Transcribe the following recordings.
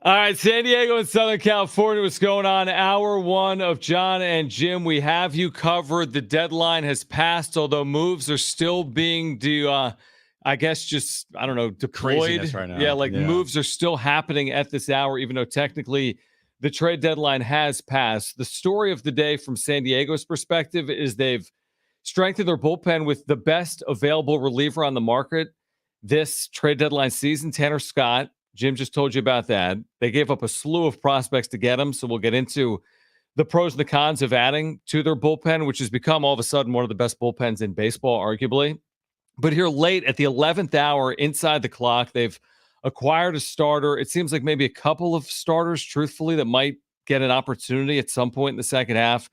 All right, San Diego and Southern California, what's going on? Hour one of Jon and Jim. We have you covered. The deadline has passed, although moves are still being deployed. Craziness right now. Yeah, moves are still happening at this hour, even though technically the trade deadline has passed. The story of the day from San Diego's perspective is they've strengthened their bullpen with the best available reliever on the market this trade deadline season, Tanner Scott. Jim just told you about that. They gave up a slew of prospects to get him, so we'll get into the pros and the cons of adding to their bullpen, which has become all of a sudden one of the best bullpens in baseball, arguably. But here late at the 11th hour, inside the clock, they've acquired a starter. It seems like maybe a couple of starters, truthfully, that might get an opportunity at some point in the second half.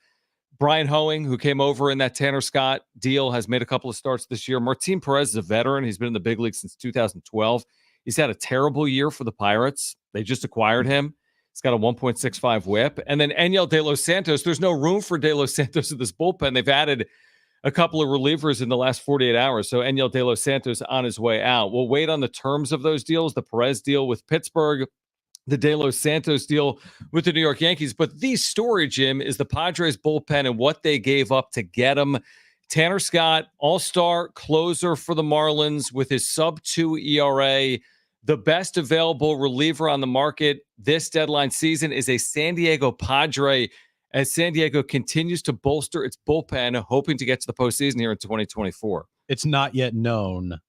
Brian Hoeing, who came over in that Tanner Scott deal, has made a couple of starts this year. Martin Perez is a veteran. He's been in the big league since 2012. He's had a terrible year for the Pirates. They just acquired him. He's got a 1.65 whip. And then Enyel De Los Santos. There's no room for De Los Santos in this bullpen. They've added a couple of relievers in the last 48 hours. So Enyel De Los Santos on his way out. We'll wait on the terms of those deals. The Perez deal with Pittsburgh, the De Los Santos deal with the New York Yankees. But the story, Jim, is the Padres bullpen and what they gave up to get him. Tanner Scott, all-star closer for the Marlins with his sub-2 ERA. The best available reliever on the market this deadline season is a San Diego Padre, as San Diego continues to bolster its bullpen, hoping to get to the postseason here in 2024. It's not yet known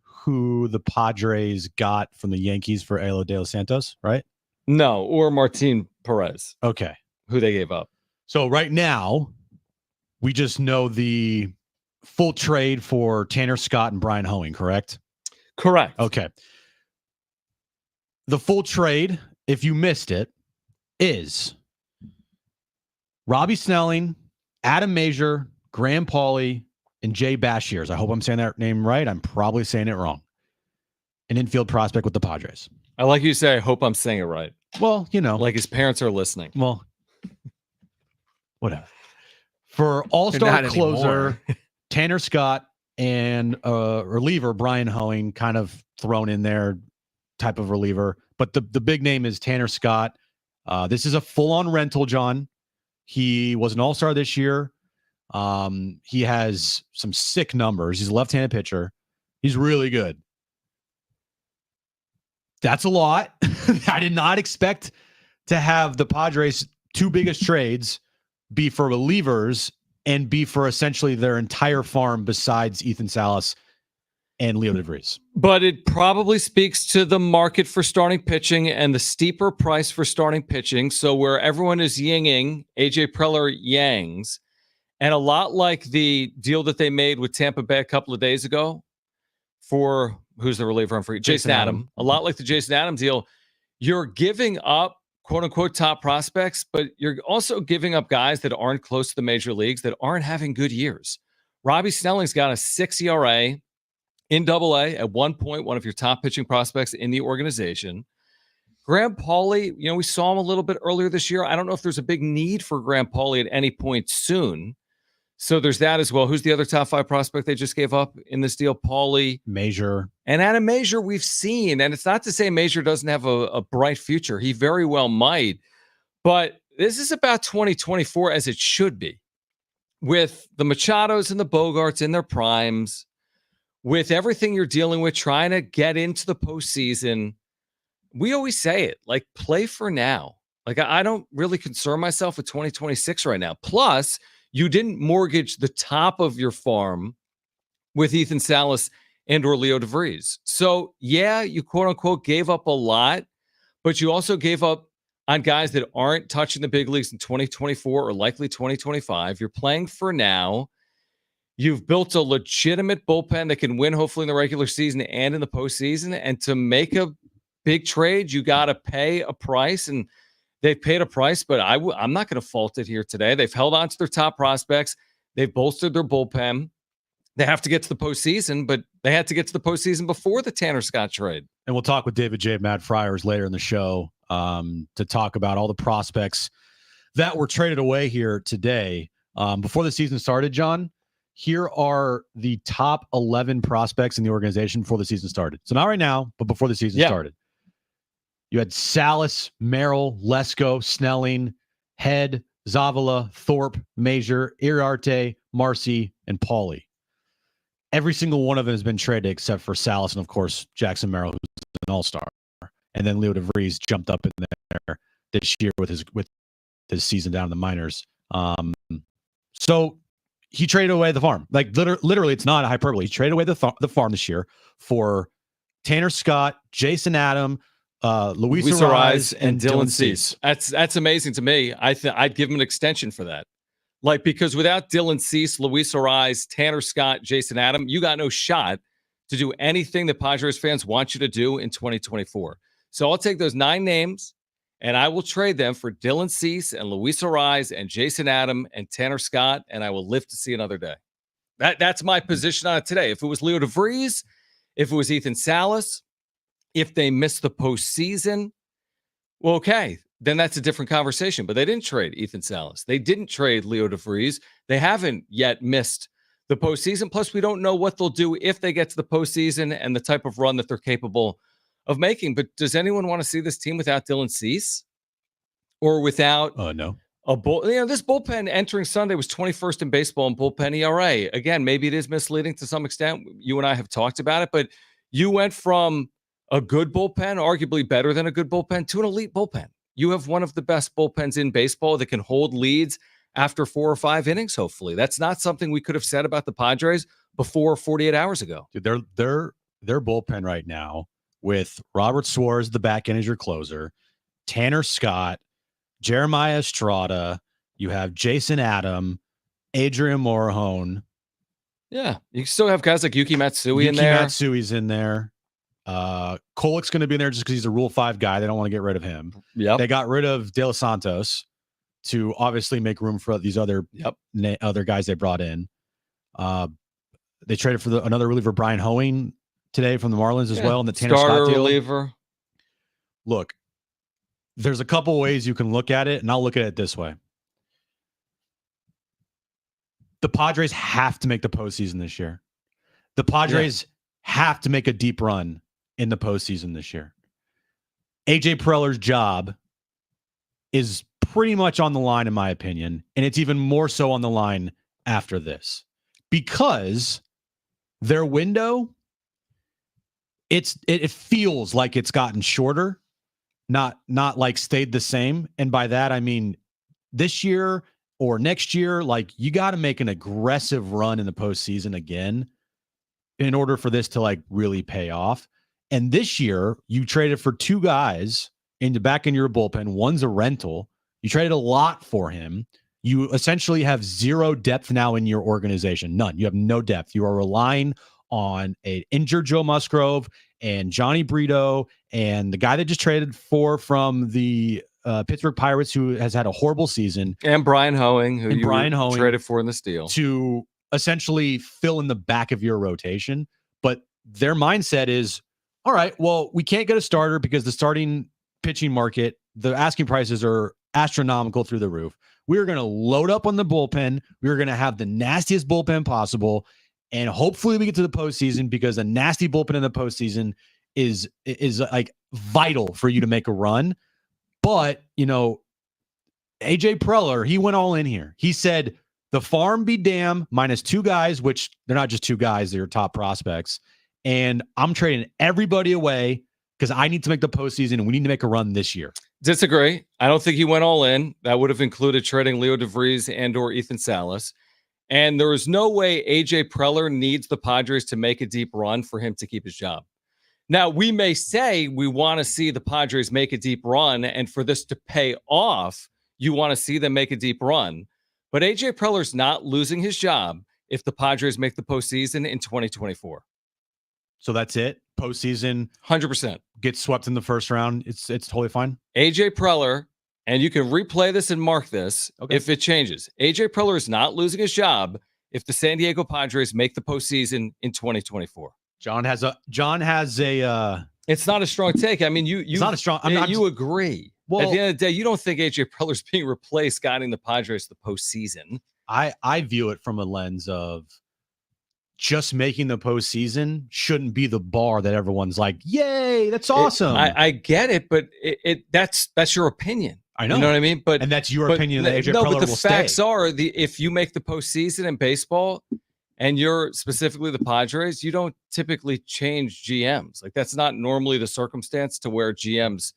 who the Padres got from the Yankees for Enyel De Los Santos, right? No, or Martin Perez. Okay. Who they gave up. So right now, we just know the full trade for Tanner Scott and Brian Hoeing, correct? Correct. Okay. The full trade, if you missed it, is Robbie Snelling, Adam Major, Graham Pauley, and Jay Bashirs. I hope I'm saying that name right. I'm probably saying it wrong. An infield prospect with the Padres. I like you say, I hope I'm saying it right. Well, like his parents are listening. Well, whatever. For all-star closer, Tanner Scott and reliever Brian Hoeing, kind of thrown in there, type of reliever. But the big name is Tanner Scott. This is a full-on rental, John. He was an all-star this year. He has some sick numbers. He's a left-handed pitcher. He's really good. That's a lot. I did not expect to have the Padres' two biggest trades be for relievers and be for essentially their entire farm besides Ethan Salas and Leo DeVries. But it probably speaks to the market for starting pitching and the steeper price for starting pitching. So where everyone is yinging, AJ Preller yangs, and a lot like the deal that they made with Tampa Bay a couple of days ago for, who's the reliever? I'm free. Jason Adam. A lot like the Jason Adam deal. You're giving up quote unquote top prospects, but you're also giving up guys that aren't close to the major leagues, that aren't having good years. Robbie Snelling's got a 6 ERA in AA at 1 point, one of your top pitching prospects in the organization. Graham Pauley, we saw him a little bit earlier this year. I don't know if there's a big need for Graham Pauley at any point soon. So there's that as well. Who's the other top 5 prospect they just gave up in this deal? Pauley, Major. And Adam Major we've seen. And it's not to say Major doesn't have a bright future. He very well might. But this is about 2024 as it should be. With the Machados and the Bogarts in their primes, with everything you're dealing with, trying to get into the postseason, we always say it, play for now. I don't really concern myself with 2026 right now. Plus, you didn't mortgage the top of your farm with Ethan Salas and or Leo DeVries. So, yeah, you quote-unquote gave up a lot, but you also gave up on guys that aren't touching the big leagues in 2024 or likely 2025. You're playing for now. You've built a legitimate bullpen that can win hopefully in the regular season and in the postseason. And to make a big trade, you got to pay a price. And they've paid a price, but I'm not going to fault it here today. They've held on to their top prospects. They've bolstered their bullpen. They have to get to the postseason, but they had to get to the postseason before the Tanner Scott trade. And we'll talk with David J. Matt Friars later in the show to talk about all the prospects that were traded away here today. Before the season started, John, here are the top 11 prospects in the organization before the season started. So not right now, but before the season started. You had Salas, Merrill, Lesko, Snelling, Head, Zavala, Thorpe, Major, Iriarte, Marcy, and Pauly. Every single one of them has been traded except for Salas and, of course, Jackson Merrill, who's an all-star. And then Leo DeVries jumped up in there this year with his season down in the minors. So he traded away the farm. Like literally, it's not a hyperbole. He traded away the farm this year for Tanner Scott, Jason Adam, Luis Arraez, and Dylan Cease. That's amazing to me. I'd give him an extension for that. Like, because without Dylan Cease, Luis Arraez, Tanner Scott, Jason Adam, you got no shot to do anything that Padres fans want you to do in 2024. So I'll take those 9 names and I will trade them for Dylan Cease and Luis Arraez and Jason Adam and Tanner Scott, and I will live to see another day. That's my position on it today. If it was Leo DeVries, if it was Ethan Salas, if they missed the postseason, well, okay, then that's a different conversation. But they didn't trade Ethan Salas. They didn't trade Leo DeVries. They haven't yet missed the postseason. Plus, we don't know what they'll do if they get to the postseason and the type of run that they're capable of making. But does anyone want to see this team without Dylan Cease or without no this bullpen entering Sunday was 21st in baseball in bullpen ERA. Again, maybe it is misleading to some extent. You and I have talked about it, but you went from a good bullpen, arguably better than a good bullpen, to an elite bullpen. You have one of the best bullpens in baseball that can hold leads after 4 or 5 innings, hopefully. That's not something we could have said about the Padres before 48 hours ago. Dude, their bullpen right now with Robert Suarez, the back end as your closer, Tanner Scott, Jeremiah Estrada, you have Jason Adam, Adrian Morahone. Yeah, you still have guys like Yuki Matsui in there. Matsui's in there. Kolek's going to be in there just because he's a Rule 5 guy. They don't want to get rid of him. Yep. They got rid of De Los Santos to obviously make room for these other guys they brought in. They traded for another reliever, Brian Hoeing, today from the Marlins as well. And the Tanner Scott deal. Reliever. Look, there's a couple ways you can look at it, and I'll look at it this way. The Padres have to make the postseason this year. The Padres have to make a deep run in the postseason this year. AJ Preller's job is pretty much on the line, in my opinion, and it's even more so on the line after this because their window, it feels like it's gotten shorter, not like stayed the same. And by that, I mean this year or next year, like you got to make an aggressive run in the postseason again in order for this to like really pay off. And this year you traded for 2 guys back in your bullpen. One's a rental. You traded a lot for him. You essentially have 0 depth now in your organization. None. You have no depth. You are relying on an injured Joe Musgrove and Johnny Brito and the guy that just traded from the Pittsburgh Pirates, who has had a horrible season, and Brian Hoeing, who traded for in this deal, to essentially fill in the back of your rotation. But their mindset is, all right, well, we can't get a starter because the starting pitching market, the asking prices are astronomical through the roof. We're going to load up on the bullpen. We're going to have the nastiest bullpen possible. And hopefully we get to the postseason because a nasty bullpen in the postseason is like vital for you to make a run. But, you know, AJ Preller, he went all in here. He said, the farm be damn, minus 2 guys, which they're not just 2 guys, they're top prospects. And I'm trading everybody away because I need to make the postseason and we need to make a run this year. Disagree. I don't think he went all in. That would have included trading Leo DeVries and or Ethan Salas. And there is no way AJ Preller needs the Padres to make a deep run for him to keep his job. Now, we may say we want to see the Padres make a deep run, and for this to pay off, you want to see them make a deep run. But AJ Preller's not losing his job if the Padres make the postseason in 2024. So that's it? Postseason? 100%. Gets swept in the first round? It's totally fine? AJ Preller, and you can replay this and mark this if it changes. AJ Preller is not losing his job if the San Diego Padres make the postseason in 2024. John has a. It's not a strong take. I mean, it's not a strong. You agree. Well, at the end of the day, you don't think AJ Preller's being replaced, guiding the Padres to the postseason. I view it from a lens of just making the postseason shouldn't be the bar that everyone's like, yay, that's awesome. I get it, but that's your opinion. I know. You know what I mean? And that's your opinion that AJ Preller but the will facts stay. are if you make the postseason in baseball and you're specifically the Padres, you don't typically change GMs. Like that's not normally the circumstance to where GMs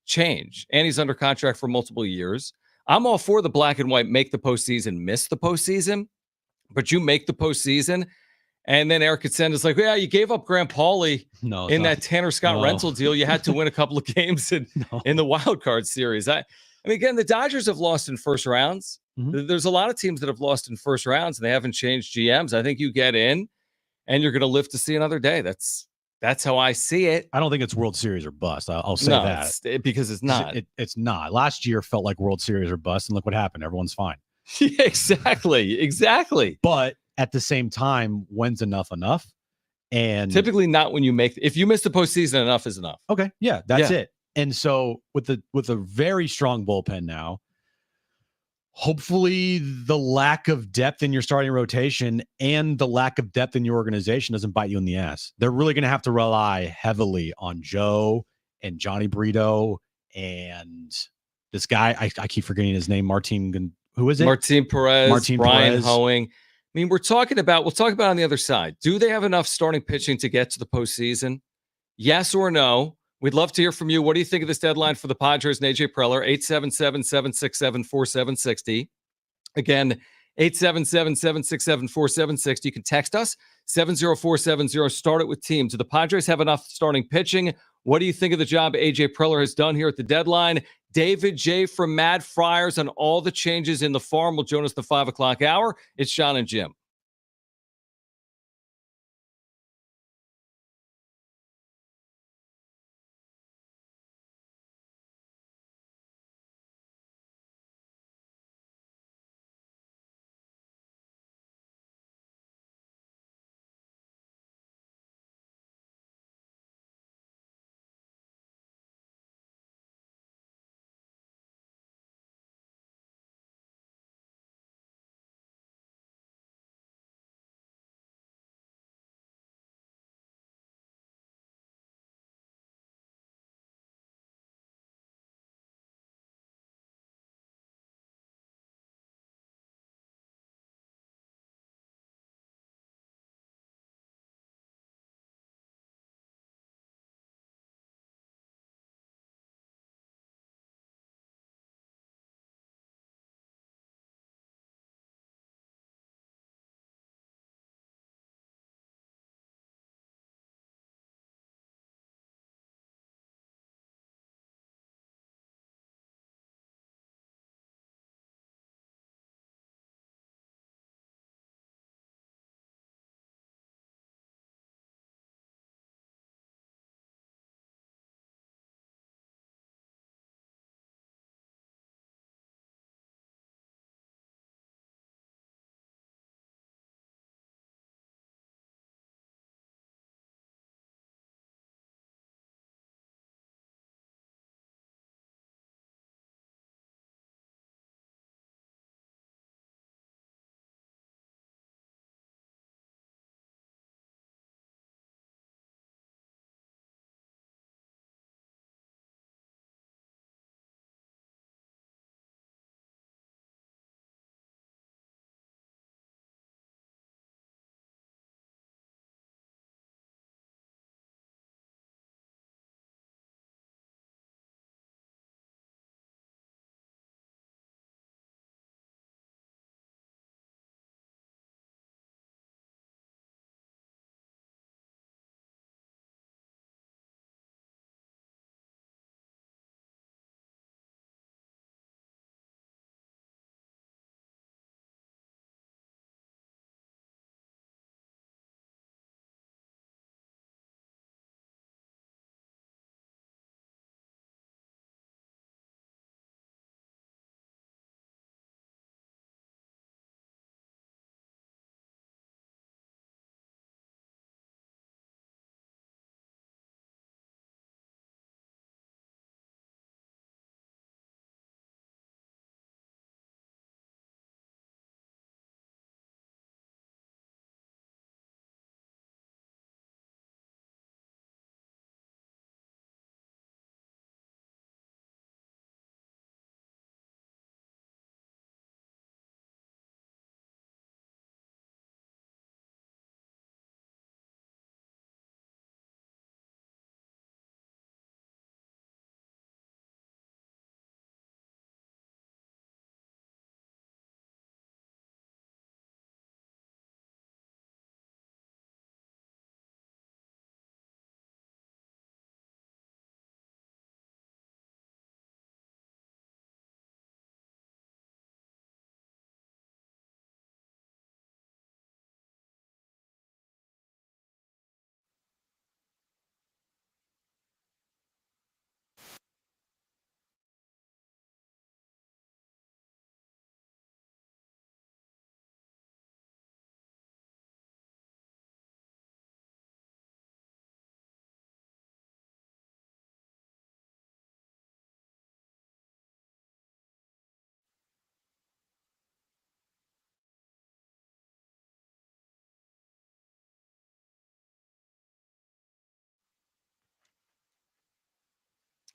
change. And he's under contract for multiple years. I'm all for the black and white, make the postseason, miss the postseason, but you make the postseason. And then Eric Kitsenda's like, yeah, you gave up Grant Pauly in that Tanner Scott rental deal. You had to win a couple of games in the wild card series. I mean, again, the Dodgers have lost in first rounds. Mm-hmm. There's a lot of teams that have lost in first rounds and they haven't changed GMs. I think you get in and you're going to live to see another day. That's how I see it. I don't think it's World Series or bust. I'll say that. Because it's not. It's not. Last year felt like World Series or bust, and look what happened. Everyone's fine. Yeah, exactly. But at the same time, when's enough? And typically not when you make. If you miss the postseason, enough is enough. Okay, yeah, that's it. And so with a very strong bullpen now, hopefully the lack of depth in your starting rotation and the lack of depth in your organization doesn't bite you in the ass. They're really going to have to rely heavily on Joe and Johnny Brito and this guy. I keep forgetting his name. Who is it? Martin Perez, Brian Perez. Hoeing. I mean, we'll talk about on the other side. Do they have enough starting pitching to get to the postseason? Yes or no? We'd love to hear from you. What do you think of this deadline for the Padres and AJ Preller? 877-767-4760. Again, 877-767-4760. You can text us, 70470. Start it with team. Do the Padres have enough starting pitching? What do you think of the job AJ Preller has done here at the deadline? David J. from Mad Friars on all the changes in the farm will join us the 5 o'clock hour. It's Jon and Jim.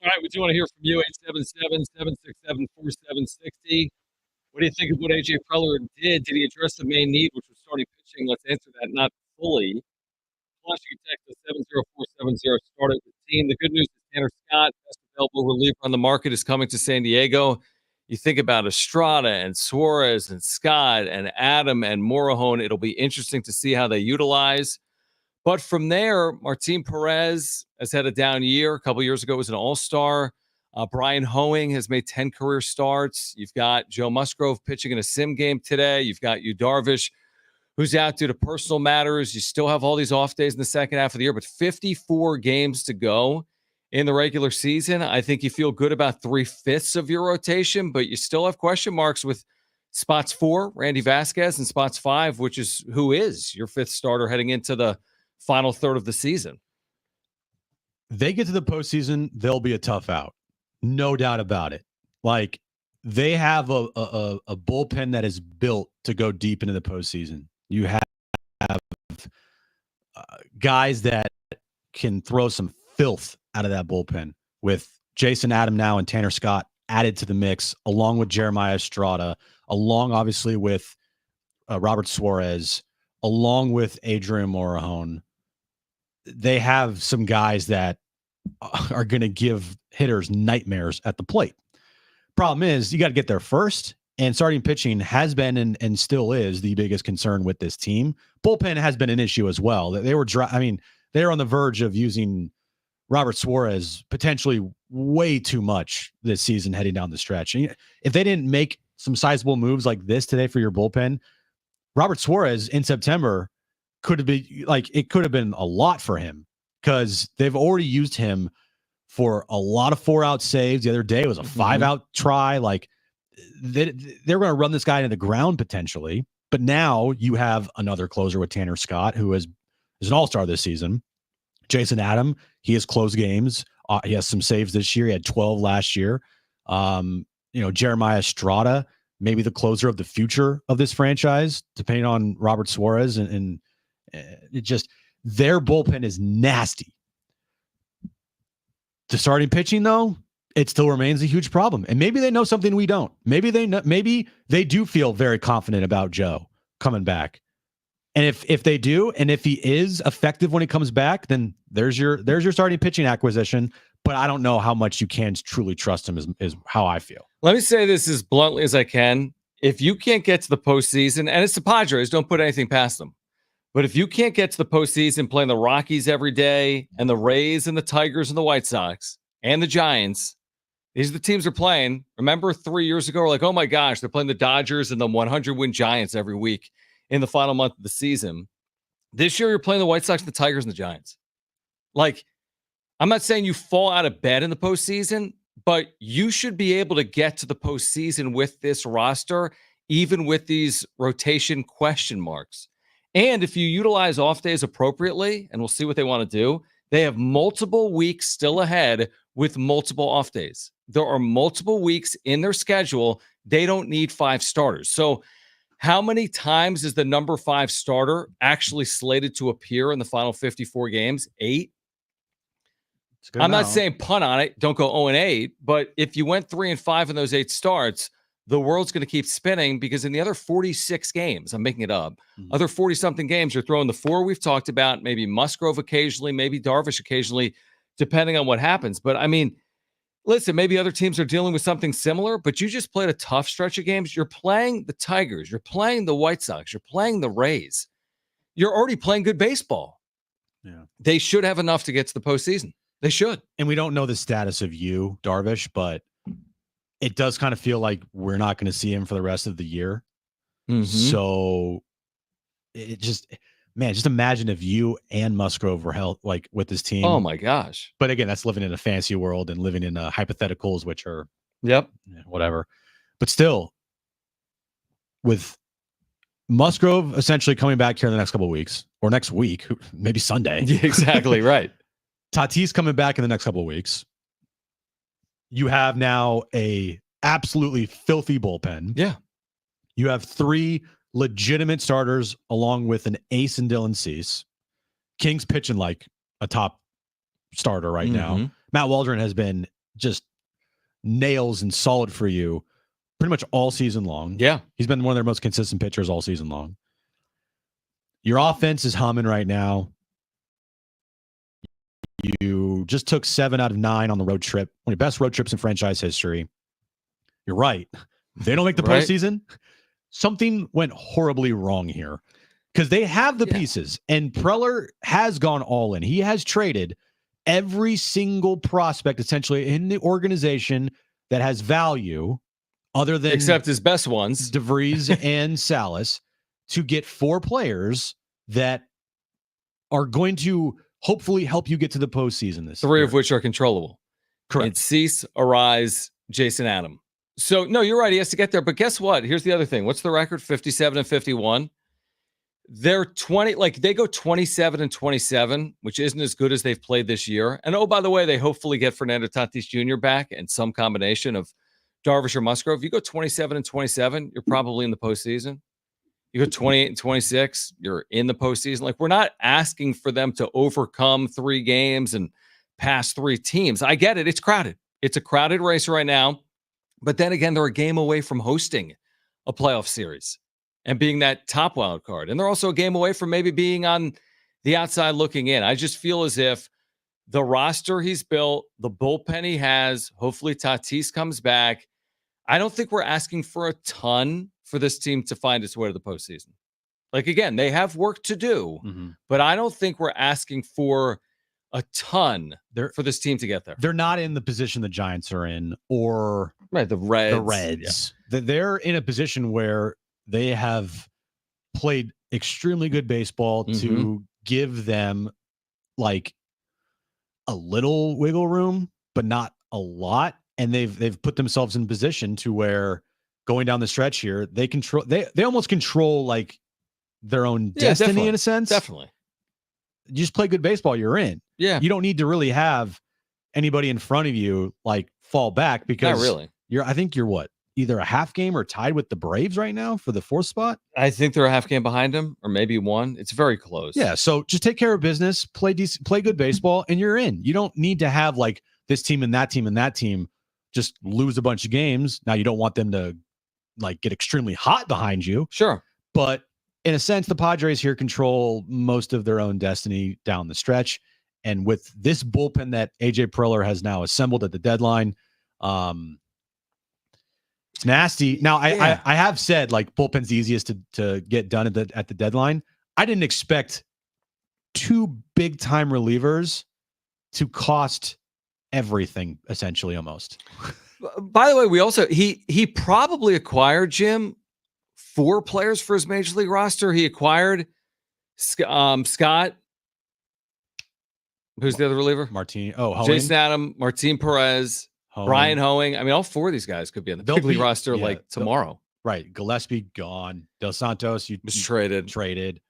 All right, we do want to hear from you, 877-767-4760. What do you think of what A.J. Preller did? Did he address the main need, which was starting pitching? Let's answer that, not fully. Plus, you can text us 70470, start it with the team. The good news is Tanner Scott, best available reliever on the market, is coming to San Diego. You think about Estrada and Suarez and Scott and Adam and Morahone. It'll be interesting to see how they utilize. But from there, Martin Perez has had a down year. A couple years ago, was an all-star. Brian Hoeing has made 10 career starts. You've got Joe Musgrove pitching in a sim game today. You've got Yu Darvish, who's out due to personal matters. You still have all these off days in the second half of the year, but 54 games to go in the regular season. I think you feel good about 3/5 of your rotation, but you still have question marks with spots 4, Randy Vasquez, and spots 5, which is who is your 5th starter heading into the final third of the season. They get to the postseason, they'll be a tough out. No doubt about it. Like, they have a bullpen that is built to go deep into the postseason. You have guys that can throw some filth out of that bullpen with Jason Adam now and Tanner Scott added to the mix, along with Jeremiah Estrada, along obviously with Robert Suarez, along with Adrian Morahone. They have some guys that are going to give hitters nightmares at the plate. Problem is, you got to get there first, and starting pitching has been and still is the biggest concern with this team. Bullpen has been an issue as well. They were on the verge of using Robert Suarez potentially way too much this season heading down the stretch. And if they didn't make some sizable moves like this today for your bullpen, Robert Suarez in September could have been a lot for him, because they've already used him for a lot of 4-out saves. The other day was a 5-out try. Like, they're going to run this guy into the ground potentially. But now you have another closer with Tanner Scott, who is an all-star this season. Jason Adam, he has closed games. He has some saves this year. He had 12 last year. Jeremiah Estrada, maybe the closer of the future of this franchise, depending on Robert Suarez, and it just, their bullpen is nasty. The starting pitching, though, it still remains a huge problem. And maybe they know something we don't. Maybe they do feel very confident about Joe coming back. And if they do, and if he is effective when he comes back, then there's your starting pitching acquisition. But I don't know how much you can truly trust him, is how I feel. Let me say this as bluntly as I can. If you can't get to the postseason, and it's the Padres, don't put anything past them. But if you can't get to the postseason playing the Rockies every day, and the Rays and the Tigers and the White Sox and the Giants, these are the teams they're playing. Remember 3 years ago, we're like, oh my gosh, they're playing the Dodgers and the 100-win Giants every week in the final month of the season. This year, you're playing the White Sox, the Tigers, and the Giants. Like, I'm not saying you fall out of bed in the postseason, but you should be able to get to the postseason with this roster, even with these rotation question marks. And if you utilize off days appropriately, and we'll see what they want to do, they have multiple weeks still ahead with multiple off days. There are multiple weeks in their schedule. They don't need 5 starters. So how many times is the number 5 starter actually slated to appear in the final 54 games? 8? I'm not saying punt on it. Don't go 0-8. But if you went 3-5 in those 8 starts, the world's going to keep spinning, because in the other 46 games, I'm making it up, other 40-something games, you're throwing the 4 we've talked about, maybe Musgrove occasionally, maybe Darvish occasionally, depending on what happens. But, I mean, listen, maybe other teams are dealing with something similar, but you just played a tough stretch of games. You're playing the Tigers. You're playing the White Sox. You're playing the Rays. You're already playing good baseball. Yeah, they should have enough to get to the postseason. They should. And we don't know the status of Darvish, but it does kind of feel like we're not going to see him for the rest of the year. So it just imagine if you and Musgrove were held like with this team. Oh my gosh. But again, that's living in a fantasy world and living in hypotheticals, which are whatever. But still, with Musgrove essentially coming back here in the next couple of weeks, or next week, maybe Sunday. Yeah, exactly right. Tatis coming back in the next couple of weeks. You have now a absolutely filthy bullpen. Yeah. You have 3 legitimate starters along with an ace in Dylan Cease. King's pitching like a top starter right now. Matt Waldron has been just nails and solid for you pretty much all season long. Yeah. He's been one of their most consistent pitchers all season long. Your offense is humming right now. You just took 7 out of 9 on the road trip, one of the best road trips in franchise history. You're right. They don't make the postseason. Something went horribly wrong here because they have the pieces, and Preller has gone all in. He has traded every single prospect essentially in the organization that has value other than except his best ones, DeVries and Salas, to get 4 players that are going to hopefully help you get to the postseason this 3 year. of which are controllable. Correct. It's Cease, Arise, Jason Adam. So, no, you're right. He has to get there. But guess what? Here's the other thing. What's the record? 57 and 51. They're 20, like they go 27 and 27, which isn't as good as they've played this year. And oh, by the way, they hopefully get Fernando Tatis Jr. back and some combination of Darvish or Musgrove. You go 27 and 27, you're probably in the postseason. You go 28 and 26, you're in the postseason. Like, we're not asking for them to overcome 3 games and pass 3 teams. I get it. It's crowded. It's a crowded race right now. But then again, they're a game away from hosting a playoff series and being that top wild card. And they're also a game away from maybe being on the outside looking in. I just feel as if the roster he's built, the bullpen he has, hopefully Tatis comes back. I don't think we're asking for a ton for this team to find its way to the postseason. Like, again, they have work to do, but I don't think we're asking for a ton for this team to get there. They're not in the position the Giants are in, or the Reds. Yeah. They're in a position where they have played extremely good baseball to give them like a little wiggle room, but not a lot. And they've put themselves in position to where going down the stretch here, they almost control like their own destiny in a sense. Definitely. You just play good baseball, you're in. Yeah. You don't need to really have anybody in front of you like fall back because not really. I think you're what? Either a half game or tied with the Braves right now for the 4th spot. I think they're a half game behind them, or maybe 1. It's very close. Yeah. So just take care of business, play good baseball, and you're in. You don't need to have like this team and that team and that team just lose a bunch of games. Now you don't want them to like get extremely hot behind you. Sure. But in a sense, the Padres here control most of their own destiny down the stretch. And with this bullpen that AJ Preller has now assembled at the deadline, it's nasty. Now, I have said like bullpen's the easiest to get done at the deadline. I didn't expect 2 big time relievers to cost everything, essentially, almost. By the way, we also he probably acquired, Jim, 4 players for his major league roster. He acquired Scott. Who's the other reliever? Hoeing. Jason Adam, Martin Perez, Hoeing. Brian Hoeing. I mean, all 4 of these guys could be on the big league roster like tomorrow. Right. Gillespie gone. Dos Santos was traded.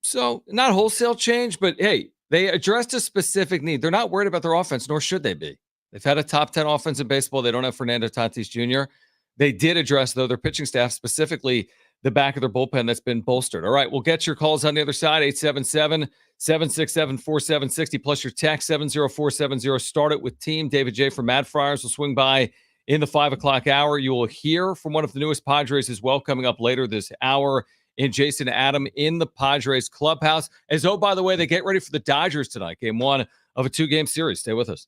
So not wholesale change, but hey, they addressed a specific need. They're not worried about their offense, nor should they be. They've had a top 10 offense in baseball. They don't have Fernando Tatis Jr. They did address, though, their pitching staff, specifically the back of their bullpen that's been bolstered. All right, we'll get your calls on the other side, 877-767-4760, plus your text, 70470. Start it with team. David J. from Mad Friars will swing by in the 5 o'clock hour. You will hear from one of the newest Padres as well coming up later this hour in Jason Adam in the Padres clubhouse. By the way, they get ready for the Dodgers tonight, game 1 of a 2-game series. Stay with us.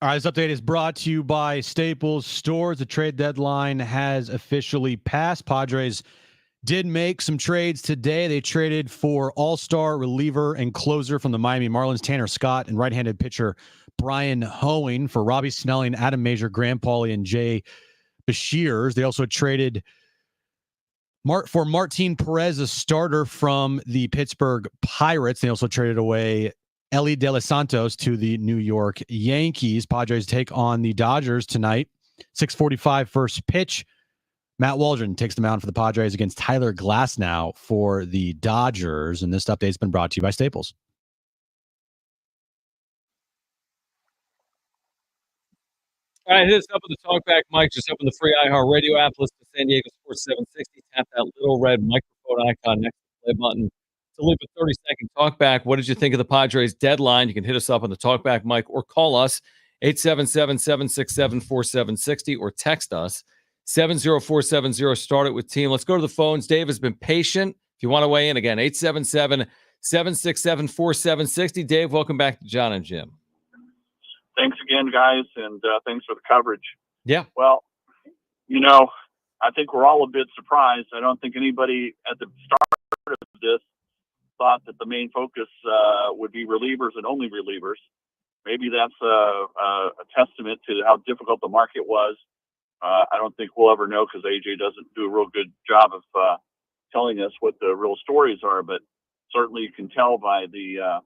All right, this update is brought to you by Staples Stores. The trade deadline has officially passed. Padres did make some trades today. They traded for all-star reliever and closer from the Miami Marlins, Tanner Scott, and right-handed pitcher Brian Hoeing for Robbie Snelling, Adam Major, Graham Pauley, and Jay Bashirs. They also traded for Martin Perez, a starter from the Pittsburgh Pirates. They also traded away Ellie De Los Santos to the New York Yankees. Padres take on the Dodgers tonight. 6:45 first pitch. Matt Waldron takes the mound for the Padres against Tyler Glasnow for the Dodgers. And this update has been brought to you by Staples. All right, hit us up with the talkback mic. Just open the free iHeartRadio app. Listen to San Diego Sports 760. Tap that little red microphone icon next to the play button to leave a 30-second talkback. What did you think of the Padres deadline? You can hit us up on the talkback mic or call us 877-767-4760 or text us 70470. Start it with team. Let's go to the phones. Dave has been patient. If you want to weigh in again, 877-767-4760. Dave, welcome back to Jon and Jim. Thanks again, guys, and thanks for the coverage. Yeah. Well, I think we're all a bit surprised. I don't think anybody at the start of this thought that the main focus would be relievers and only relievers. Maybe that's a testament to how difficult the market was. I don't think we'll ever know because AJ doesn't do a real good job of telling us what the real stories are, but certainly you can tell by the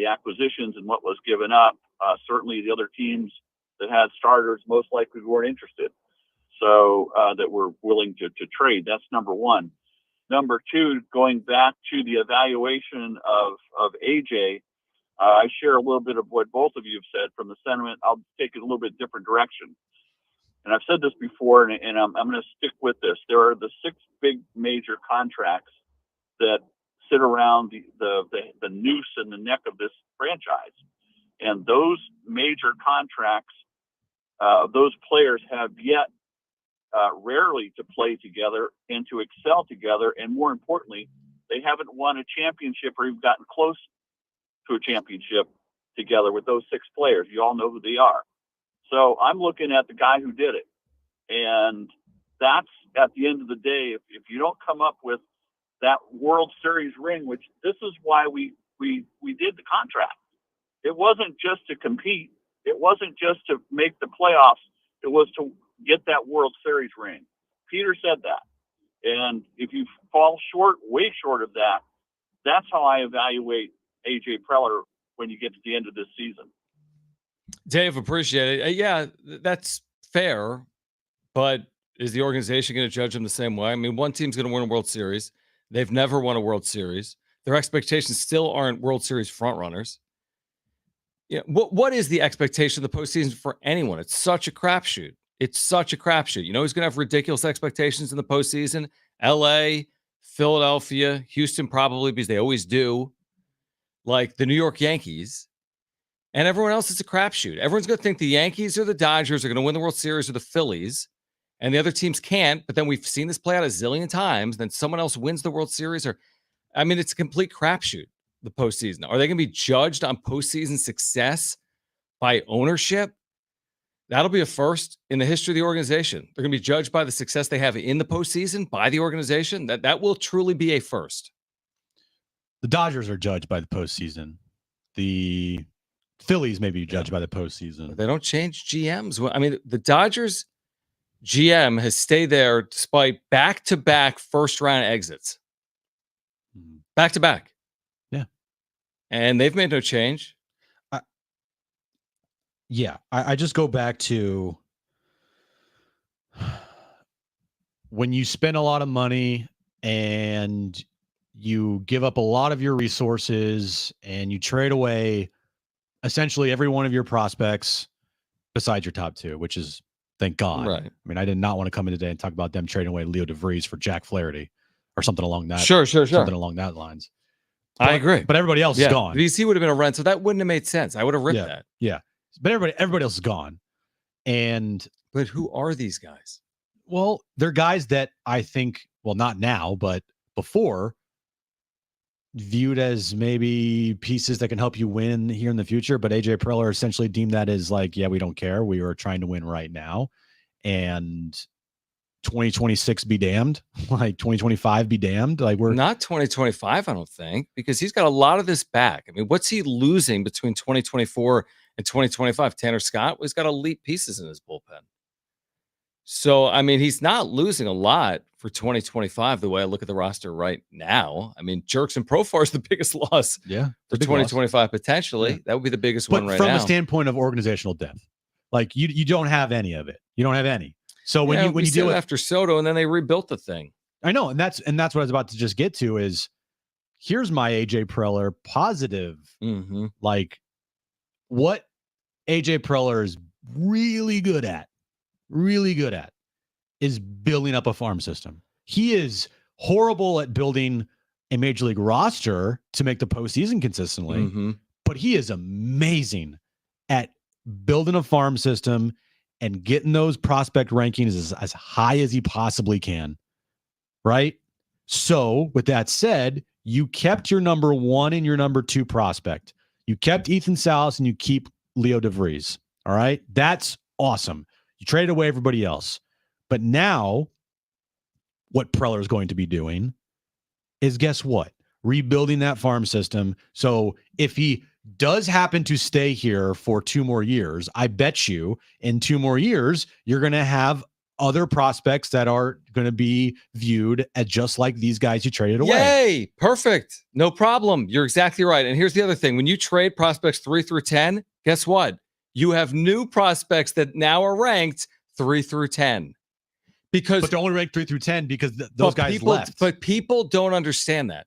acquisitions and what was given up. Certainly the other teams that had starters most likely weren't interested, so that were willing to trade. That's number one. Number two, going back to the evaluation of AJ, I share a little bit of what both of you have said from the sentiment. I'll take it a little bit different direction. And I've said this before, and I'm going to stick with this. There are the 6 big major contracts that sit around the noose in the neck of this franchise. And those major contracts, those players have yet rarely to play together and to excel together. And more importantly, they haven't won a championship or even gotten close to a championship together with those 6 players. You all know who they are. So I'm looking at the guy who did it. And that's, at the end of the day, if you don't come up with that World Series ring, which this is why we did the contract. It wasn't just to compete. It wasn't just to make the playoffs. It was to get that World Series ring. Peter said that. And if you fall short, way short of that, that's how I evaluate AJ Preller when you get to the end of this season. Dave, appreciate it. Yeah, that's fair. But is the organization going to judge them the same way? I mean, one team's going to win a World Series. They've never won a World Series. Their expectations still aren't World Series frontrunners. Yeah, what is the expectation of the postseason for anyone? It's such a crapshoot. It's such a crapshoot. You know who's going to have ridiculous expectations in the postseason? LA, Philadelphia, Houston probably, because they always do. Like the New York Yankees. And everyone else is a crapshoot. Everyone's going to think the Yankees or the Dodgers are going to win the World Series or the Phillies, and the other teams can't. But then we've seen this play out a zillion times. Then someone else wins the World Series. It's a complete crapshoot, the postseason. Are they going to be judged on postseason success by ownership? That'll be a first in the history of the organization. They're going to be judged by the success they have in the postseason by the organization. That will truly be a first. The Dodgers are judged by the postseason. The Phillies may be judged by the postseason. They don't change GMs. I mean, the Dodgers GM has stayed there despite back-to-back first-round exits. Back-to-back. Yeah. And they've made no change. I just go back to when you spend a lot of money and you give up a lot of your resources and you trade away essentially every one of your prospects besides your top 2, which is, thank God. Right. I mean, I did not want to come in today and talk about them trading away Leo DeVries for Jack Flaherty or something along that. Sure. Something along that lines. I agree. But everybody else is gone. VC would have been a rent, so that wouldn't have made sense. I would have ripped that. Yeah. But everybody else is gone. But who are these guys? Well, they're guys that I think, well, not now, but before, viewed as maybe pieces that can help you win here in the future. But AJ Preller essentially deemed that as like, yeah, we don't care. We are trying to win right now. And 2026 be damned. Like 2025 be damned. Like we're not 2025, I don't think, because he's got a lot of this back. I mean, what's he losing between 2024 and 2025? Tanner Scott, well, he's got elite pieces in his bullpen. So, I mean, he's not losing a lot for 2025 the way I look at the roster right now. I mean, Jerks and Profar is the biggest loss for 2025 loss. Potentially. Yeah. That would be the biggest one right now. From a standpoint of organizational depth, like you don't have any of it. You don't have any. So when you deal with after Soto and then they rebuilt the thing. I know, and that's what I was about to just get to is here's my AJ Preller positive. Mm-hmm. Like what AJ Preller is really good at is building up a farm system. He is horrible at building a major league roster to make the postseason consistently, but he is amazing at building a farm system and getting those prospect rankings as high as he possibly can. Right? So with that said, you kept your number 1 and your number 2 prospect. You kept Ethan Salas and you keep Leo DeVries. All right. That's awesome. You traded away everybody else. But now what Preller is going to be doing is, guess what? Rebuilding that farm system. So if he does happen to stay here for 2 more years, I bet you in 2 more years, you're going to have other prospects that are going to be viewed as just like these guys you traded away. Yay! Perfect. No problem. You're exactly right. And here's the other thing. When you trade prospects 3 through 10, guess what? You have new prospects that now are ranked 3 through 10. But they're only ranked 3 through 10 because those guys left. But people don't understand that.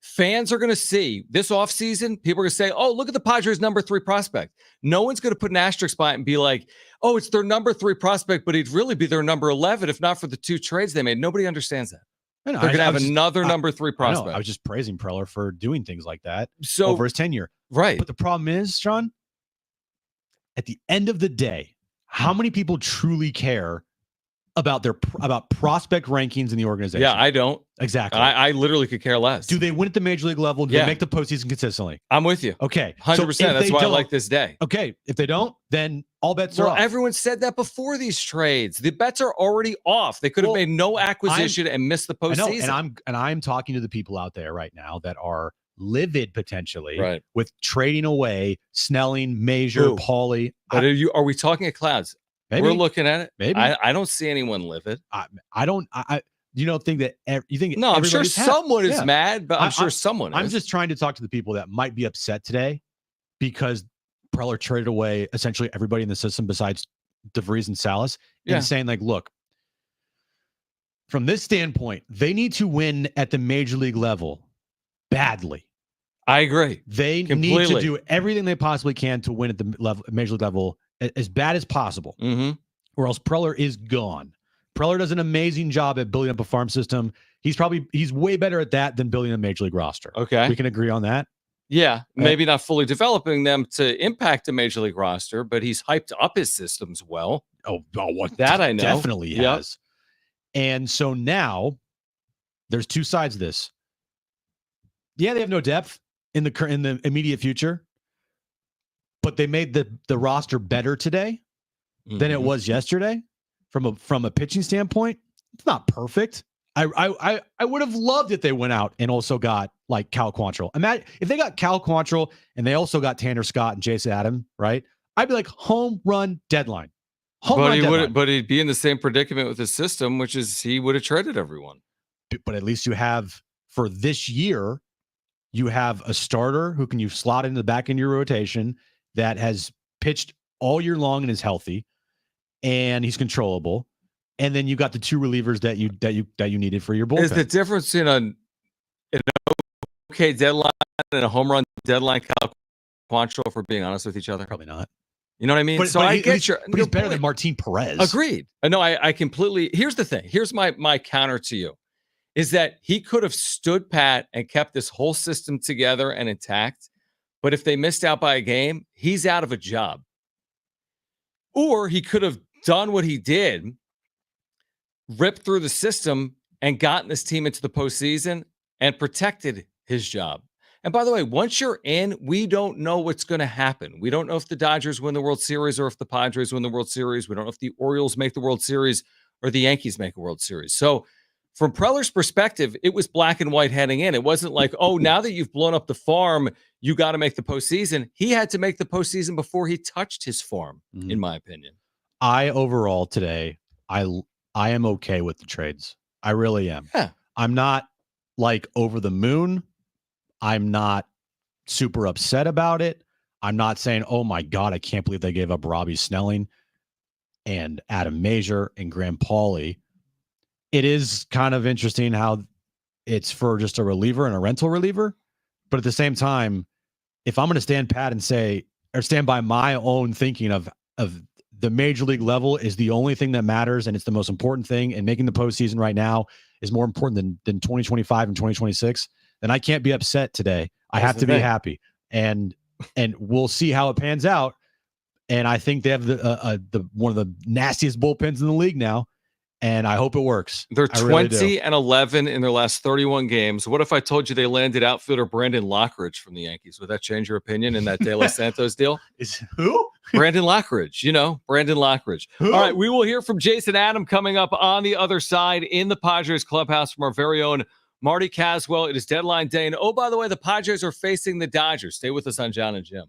Fans are going to see this offseason, people are going to say, oh, look at the Padres' number 3 prospect. No one's going to put an asterisk by it and be like, oh, it's their number 3 prospect, but he'd really be their number 11 if not for the 2 trades they made. Nobody understands that. They're going to have another number 3 prospect. I was just praising Preller for doing things like that over his tenure. Right. But the problem is, Sean, at the end of the day, how many people truly care about prospect rankings in the organization? Yeah, I don't. Exactly. I literally could care less. Do they win at the major league level? Do they make the postseason consistently? I'm with you. Okay. 100%. That's why I like this day. Okay. If they don't, then all bets are off. Everyone said that before these trades. The bets are already off. They could have made no acquisition and missed the postseason. I know, and I'm talking to the people out there right now that are livid potentially with trading away Snelling, Major, Pauly. But are we talking at Clouds? Maybe. We're looking at it. Maybe. I don't see anyone livid. I don't. You don't think that you think? No, I'm sure someone is mad, but I'm sure someone is. I'm just trying to talk to the people that might be upset today because Preller traded away essentially everybody in the system besides DeVries and Salas, and saying like, look, from this standpoint, they need to win at the major league level badly. I agree. They need to do everything they possibly can to win at the major league level as bad as possible, or else Preller is gone. Preller does an amazing job at building up a farm system. He's way better at that than building a major league roster. Okay. We can agree on that. Yeah. Maybe not fully developing them to impact a major league roster, but he's hyped up his systems well. What that I know. Definitely has. And so now there's 2 sides of this. Yeah, they have no depth in the immediate future, but they made the roster better today than it was yesterday. From a pitching standpoint, it's not perfect. I would have loved if they went out and also got like Cal Quantrill. Imagine if they got Cal Quantrill and they also got Tanner Scott and Jason Adam, right? I'd be like home run deadline. But he'd be in the same predicament with his system, which is he would have traded everyone. But at least you have for this year, you have a starter who can you slot into the back end of your rotation that has pitched all year long and is healthy. And he's controllable, and then you got the 2 relievers that you needed for your bullpen. Is the difference in an okay deadline and a home run deadline, Cal Quantrill, for being honest with each other? Probably not. You know what I mean? But he's better than Martin Perez. Agreed. No, I completely. Here's the thing. Here's my counter to you, is that he could have stood pat and kept this whole system together and intact, but if they missed out by a game, he's out of a job. Or he could have done what he did, ripped through the system and gotten this team into the postseason and protected his job. And by the way, once you're in, we don't know what's going to happen. We don't know if the Dodgers win the World Series or if the Padres win the World Series. We don't know if the Orioles make the World Series or the Yankees make a World Series. So from Preller's perspective, it was black and white heading in. It wasn't like, oh, now that you've blown up the farm, you got to make the postseason. He had to make the postseason before he touched his farm, in my opinion. Overall today, I am okay with the trades. I really am. Yeah. I'm not like over the moon. I'm not super upset about it. I'm not saying, oh my God, I can't believe they gave up Robbie Snelling and Adam Major and Graham Pauley. It is kind of interesting how it's for just a reliever and a rental reliever. But at the same time, if I'm going to stand pat and say, or stand by my own thinking of the major league level is the only thing that matters and it's the most important thing, and making the postseason right now is more important than 2025 and 2026, then I can't be upset today. I have to be happy, and we'll see how it pans out. And I think they have the one of the nastiest bullpens in the league now, and I hope it works. They're 20-11 in their last 31 games. What if I told you they landed outfielder Brandon Lockridge from the Yankees? Would that change your opinion in that De Los Santos deal? Is who? Brandon Lockridge. Brandon Lockridge. Who? All right, we will hear from Jason Adam coming up on the other side in the Padres clubhouse from our very own Marty Caswell. It is deadline day. And oh, by the way, the Padres are facing the Dodgers. Stay with us on Jon and Jim.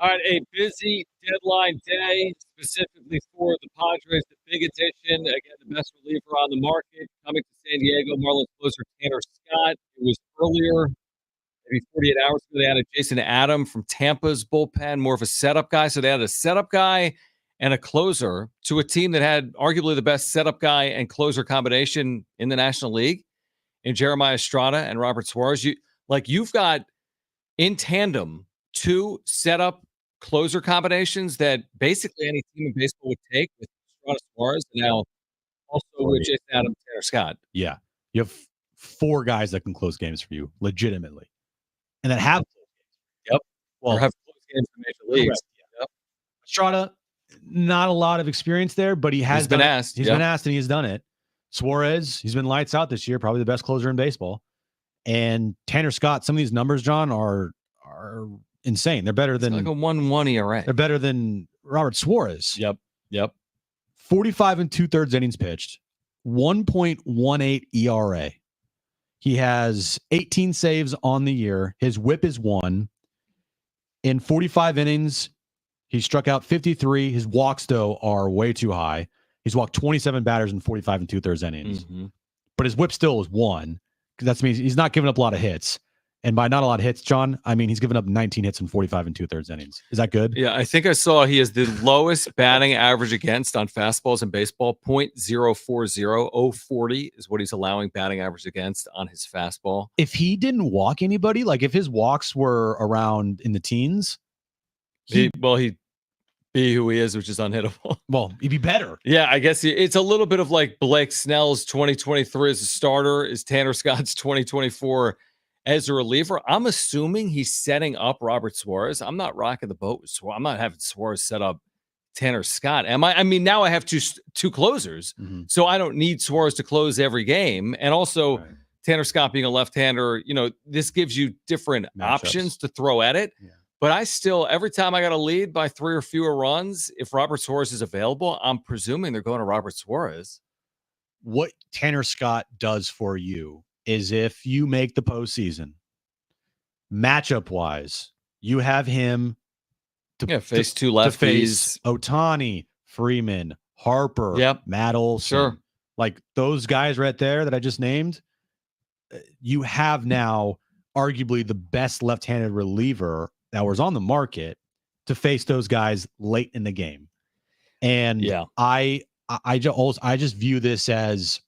All right, a busy deadline day, specifically for the Padres. The big addition, again, the best reliever on the market, coming to San Diego, Marlins closer Tanner Scott. It was earlier, maybe 48 hours ago, they added Jason Adam from Tampa's bullpen, more of a setup guy. So they had a setup guy and a closer to a team that had arguably the best setup guy and closer combination in the National League in Jeremiah Estrada and Robert Suarez. You've got in tandem two setup closer combinations that basically any team in baseball would take with Estrada Suarez and now also with Jason Adam, Tanner Scott. Yeah. You have 4 guys that can close games for you legitimately. And that have Yep. Well, or have close games in major leagues. Yep. Estrada, not a lot of experience there, but he's been asked. He's been asked and he's done it. Suarez, he's been lights out this year, probably the best closer in baseball. And Tanner Scott, some of these numbers, John, are insane. They're better than like a 1.1 ERA. They're better than Robert Suarez. Yep. 45 and 2/3 innings pitched, 1.18 ERA. He has 18 saves on the year. His whip is 1. In 45 innings, he struck out 53. His walks, though, are way too high. He's walked 27 batters in 45 and 2/3 innings. Mm-hmm. But his whip still is 1. That means he's not giving up a lot of hits. And by not a lot of hits, John, I mean he's given up 19 hits in 45 and 2/3 innings. Is that good? Yeah, I think I saw he has the lowest batting average against on fastballs in baseball, .040. 040 is what he's allowing batting average against on his fastball. If he didn't walk anybody, like if his walks were around in the teens, he'd be who he is, which is unhittable. Well, he'd be better. Yeah, I guess it's a little bit of like Blake Snell's 2023 as a starter, is Tanner Scott's 2024 as a reliever. I'm assuming he's setting up Robert Suarez. I'm not rocking the boat with Suarez. I'm not having Suarez set up Tanner Scott. Am I? I mean, now I have two closers, so I don't need Suarez to close every game. And also, Tanner Scott being a left-hander, this gives you different options to throw at it. Yeah. But I still, every time I got a lead by 3 or fewer runs, if Robert Suarez is available, I'm presuming they're going to Robert Suarez. What Tanner Scott does for you is if you make the postseason, matchup-wise, you have him to face two lefties. To face Ohtani, Freeman, Harper, Matt Olson. Sure. Like those guys right there that I just named, you have now arguably the best left-handed reliever that was on the market to face those guys late in the game. And I just view this as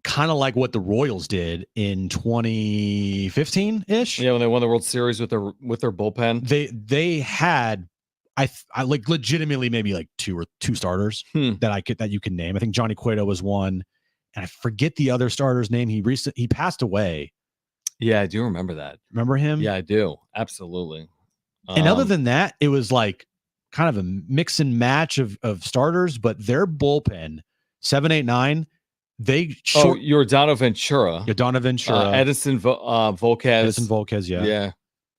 kind of like what the Royals did in 2015-ish. Yeah, when they won the World Series with their bullpen. They had I like legitimately maybe like two starters that you can name. I think Johnny Cueto was one, and I forget the other starter's name. He passed away. Yeah, I do remember that. Remember him? Yeah, I do. Absolutely. And other than that, it was like kind of a mix and match of starters, but their bullpen, 7, 8, 9, Yordano Ventura. Edinson Volquez. Edinson Volquez, Yeah.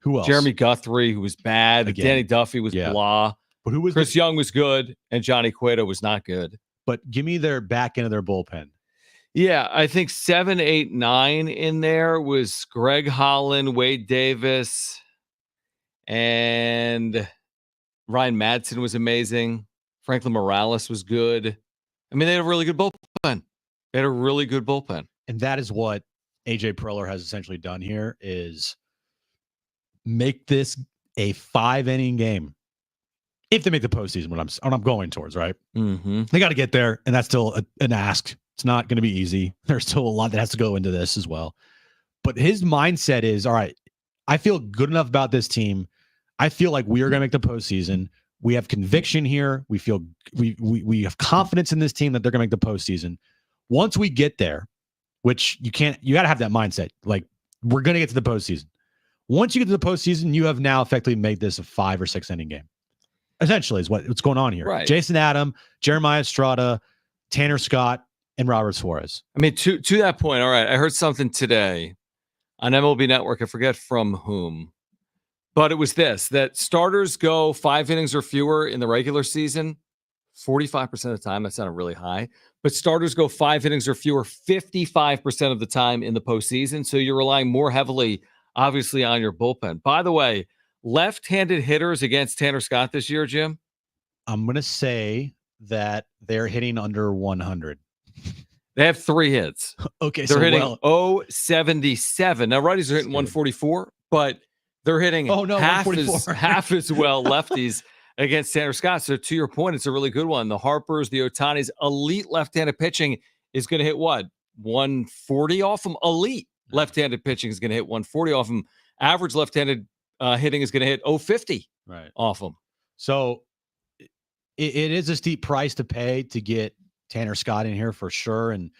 Who else? Jeremy Guthrie, who was bad. Again. Danny Duffy was blah. But who was Chris Young was good, and Johnny Cueto was not good. But give me their back end of their bullpen. Yeah, I think 7, 8, 9 in there was Greg Holland, Wade Davis, and Ryan Madsen was amazing. Franklin Morales was good. I mean, they had a really good bullpen. And that is what AJ Preller has essentially done here, is make this a 5-inning game. If they make the postseason, what I'm going towards, right? Mm-hmm. They got to get there, and that's still an ask. It's not going to be easy. There's still a lot that has to go into this as well. But his mindset is, all right, I feel good enough about this team. I feel like we are going to make the postseason. We have conviction here. We feel we have confidence in this team that they're going to make the postseason. Once we get there, which you got to have that mindset. Like, we're going to get to the postseason. Once you get to the postseason, you have now effectively made this a 5 or 6 inning game. Essentially is what's going on here. Right. Jason Adam, Jeremiah Estrada, Tanner Scott, and Robert Suarez. I mean, to that point, all right, I heard something today on MLB Network. I forget from whom, but it was that starters go 5 innings or fewer in the regular season 45% of the time. That sounded really high, but starters go 5 innings or fewer 55% of the time in the postseason. So you're relying more heavily, obviously, on your bullpen. By the way, left-handed hitters against Tanner Scott this year, Jim? I'm going to say that they're hitting under 100. They have 3 hits. Okay, they're so hitting well, 077. Now righties are hitting 144, but they're hitting half as well lefties against Tanner Scott. So to your point, it's a really good one. The Harpers, the Otanis, elite left-handed pitching is going to hit what? 140 off them. Elite left-handed pitching is going to hit 140 off them. Average left-handed hitting is going to hit 050 off them. So it is a steep price to pay to get Tanner Scott in here for sure. And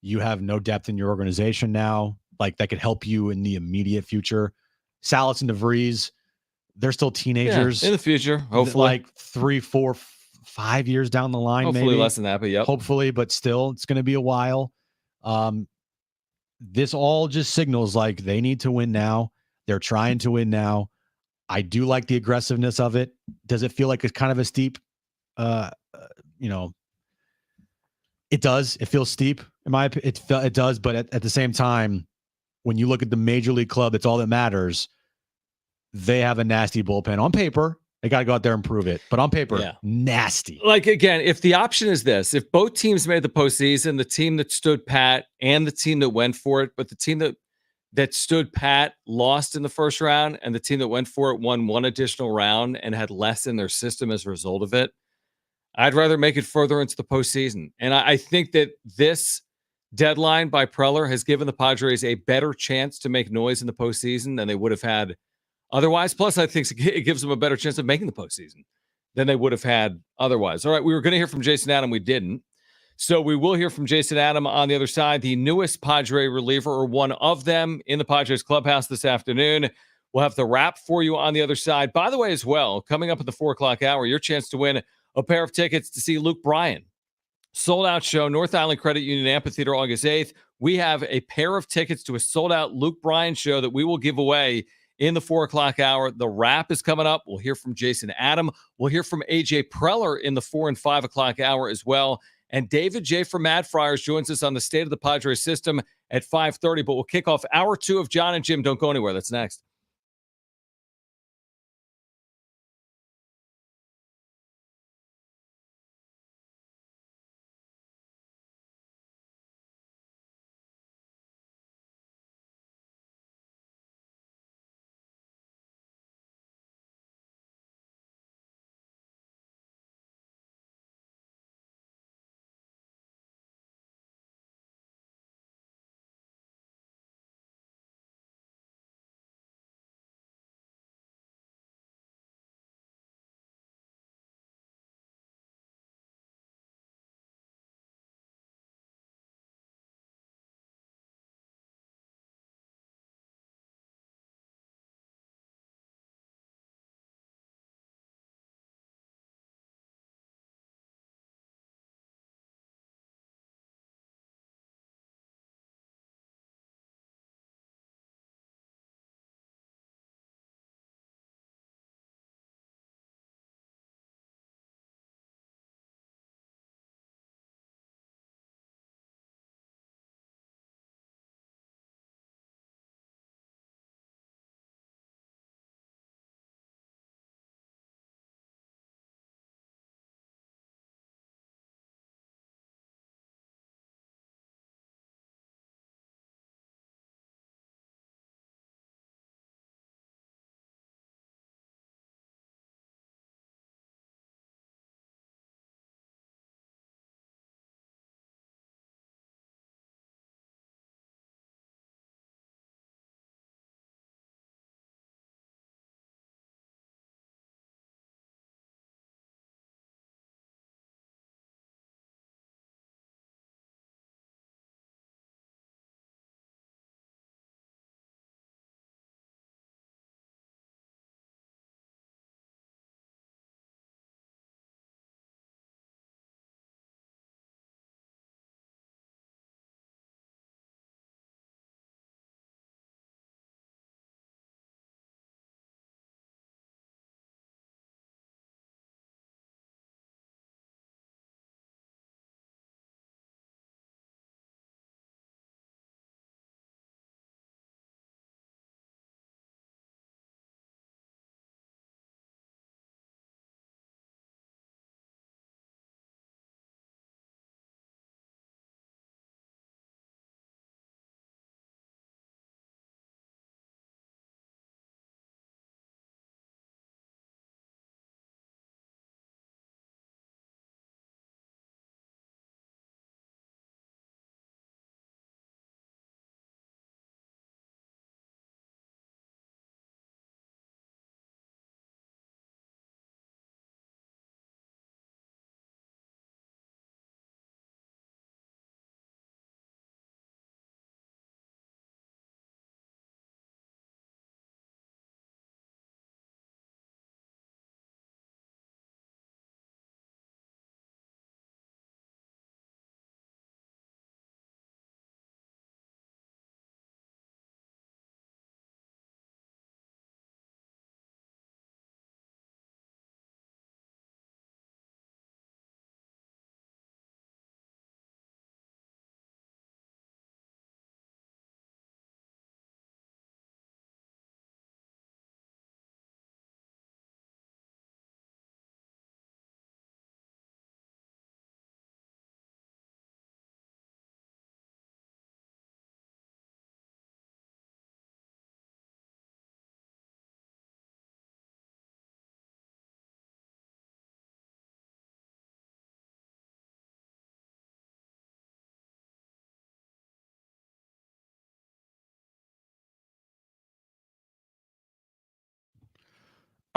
you have no depth in your organization now, like that could help you in the immediate future. Salas and DeVries, they're still teenagers in the future, hopefully, like 3, 4, 5 years down the line, hopefully maybe less than that, but hopefully, but still it's going to be a while. This all just signals like they need to win now. They're trying to win now. I do like the aggressiveness of it. Does it feel like it's kind of a steep, it does. It feels steep in my opinion. It does, but at the same time, when you look at the major league club, that's all that matters. They have a nasty bullpen on paper. They got to go out there and prove it. But on paper, nasty. Like, again, if the option is this, if both teams made the postseason, the team that stood pat and the team that went for it, but the team that stood pat lost in the first round and the team that went for it won one additional round and had less in their system as a result of it, I'd rather make it further into the postseason. And I think that this deadline by Preller has given the Padres a better chance to make noise in the postseason than they would have had otherwise. Plus, I think it gives them a better chance of making the postseason than they would have had otherwise. All right, we were going to hear from Jason Adam. We didn't. So we will hear from Jason Adam on the other side, the newest Padre reliever, or one of them, in the Padres clubhouse this afternoon. We'll have the wrap for you on the other side. By the way, as well, coming up at the 4 o'clock hour, your chance to win a pair of tickets to see Luke Bryan. Sold-out show, North Island Credit Union Amphitheater, August 8th. We have a pair of tickets to a sold-out Luke Bryan show that we will give away in the 4 o'clock hour. The wrap is coming up. We'll hear from Jason Adam. We'll hear from AJ Preller in the 4 and 5 o'clock hour as well. And David J. from Mad Friars joins us on the State of the Padres system at 5:30. But we'll kick off hour 2 of Jon and Jim. Don't go anywhere. That's next.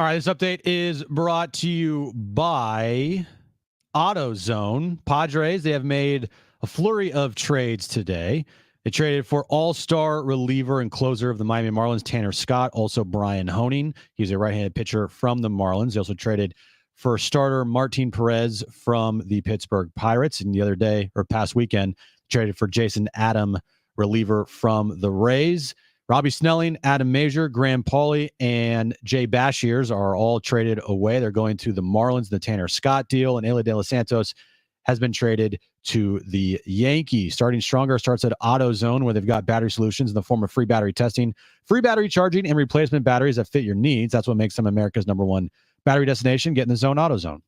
All right, this update is brought to you by AutoZone. Padres, they have made a flurry of trades today. They traded for all-star reliever and closer of the Miami Marlins, Tanner Scott, also Brian Honing. He's a right-handed pitcher from the Marlins. They also traded for starter Martin Perez from the Pittsburgh Pirates. And the other day, or past weekend, traded for Jason Adam, reliever from the Rays. Robbie Snelling, Adam Major, Graham Pauley, and Jay Bashiers are all traded away. They're going to the Marlins, the Tanner Scott deal, and Eloy De Los Santos has been traded to the Yankees. Starting stronger starts at AutoZone, where they've got battery solutions in the form of free battery testing, free battery charging, and replacement batteries that fit your needs. That's what makes them America's #1 battery destination. Get in the zone, AutoZone.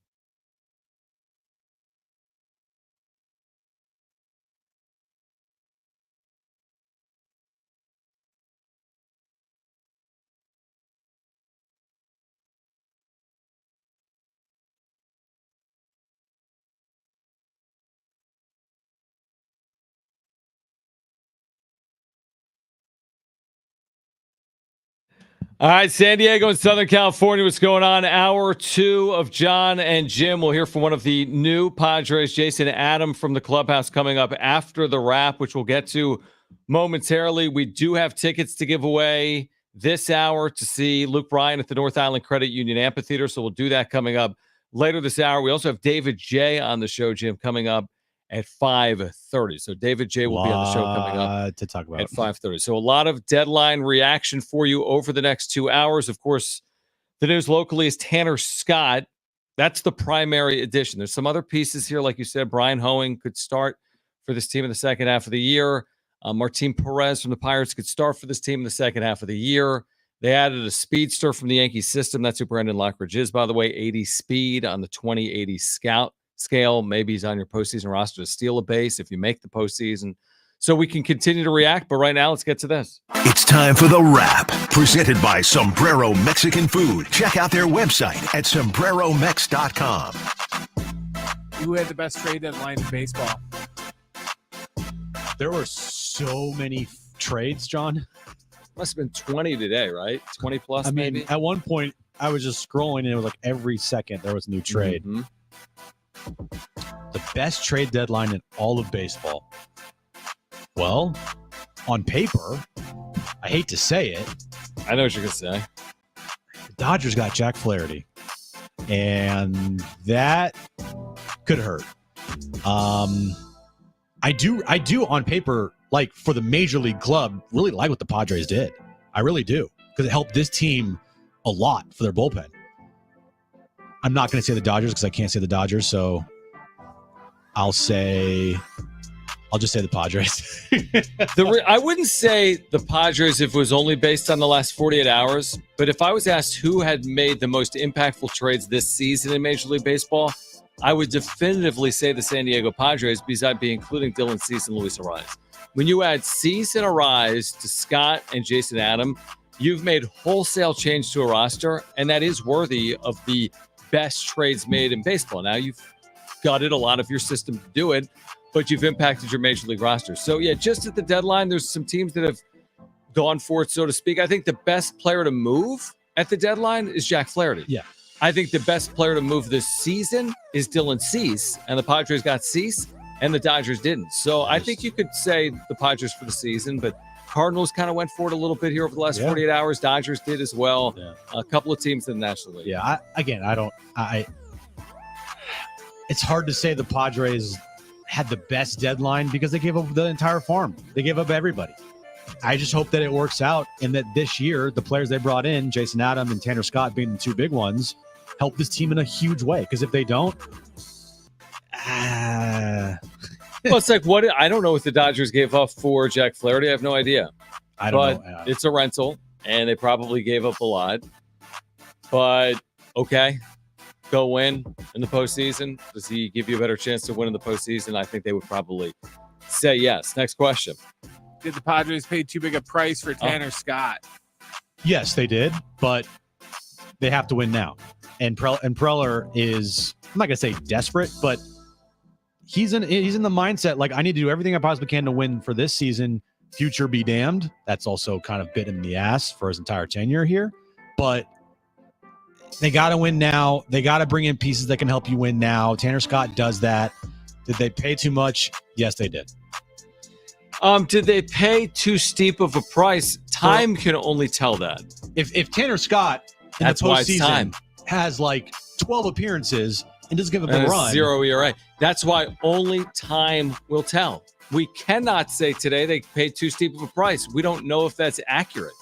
All right, San Diego and Southern California, what's going on? Hour 2 of Jon and Jim. We'll hear from one of the new Padres, Jason Adam, from the clubhouse coming up after the wrap, which we'll get to momentarily. We do have tickets to give away this hour to see Luke Bryan at the North Island Credit Union Amphitheater, so we'll do that coming up later this hour. We also have David J. on the show, Jim, coming up at 5:30. So David J. will be on the show coming up to talk about at 5:30. So a lot of deadline reaction for you over the next 2 hours. Of course, the news locally is Tanner Scott. That's the primary addition. There's some other pieces here, like you said. Brian Hoeing could start for this team in the second half of the year. Martin Perez from the Pirates could start for this team in the second half of the year. They added a speedster from the Yankees system. That's who Brendan Lockridge is, by the way. 80 speed on the 20/80 scout scale. Maybe he's on your postseason roster to steal a base if you make the postseason. So we can continue to react, but right now let's get to this. It's time for The Wrap, presented by Sombrero Mexican Food. Check out their website at sombreromex.com. Who had the best trade deadline in baseball? There were so many trades, John. Must have been 20 today, right? 20 plus, maybe? At one point, I was just scrolling, and it was like every second there was a new trade. Mm-hmm. The best trade deadline in all of baseball. Well, on paper, I hate to say it. I know what you're going to say. The Dodgers got Jack Flaherty, and that could hurt. I do on paper, like for the major league club, really like what the Padres did. I really do, because it helped this team a lot for their bullpen. I'm not going to say the Dodgers because I can't say the Dodgers, so I'll just say the Padres. I wouldn't say the Padres if it was only based on the last 48 hours, but if I was asked who had made the most impactful trades this season in Major League Baseball, I would definitively say the San Diego Padres, because I'd be including Dylan Cease and Luis Arraez. When you add Cease and Arraez to Scott and Jason Adam, you've made wholesale change to a roster, and that is worthy of the best trades made in baseball. Now, you've gutted a lot of your system to do it, but you've impacted your major league roster. So, yeah, just at the deadline, there's some teams that have gone for it, so to speak. I think the best player to move at the deadline is Jack Flaherty. Yeah. I think the best player to move this season is Dylan Cease, and the Padres got Cease, and the Dodgers didn't. So I think you could say the Padres for the season, but Cardinals kind of went for it a little bit here over the last 48 hours. Dodgers did as well. Yeah. A couple of teams in the National League. Yeah, it's hard to say the Padres had the best deadline because they gave up the entire farm. They gave up everybody. I just hope that it works out and that this year, the players they brought in, Jason Adam and Tanner Scott being the two big ones, help this team in a huge way. Because if they don't, well, it's like what I don't know what the Dodgers gave up for Jack Flaherty. I have no idea. I don't know. It's a rental, and they probably gave up a lot. But okay, go win in the postseason. Does he give you a better chance to win in the postseason? I think they would probably say yes. Next question. Did the Padres pay too big a price for Tanner Scott? Yes, they did, but they have to win now. And Preller is, I'm not going to say desperate, but he's in the mindset like I need to do everything I possibly can to win for this season. Future be damned. That's also kind of bit him in the ass for his entire tenure here. But They got to win now. They got to bring in pieces that can help you win now. Tanner Scott does that. Did they pay too much? Yes, they did. Did they pay too steep of a price? Time can only tell that. If Tanner Scott in That's the why it's postseason time. has like 12 appearances and doesn't give up a run, 0 ERA. That's why only time will tell. We cannot say today they paid too steep of a price. We don't know if that's accurate.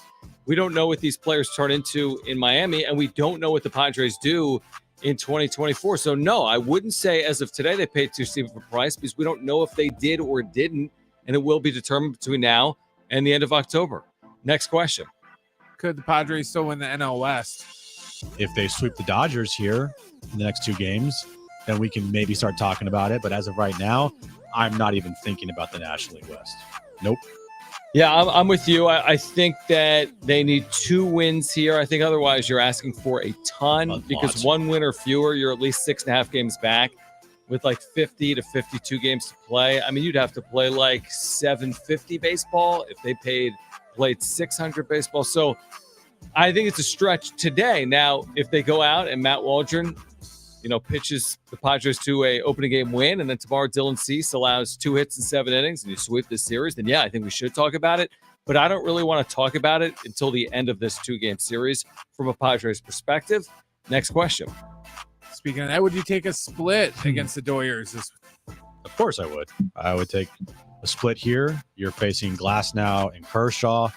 We don't know what these players turn into in Miami, and we don't know what the Padres do in 2024. So, no, I wouldn't say as of today they paid too steep of a price because we don't know if they did or didn't, and it will be determined between now and the end of October. Next question. Could the Padres still win the NL West? if they sweep the Dodgers here in the next two games, then we can maybe start talking about it. But as of right now, I'm not even thinking about the National League West. Nope. Yeah, I'm with you. I think that they need 2 wins here. I think otherwise you're asking for a ton because 1 win or fewer, you're at least 6.5 games back with like 50 to 52 games to play. I mean, you'd have to play like 750 baseball if they played 600 baseball. So I think it's a stretch today. Now, if they go out and Matt Waldron, pitches the Padres to a opening game win, and then tomorrow Dylan Cease allows 2 hits in 7 innings, and you sweep this series, then yeah, I think we should talk about it. But I don't really want to talk about it until the end of this 2-game series from a Padres perspective. Next question. Speaking of that, would you take a split against the Doyers? Of course I would. I would take a split here. You're facing Glasnow and Kershaw.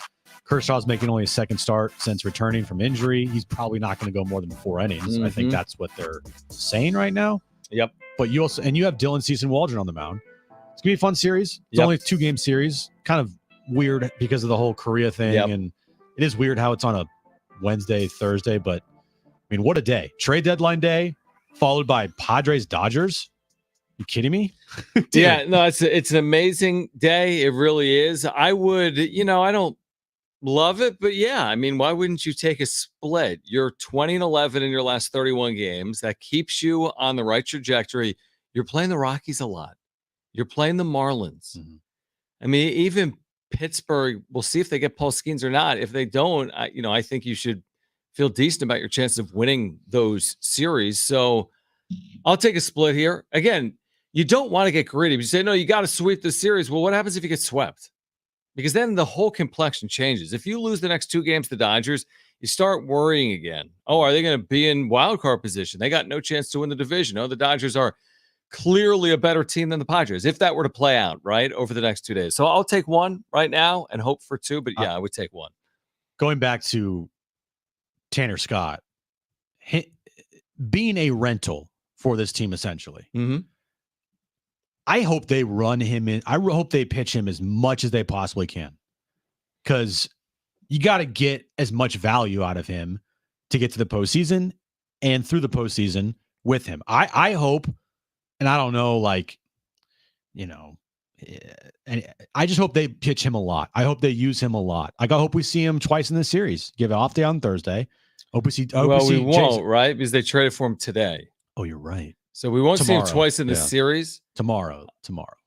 Kershaw's making only a second start since returning from injury. He's probably not going to go more than 4 innings. I think that's what they're saying right now. Yep. But you have Dylan Cease and Waldron on the mound. It's gonna be a fun series. It's only a 2-game series. Kind of weird because of the whole Korea thing, and it is weird how it's on a Wednesday, Thursday. But I mean, what a day! Trade deadline day, followed by Padres Dodgers. You kidding me? Yeah, no, it's an amazing day. It really is. I would, I don't love it, but yeah, I mean, why wouldn't you take a split? You're 20-11 in your last 31 games. That keeps you on the right trajectory. You're playing the Rockies a lot. You're playing the Marlins. I mean, even Pittsburgh, we'll see if they get Paul Skeens or not. If they don't, I think you should feel decent about your chances of winning those series. So I'll take a split here. Again, you don't want to get greedy. But you say, no, you got to sweep the series. Well, what happens if you get swept? Because then the whole complexion changes. If you lose the next 2 games to the Dodgers, you start worrying again. Oh, are they going to be in wild card position? They got no chance to win the division. Oh, the Dodgers are clearly a better team than the Padres, if that were to play out, right, over the next 2 days. So I'll take 1 right now and hope for 2. But yeah, I would take 1. Going back to Tanner Scott, being a rental for this team, essentially. I hope they run him in. I hope they pitch him as much as they possibly can, because you got to get as much value out of him to get to the postseason and through the postseason with him. I hope, and I don't know, and I just hope they pitch him a lot. I hope they use him a lot. I hope we see him twice in this series. Give an off day on Thursday. Hope we see. We won't, Jason. Right? Because they traded for him today. Oh, you're right. So we won't see him twice in the series. Tomorrow.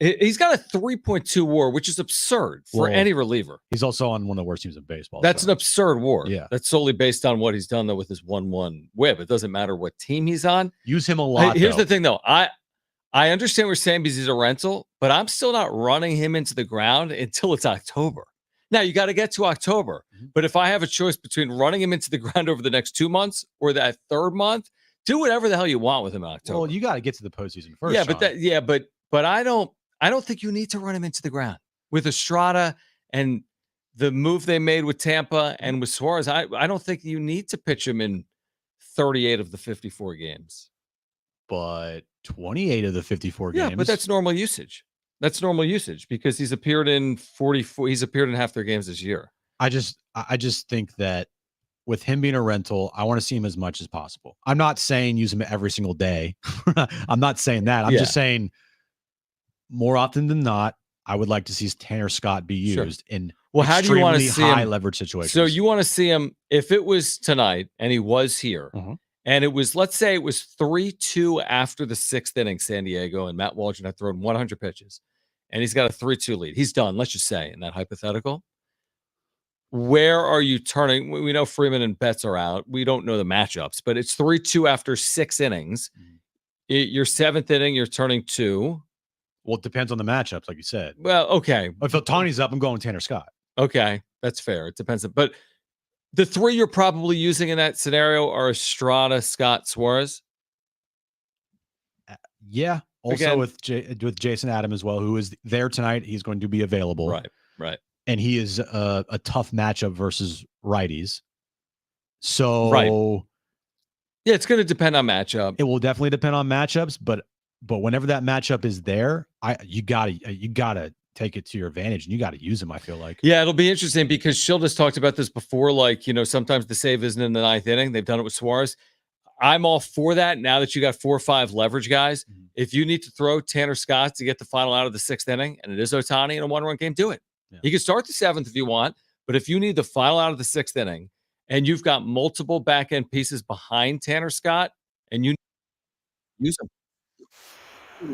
He's got a 3.2 WAR, which is absurd for any reliever. He's also on one of the worst teams in baseball. That's an absurd WAR. Yeah. That's solely based on what he's done, though, with his 1-1 whip. It doesn't matter what team he's on. Use him a lot. Here's the thing, though. I understand what we're saying because he's a rental, but I'm still not running him into the ground until it's October. Now, you got to get to October. But if I have a choice between running him into the ground over the next 2 months or that 3rd month, do whatever the hell you want with him in October. Well, you got to get to the postseason first. Yeah, but I don't think you need to run him into the ground with Estrada and the move they made with Tampa and with Suarez. I don't think you need to pitch him in 38 of the 54 games. But 28 of the 54 games. Yeah, but that's normal usage. That's normal usage because he's appeared in 44. He's appeared in half their games this year. I just think that with him being a rental, I want to see him as much as possible. I'm not saying use him every single day. I'm not saying that. I'm just saying more often than not, I would like to see Tanner Scott be used in how do you want to see high him? Leverage situations. So you want to see him if it was tonight and he was here and it was, let's say it was 3-2 after the 6th inning, San Diego, and Matt Waldron had thrown 100 pitches and he's got a 3-2 lead. He's done, let's just say, in that hypothetical. where are you turning? We know Freeman and Betts are out. We don't know the matchups, but it's 3-2 after 6 innings. Your 7th inning, you're turning 2. Well, it depends on the matchups, like you said. Well, okay. If Ohtani's up, I'm going Tanner Scott. Okay, that's fair. It depends. But the 3 you're probably using in that scenario are Estrada, Scott, Suarez. Yeah. Also Again, with Jason Adam as well, who is there tonight. He's going to be available. Right. And he is a tough matchup versus righties. So right. Yeah, it's going to depend on matchup. It will definitely depend on matchups, but whenever that matchup is there, you gotta take it to your advantage and you got to use them. I feel like. Yeah, it'll be interesting because Schilder's talked about this before. Like, sometimes the save isn't in the 9th inning. They've done it with Suarez. I'm all for that. Now that you got 4 or 5 leverage guys, if you need to throw Tanner Scott to get the final out of the 6th inning, and it is Ohtani in a 1-run game, do it. Yeah. You can start the 7th if you want, but if you need the final out of the 6th inning, and you've got multiple back end pieces behind Tanner Scott, and you use them.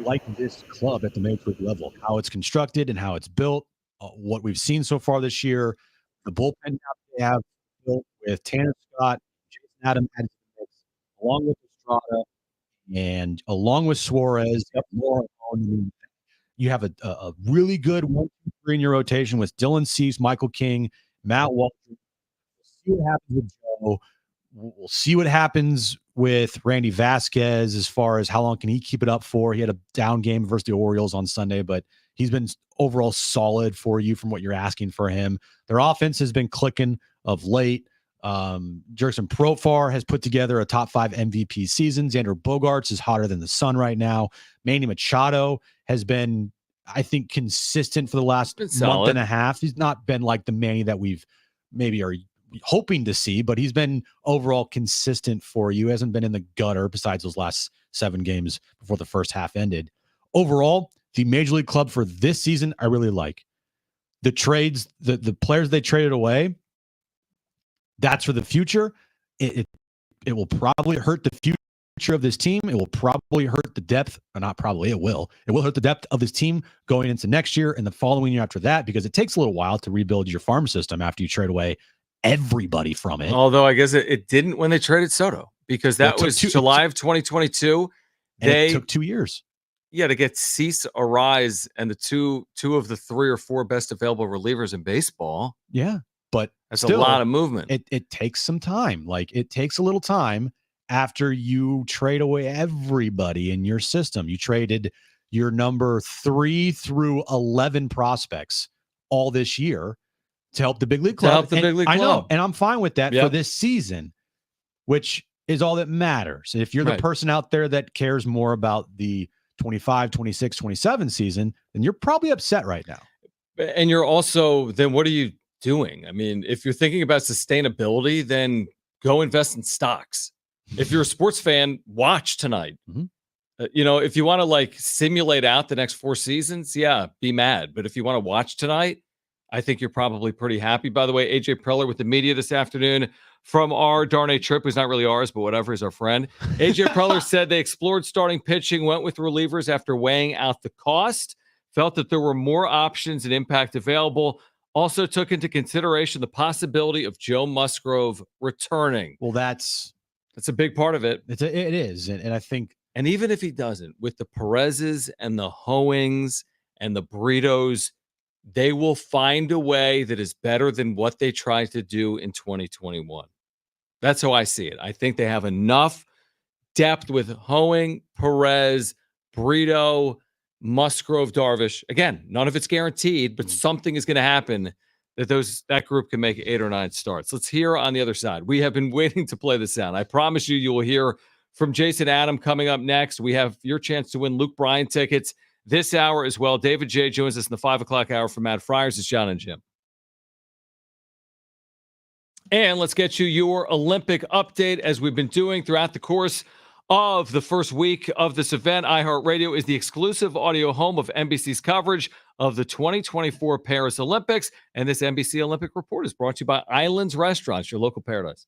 Like this club at the major league level, how it's constructed and how it's built, what we've seen so far this year, the bullpen they have built with Tanner Scott, Jason Adam, along with Estrada, and along with Suarez, you have a really good 1-2-3 in your rotation with Dylan Cease, Michael King, Matt Walter. See what happens with Joe. We'll see what happens with Randy Vasquez as far as how long can he keep it up for. He had a down game versus the Orioles on Sunday, but he's been overall solid for you from what you're asking for him. Their offense has been clicking of late. Jurickson Profar has put together a top 5 MVP season. Xander Bogaerts is hotter than the sun right now. Manny Machado has been, I think, consistent for the last month and a half. He's not been like the Manny that we've maybe are hoping to see, but he's been overall consistent for you. Hasn't been in the gutter besides those last 7 games before the first half ended. Overall, the Major League Club for this season, I really like. The trades, the players they traded away, that's for the future. It will probably hurt the future of this team. It will probably hurt the depth, or not probably, it will. It will hurt the depth of this team going into next year and the following year after that, because it takes a little while to rebuild your farm system after you trade away everybody from it. Although I guess it didn't when they traded Soto, because that was July of 2022. It took 2 years. Yeah, to get Cease, Arise, and the two of the 3 or 4 best available relievers in baseball. Yeah, but that's still, a lot of movement. It takes some time. Like, it takes a little time after you trade away everybody in your system. You traded your number 3 through 11 prospects all this year to help the big league club. I know, and I'm fine with that for this season, which is all that matters. If you're the person out there that cares more about the 25, 26, 27 season, then you're probably upset right now. And you're also, then what are you doing? I mean, if you're thinking about sustainability, then go invest in stocks. If you're a sports fan, watch tonight. If you want to like simulate out the next 4 seasons, be mad. But if you want to watch tonight, I think you're probably pretty happy. By the way, AJ Preller with the media this afternoon from our Darnay trip, who's not really ours, but whatever, he's our friend. AJ Preller said they explored starting pitching, went with relievers after weighing out the cost, felt that there were more options and impact available, also took into consideration the possibility of Joe Musgrove returning. Well, that's a big part of it. It is. And I think, and even if he doesn't, with the Perez's and the Hoeings and the Britos, they will find a way that is better than what they tried to do in 2021. That's how I see it. I think they have enough depth with Hoeing, Perez, Brito, Musgrove, Darvish. Again, none of it's guaranteed, but something is going to happen that group can make 8 or 9 starts. Let's hear on the other side. We have been waiting to play the sound. I promise you will hear from Jason Adam coming up next. We have your chance to win Luke Bryan tickets this hour as well. David J. joins us in the 5 o'clock hour from Matt Friars. It's Jon and Jim. And let's get you your Olympic update, as we've been doing throughout the course of the first week of this event. iHeartRadio is the exclusive audio home of NBC's coverage of the 2024 Paris Olympics. And this NBC Olympic Report is brought to you by Islands Restaurants, your local paradise.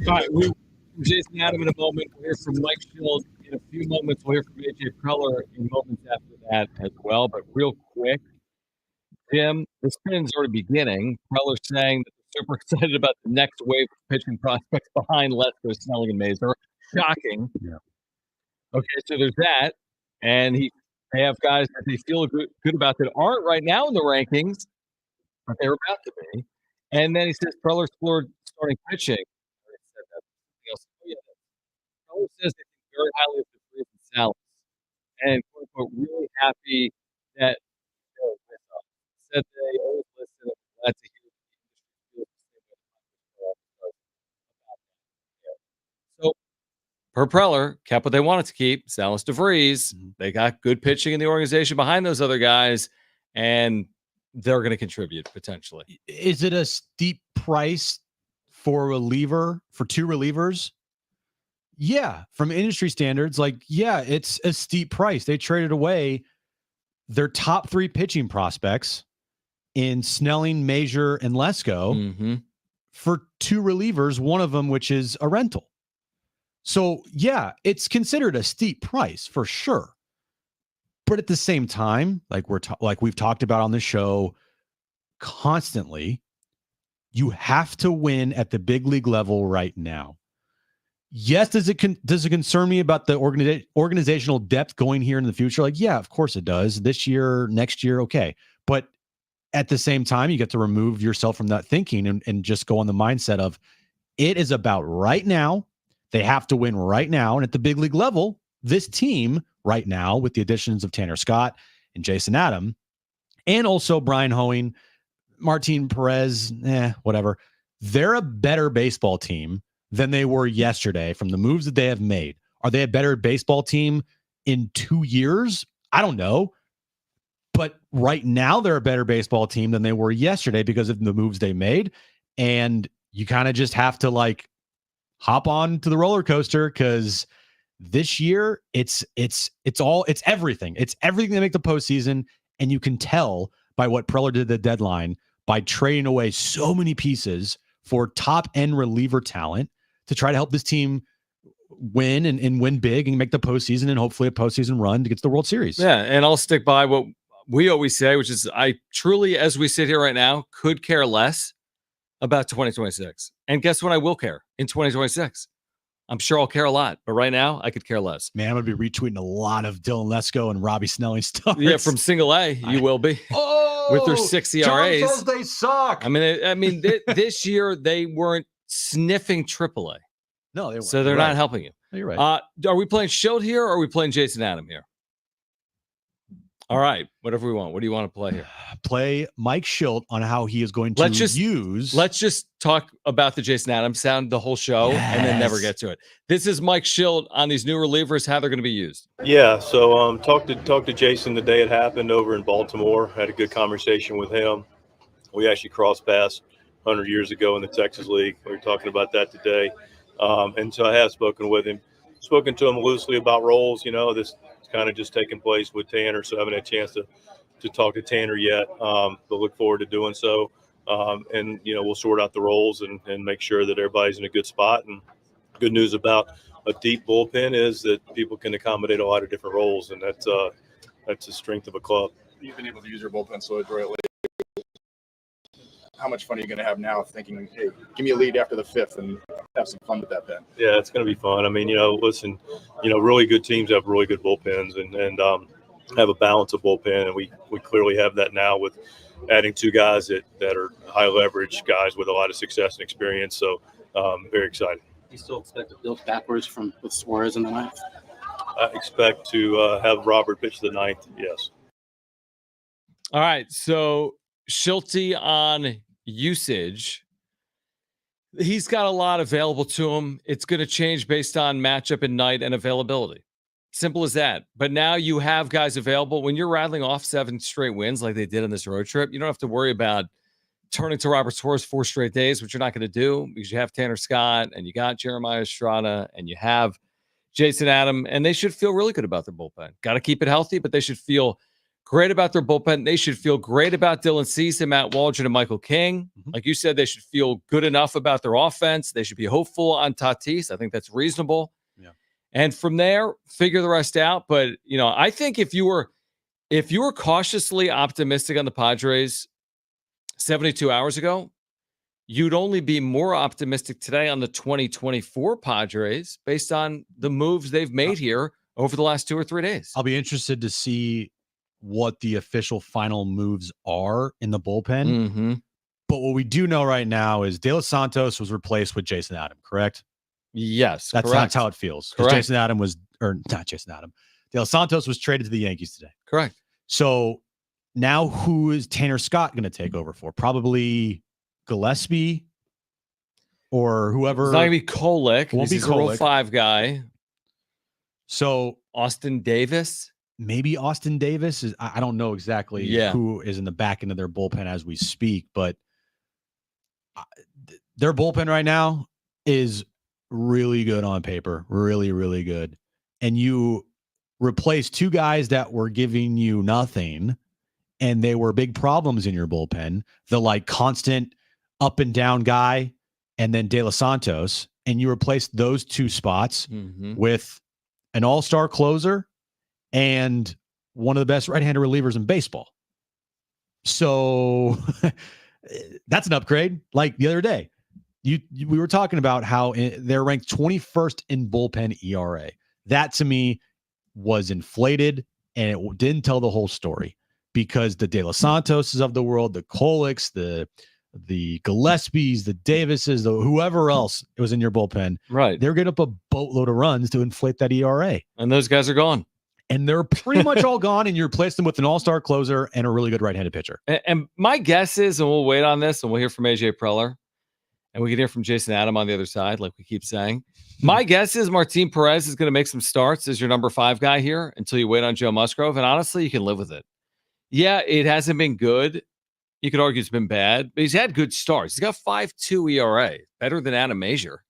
All right, we from Jason Adam in a moment. We'll hear from Mike Schilt in a few moments. We'll hear from AJ Preller in moments after that as well. But real quick, Jim, the spin's already beginning. Preller saying that they're super excited about the next wave of pitching prospects behind Lesko, Snelling, and Mazur. Shocking. Yeah. Okay, so there's that. And they have guys that they feel good about that aren't right now in the rankings, but they're about to be. And then he says Preller explored starting pitching. Preller says they think very highly of the Freeze and Salas, and quote unquote really happy that said they always listen and glad to hear the industry feels the same way. So per Preller kept what they wanted to keep. Salas DeVries. They got good pitching in the organization behind those other guys, and they're going to contribute potentially. Is it a steep price for a reliever, for two relievers? Yeah, from industry standards, it's a steep price. They traded away their top three pitching prospects in Snelling, Mazur, and Lesko for two relievers, one of them which is a rental. So, yeah, it's considered a steep price for sure. But at the same time, like we've talked about on the show constantly, you have to win at the big league level right now. Yes, does it concern me about the organizational depth going here in the future? Yeah, of course it does. This year, next year, okay. But at the same time, you get to remove yourself from that thinking and just go on the mindset of it is about right now. They have to win right now. And at the big league level, this team right now, with the additions of Tanner Scott and Jason Adam, and also Brian Hoeing, Martin Perez, whatever, they're a better baseball team than they were yesterday from the moves that they have made. Are they a better baseball team in 2 years? I don't know. But right now, they're a better baseball team than they were yesterday because of the moves they made. And you kind of just have to hop on to the roller coaster because this year it's everything. It's everything to make the postseason. And you can tell by what Preller did at the deadline by trading away so many pieces for top end reliever talent to try to help this team win and win big and make the postseason and hopefully a postseason run to get to the World Series. Yeah, and I'll stick by what we always say, which is I truly, as we sit here right now, could care less about 2026. And guess what? I will care in 2026. I'm sure I'll care a lot, but right now I could care less. Man, I'm going to be retweeting a lot of Dylan Lesko and Robbie Snelling stuff. Yeah, from single A, you will be. With their 6 ERAs. John says they suck. I mean, this year they weren't sniffing AAA. No, they weren't. So they're not helping you. You're right. Are we playing Schilt here or are we playing Jason Adam here? All right, whatever we want. What do you want to play here? Play Mike Schilt on how he is going to use. Let's just talk about the Jason Adams sound the whole show and then never get to it. This is Mike Schilt on these new relievers, how they're going to be used. Yeah, so talked to Jason the day it happened over in Baltimore. Had a good conversation with him. We actually crossed paths 100 years ago in the Texas League. We were talking about that today. And so I have spoken with him. Spoken to him loosely about roles. This kind of just taking place with Tanner, so I haven't had a chance to talk to Tanner yet, but look forward to doing so. And we'll sort out the roles and make sure that everybody's in a good spot. And good news about a deep bullpen is that people can accommodate a lot of different roles, and that's the strength of a club. You've been able to use your bullpen so adroitly. How much fun are you going to have now thinking, hey, give me a lead after the fifth and have some fun with that pen? Yeah, it's going to be fun. I mean, listen, really good teams have really good bullpens and have a balance of bullpen. And we clearly have that now with adding two guys that are high leverage guys with a lot of success and experience. So very excited. You still expect to build backwards with Suarez in the ninth? I expect to have Robert pitch the ninth, yes. All right, so Schilt on usage. He's got a lot available to him. It's going to change based on matchup and night and availability. Simple as that. But now you have guys available. When you're rattling off 7 straight wins like they did on this road trip, you don't have to worry about turning to Robert Suarez 4 straight days, which you're not going to do because you have Tanner Scott and you got Jeremiah Estrada and you have Jason Adam, and they should feel really good about their bullpen. Got to keep it healthy, but they should feel great about their bullpen. They should feel great about Dylan Cease and Matt Waldron and Michael King. Like you said, they should feel good enough about their offense. They should be hopeful on Tatis. I think that's reasonable. Yeah. And from there, figure the rest out. But, I think if you were cautiously optimistic on the Padres 72 hours ago, you'd only be more optimistic today on the 2024 Padres based on the moves they've made here over the last 2 or 3 days. I'll be interested to see what the official final moves are in the bullpen. Mm-hmm. But what we do know right now is De Los Santos was replaced with Jason Adam, correct? Yes, that's how it feels. Because Jason Adam not Jason Adam. De Los Santos was traded to the Yankees today. Correct. So now who is Tanner Scott going to take over for? Probably Gillespie or whoever. It's not going to be Kolek. Won't be He's a Kolek. Rule 5 guy. So Austin Davis. Maybe Austin Davis is. I don't know exactly who is in the back end of their bullpen as we speak, but their bullpen right now is really good on paper. Really, really good. And you replace 2 guys that were giving you nothing, and they were big problems in your bullpen. The constant up and down guy, and then De Los Santos, and you replace those 2 spots with an all-star closer and one of the best right-handed relievers in baseball. So that's an upgrade. Like the other day, we were talking about how they're ranked 21st in bullpen ERA. That to me was inflated, and it didn't tell the whole story, because the De Los Santoses of the world, the Koleks, the Gillespies, the Davises, whoever else it was in your bullpen, right? They're getting up a boatload of runs to inflate that ERA, and those guys are gone. And they're pretty much all gone, and you replace them with an all-star closer and a really good right-handed pitcher. And my guess is, and we'll wait on this, and we'll hear from AJ Preller, and we can hear from Jason Adam on the other side, like we keep saying. My guess is Martin Perez is going to make some starts as your number 5 guy here until you wait on Joe Musgrove, and honestly, you can live with it. Yeah, it hasn't been good. You could argue it's been bad, but he's had good starts. He's got 5.2 ERA, better than Adam Major.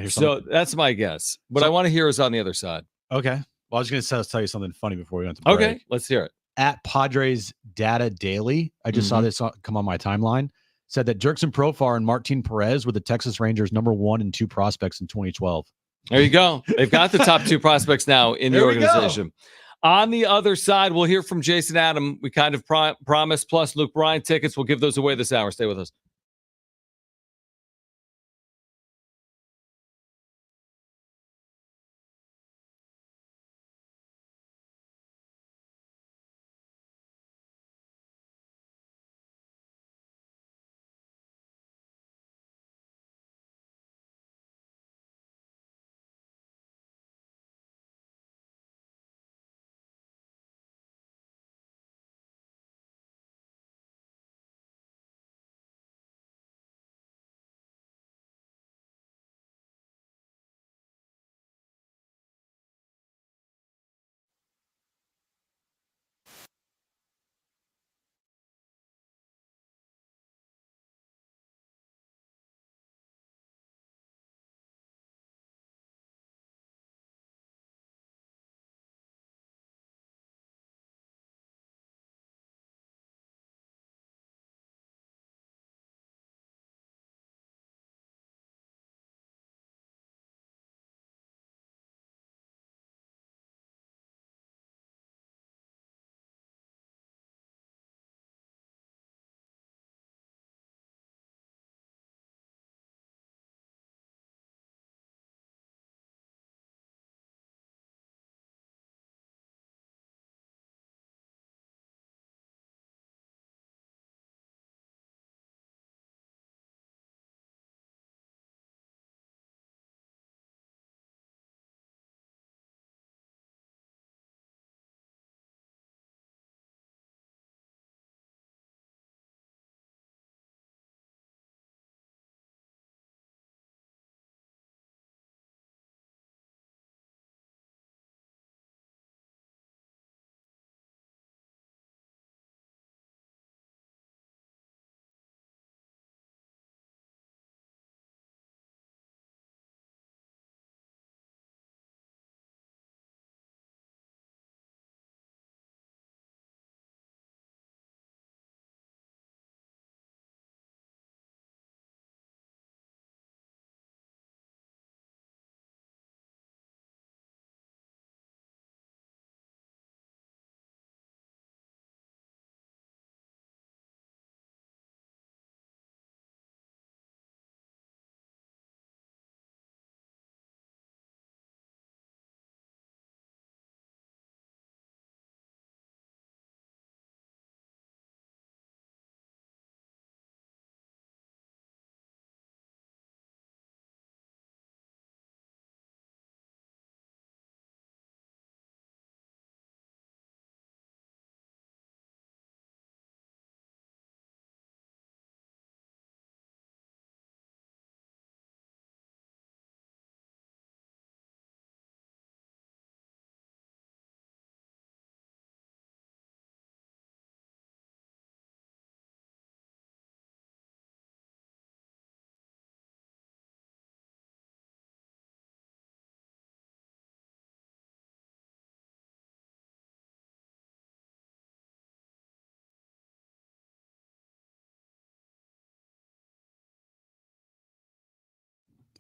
So that's my guess. What I want to hear is on the other side. Okay. Well, I was going to tell you something funny before we went to break. Okay, let's hear it. At Padres Data Daily, I just saw this come on my timeline, said that Jerkson Profar and Martin Perez were the Texas Rangers' number 1 and 2 prospects in 2012. There you go. They've got the top 2 prospects now in the organization. On the other side, we'll hear from Jason Adam. We kind of promised, plus Luke Bryan tickets. We'll give those away this hour. Stay with us.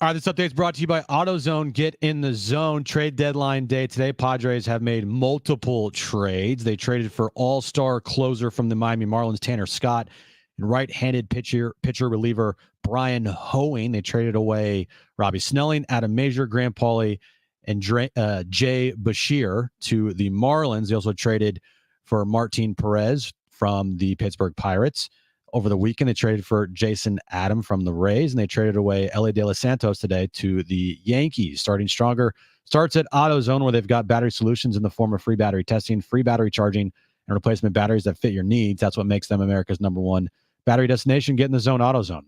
All right, this update is brought to you by AutoZone. Get in the zone. Trade deadline day today. Padres have made multiple trades. They traded for all-star closer from the Miami Marlins, Tanner Scott, and right-handed pitcher reliever Brian Hoeing. They traded away Robbie Snelling, Adam Major, Graham Pauley, and Jay Bashir to the Marlins. They also traded for Martin Perez from the Pittsburgh Pirates. Over the weekend, they traded for Jason Adam from the Rays, and they traded away Ellie De Los Santos today to the Yankees. Starting stronger starts at AutoZone, where they've got battery solutions in the form of free battery testing, free battery charging, and replacement batteries that fit your needs. That's what makes them America's #1 battery destination. Get in the zone, AutoZone.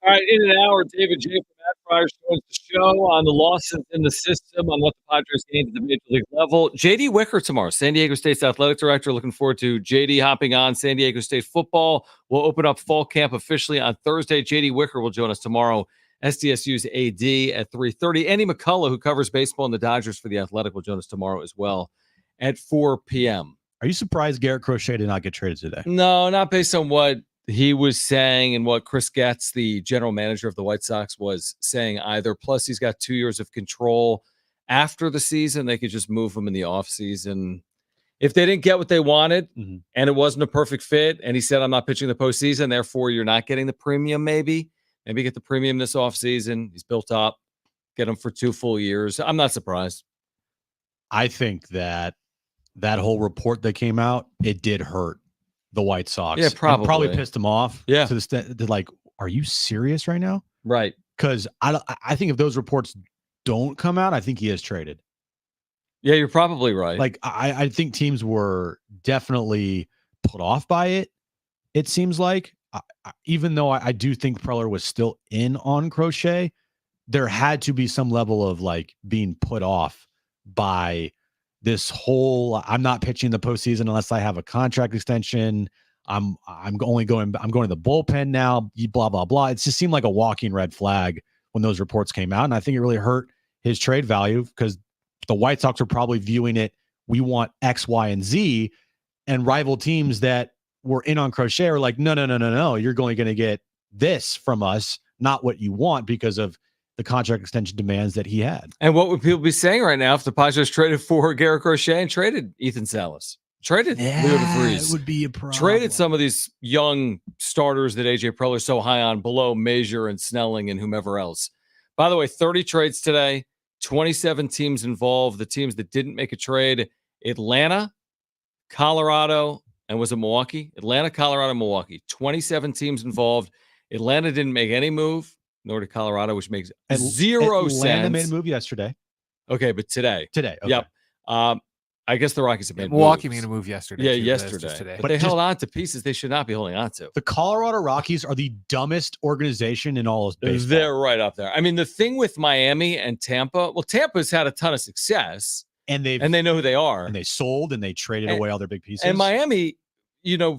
All right, in an hour, David J. from Friars joins the show on the losses in the system, on what the Padres gained at the major league level. JD Wicker tomorrow, San Diego State's athletic director. Looking forward to JD hopping on. San Diego State football will open up fall camp officially on Thursday. JD Wicker will join us tomorrow. SDSU's AD at 3:30. Andy McCullough, who covers baseball and the Dodgers for the Athletic, will join us tomorrow as well at 4 p.m. Are you surprised Garrett Crochet did not get traded today? No, not based on what he was saying and what Chris Getz, the general manager of the White Sox, was saying either. Plus, he's got 2 years of control after the season. They could just move him in the offseason. If they didn't get what they wanted and it wasn't a perfect fit, and he said, I'm not pitching the postseason, therefore you're not getting the premium, maybe get the premium this offseason. He's built up. Get him for 2 full years. I'm not surprised. I think that whole report that came out, it did hurt the White Sox. Yeah, probably pissed them off. Yeah. To the extent that, like, are you serious right now? Right. Because I think if those reports don't come out, I think he is traded. Yeah, you're probably right. Like, I think teams were definitely put off by it. It seems like, even though I do think Preller was still in on Crochet, there had to be some level of like being put off by this whole, I'm not pitching the postseason unless I have a contract extension. I'm going to the bullpen now, blah, blah, blah. It just seemed like a walking red flag when those reports came out. And I think it really hurt his trade value because the White Sox were probably viewing it, we want X, Y, and Z, and rival teams that were in on Crochet are like, no, you're only going to get this from us, not what you want because of the contract extension demands that he had. And what would people be saying right now if the Padres traded for Garrett Crochet and traded Ethan Salas? Traded Leo DeVries. It would be a problem. Traded some of these young starters that AJ Preller's so high on below Major and Snelling and whomever else. By the way, 30 trades today, 27 teams involved. The teams that didn't make a trade, Atlanta, Colorado, and was it Milwaukee? Atlanta, Colorado, Milwaukee. 27 teams involved. Atlanta didn't make any move, nor did Colorado, which makes zero sense. Atlanta made a move yesterday. Okay, but today. Okay. Yep. I guess the Rockies have made Milwaukee moves. made a move yesterday. Yeah, too, yesterday. today. But they held on to pieces they should not be holding on to. The Colorado Rockies are the dumbest organization in all of baseball. They're right up there. I mean, the thing with Miami and Tampa, well, Tampa's had a ton of success. And they know who they are. And they sold and they traded away all their big pieces. And Miami,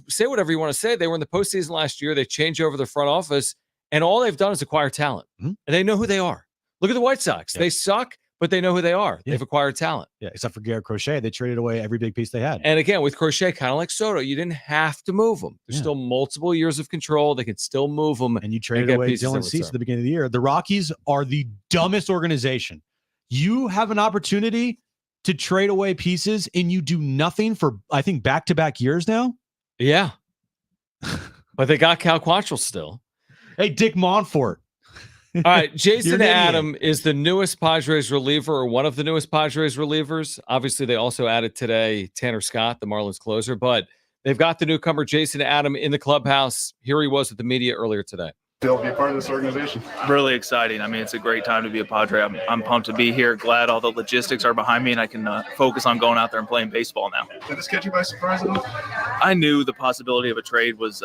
say whatever you want to say. They were in the postseason last year. They changed over the front office. And all they've done is acquire talent. And they know who they are. Look at the White Sox. They suck, but they know who they are. They've acquired talent. Yeah, except for Garrett Crochet. They traded away every big piece they had. And again, with Crochet, kind of like Soto, you didn't have to move them. There's still multiple years of control. They can still move them. And you traded away Dylan Cease at the beginning of the year. The Rockies are the dumbest organization. You have an opportunity to trade away pieces and you do nothing for, I think, back-to-back years now. Yeah. But they got Cal Quantrill still. Hey, Dick Monfort. All right, Jason Adam is the newest Padres reliever, or one of the newest Padres relievers. Obviously, they also added today Tanner Scott, the Marlins closer, but they've got the newcomer Jason Adam in the clubhouse. Here he was with the media earlier today. Still be a part of this organization. Really exciting. I mean, it's a great time to be a Padre. I'm pumped to be here. Glad all the logistics are behind me and I can focus on going out there and playing baseball now. Did this catch you by surprise at all? I knew the possibility of a trade was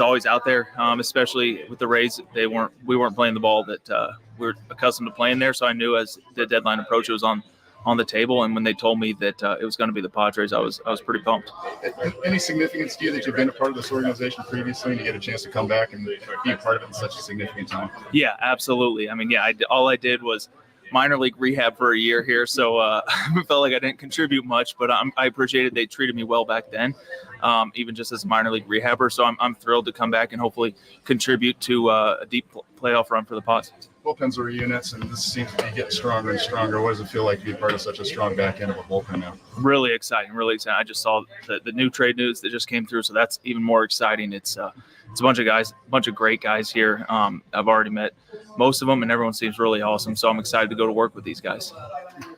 always out there, especially with the Rays. We weren't playing the ball that we were accustomed to playing there. So I knew as the deadline approached, it was on the table. And when they told me that it was going to be the Padres, I was pretty pumped. Any significance to you that you've been a part of this organization previously and you get a chance to come back and be a part of it in such a significant time? Yeah, absolutely. I mean, all I did was minor league rehab for a year here, so I felt like I didn't contribute much, but I appreciated they treated me well back then, even just as a minor league rehabber. So I'm thrilled to come back and hopefully contribute to a deep playoff run for the Pods. Bullpens are units, and this seems to be getting stronger and stronger. What does it feel like to be part of such a strong back end of a bullpen now? Really exciting, really exciting. I just saw the new trade news that just came through, so that's even more exciting. It's a bunch of guys, a bunch of great guys here. I've already met most of them, and everyone seems really awesome. So I'm excited to go to work with these guys.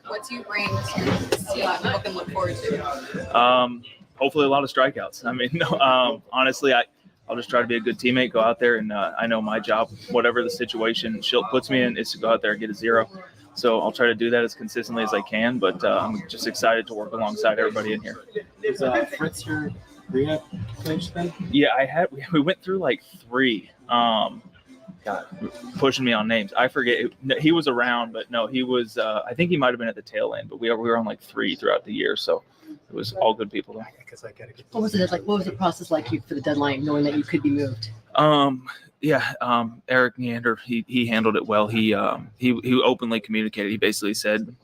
What do you bring to see what people can look forward to? Hopefully a lot of strikeouts. I mean, honestly, I'll just try to be a good teammate, go out there, and I know my job, whatever the situation Schilt puts me in, is to go out there and get a 0. So I'll try to do that as consistently as I can, but I'm just excited to work alongside everybody in here. Is Fritz your rehab coach then? Yeah, we went through like 3. God, pushing me on names. I forget. He was around, but no, he was. I think he might have been at the tail end, but we were on like 3 throughout the year, so it was all good people though. What was it like? What was the process like for the deadline, knowing that you could be moved? Eric Neander, he handled it well. He openly communicated. He basically said,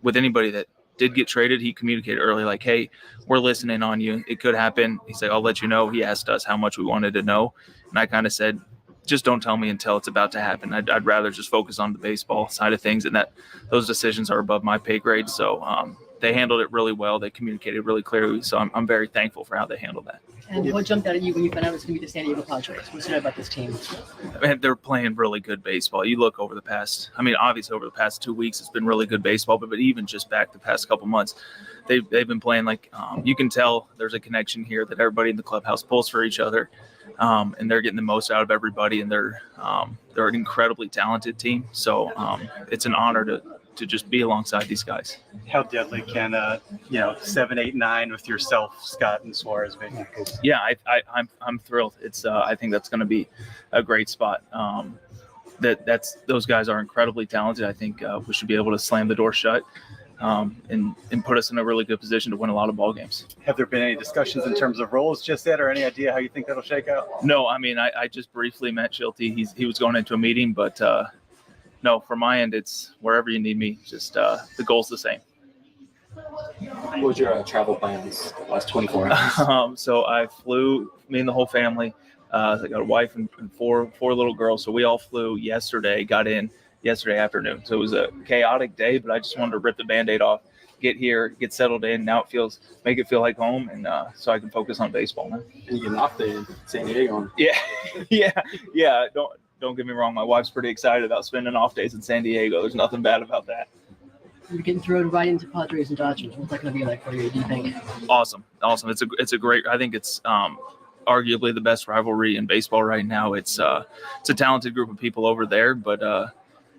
with anybody that did get traded, he communicated early, like, hey, we're listening on you. It could happen. He said, I'll let you know. He asked us how much we wanted to know, and I kind of said, just don't tell me until it's about to happen. I'd rather just focus on the baseball side of things, and that those decisions are above my pay grade. So they handled it really well. They communicated really clearly. So I'm very thankful for how they handled that. And what jumped out at you when you found out it was going to be the San Diego Padres? What's it about this team? Man, they're playing really good baseball. You look over the past, obviously over the past 2 weeks, it's been really good baseball, but even just back the past couple months, they've been playing like, you can tell there's a connection here that everybody in the clubhouse pulls for each other. And they're getting the most out of everybody, and they're an incredibly talented team. So it's an honor to just be alongside these guys. How deadly can 7, 8, 9 with yourself, Scott, and Suarez be? Yeah, I'm thrilled. It's I think that's going to be a great spot. Those guys are incredibly talented. I think we should be able to slam the door shut. And put us in a really good position to win a lot of ball games. Have there been any discussions in terms of roles just yet, or any idea how you think that'll shake out? No, I just briefly met Shilty. He was going into a meeting, but no, from my end, it's wherever you need me. Just the goal's the same. What was your travel plans the last 24 hours? So I flew, me and the whole family. I got a wife and four little girls. So we all flew yesterday, got in yesterday afternoon. So it was a chaotic day, but I just wanted to rip the Band-Aid off, get here, get settled in. Now make it feel like home, and so I can focus on baseball now. And you get off there in San Diego. Yeah. Don't get me wrong. My wife's pretty excited about spending off days in San Diego. There's nothing bad about that. You're getting thrown right into Padres and Dodgers. What's that going to be like for you, do you think? Awesome. It's a great, I think it's arguably the best rivalry in baseball right now. It's a talented group of people over there, but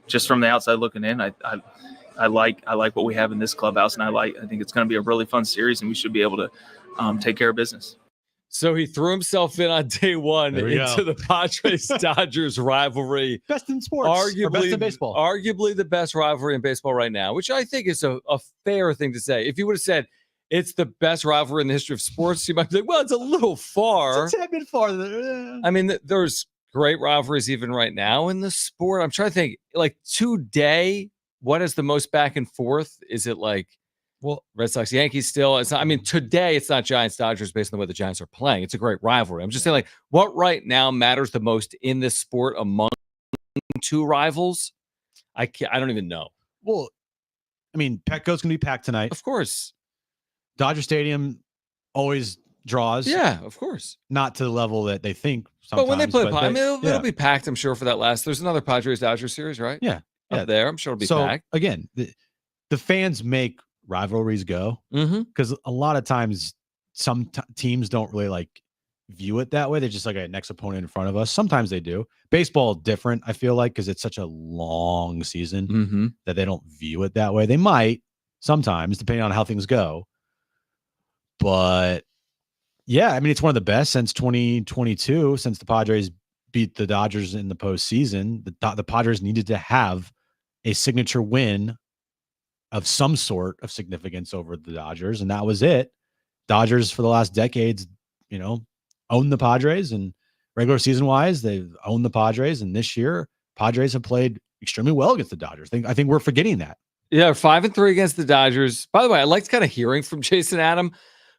just from the outside looking in, I like what we have in this clubhouse, and I think it's going to be a really fun series, and we should be able to take care of business. So he threw himself in on day one into the Padres-Dodgers rivalry. Best in sports, or best in baseball. Arguably the best rivalry in baseball right now, which I think is a fair thing to say. If you would have said it's the best rivalry in the history of sports, you might be like, well, it's a little far. It's a bit farther. I mean, there's great rivalries even right now in the sport. I'm trying to think, like today, what is the most back and forth? Is it like, well, Red Sox, Yankees still? It's not, today it's not Giants, Dodgers based on the way the Giants are playing. It's a great rivalry. I'm just saying, like, what right now matters the most in this sport among two rivals? I don't even know. Well, Petco's going to be packed tonight. Of course. Dodger Stadium always draws. Yeah, of course. Not to the level that they think sometimes. But when they play, it'll be packed, I'm sure, for that last. There's another Padres-Dodgers series, right? Yeah. Up there. I'm sure it'll be packed. Again, the fans make rivalries go, because a lot of times some teams don't really view it that way. They're just like a next opponent in front of us. Sometimes they do. Baseball different, I feel like, because it's such a long season that they don't view it that way. They might sometimes, depending on how things go. But yeah, it's one of the best since 2022, since the Padres beat the Dodgers in the postseason. The Padres needed to have a signature win of some sort of significance over the Dodgers, and that was it. Dodgers for the last decades, own the Padres, and regular season wise, they've owned the Padres. And this year, Padres have played extremely well against the Dodgers. I think we're forgetting that. Yeah, 5-3 against the Dodgers. By the way, I liked kind of hearing from Jason Adam.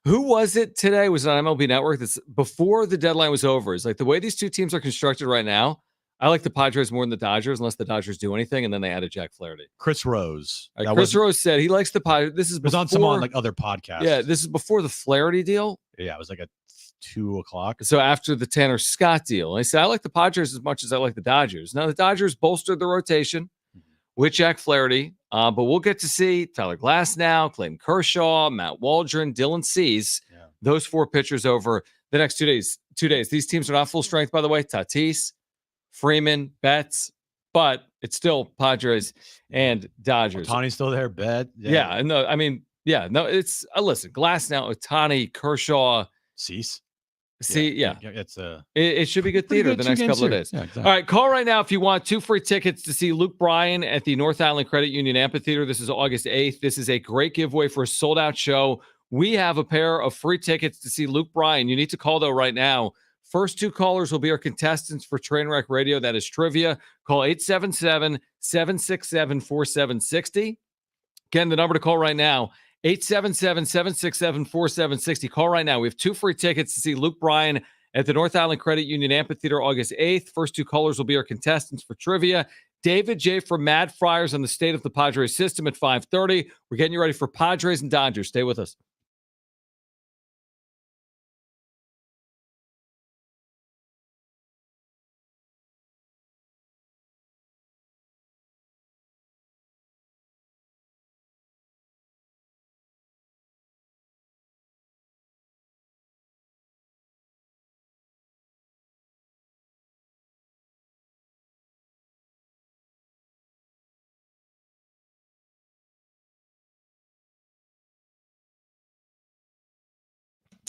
Who was it today? Was it on MLB Network? This before the deadline was over. It's like the way these two teams are constructed right now. I like the Padres more than the Dodgers, unless the Dodgers do anything, and then they added Jack Flaherty. Chris Rose. Chris Rose said he likes the Padres. This is was on some like other podcasts. Yeah, this is before the Flaherty deal. Yeah, it was like at 2:00. So after the Tanner Scott deal, I said I like the Padres as much as I like the Dodgers. Now the Dodgers bolstered the rotation with Jack Flaherty, but we'll get to see Tyler Glasnow, Clayton Kershaw, Matt Waldron, Dylan Cease. Yeah. Those 4 pitchers over the next 2 days. These teams are not full strength, by the way. Tatis, Freeman, Betts, but it's still Padres and Dodgers. Ohtani's still there, Bet. Yeah, no, I mean, yeah, no, it's listen, Glasnow, Ohtani, Kershaw, Cease. It's it should be good theater the next couple of days. Yeah, exactly. All right, call right now if you want 2 free tickets to see Luke Bryan at the North Island Credit Union Amphitheater. This is August 8th. This is a great giveaway for a sold-out show. We have a pair of free tickets to see Luke Bryan. You need to call though right now. First 2 callers will be our contestants for Trainwreck Radio. That is trivia. Call 877-767-4760. Again, the number to call right now, 877-767-4760. Call right now. We have 2 free tickets to see Luke Bryan at the North Island Credit Union Amphitheater August 8th. First 2 callers will be our contestants for trivia. David J. from Mad Friars on the state of the Padres system at 5:30. We're getting you ready for Padres and Dodgers. Stay with us.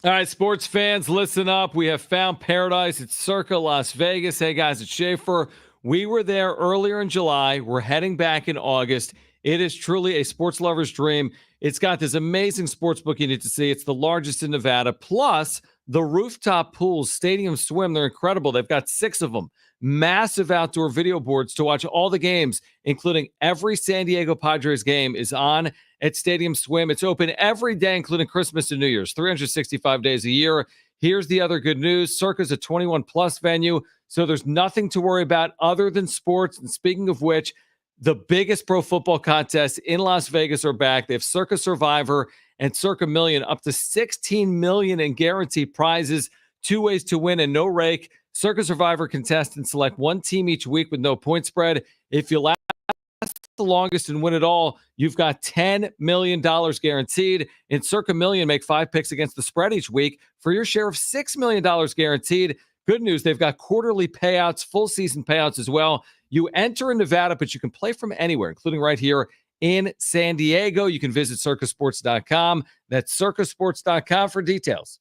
All right, sports fans, listen up. We have found paradise at Circa Las Vegas. Hey, guys, it's Schaefer. We were there earlier in July. We're heading back in August. It is truly a sports lover's dream. It's got this amazing sports book you need to see. It's the largest in Nevada. Plus, the rooftop pools, stadium swim, they're incredible. They've got 6 of them. Massive outdoor video boards to watch all the games, including every San Diego Padres game is on at Stadium Swim. It's open every day, including Christmas and New Year's, 365 days a year. Here's the other good news. Circa's a 21-plus venue, so there's nothing to worry about other than sports. And speaking of which, the biggest pro football contests in Las Vegas are back. They have Circa Survivor and Circa Million, up to $16 million in guaranteed prizes, 2 ways to win and no rake. Circa Survivor contestants select 1 team each week with no point spread. If you last the longest and win it all, you've got $10 million guaranteed. In Circa Million, make 5 picks against the spread each week for your share of $6 million guaranteed. Good news, they've got quarterly payouts, full season payouts as well. You enter in Nevada, but you can play from anywhere, including right here in San Diego. You can visit circasports.com. That's circasports.com for details.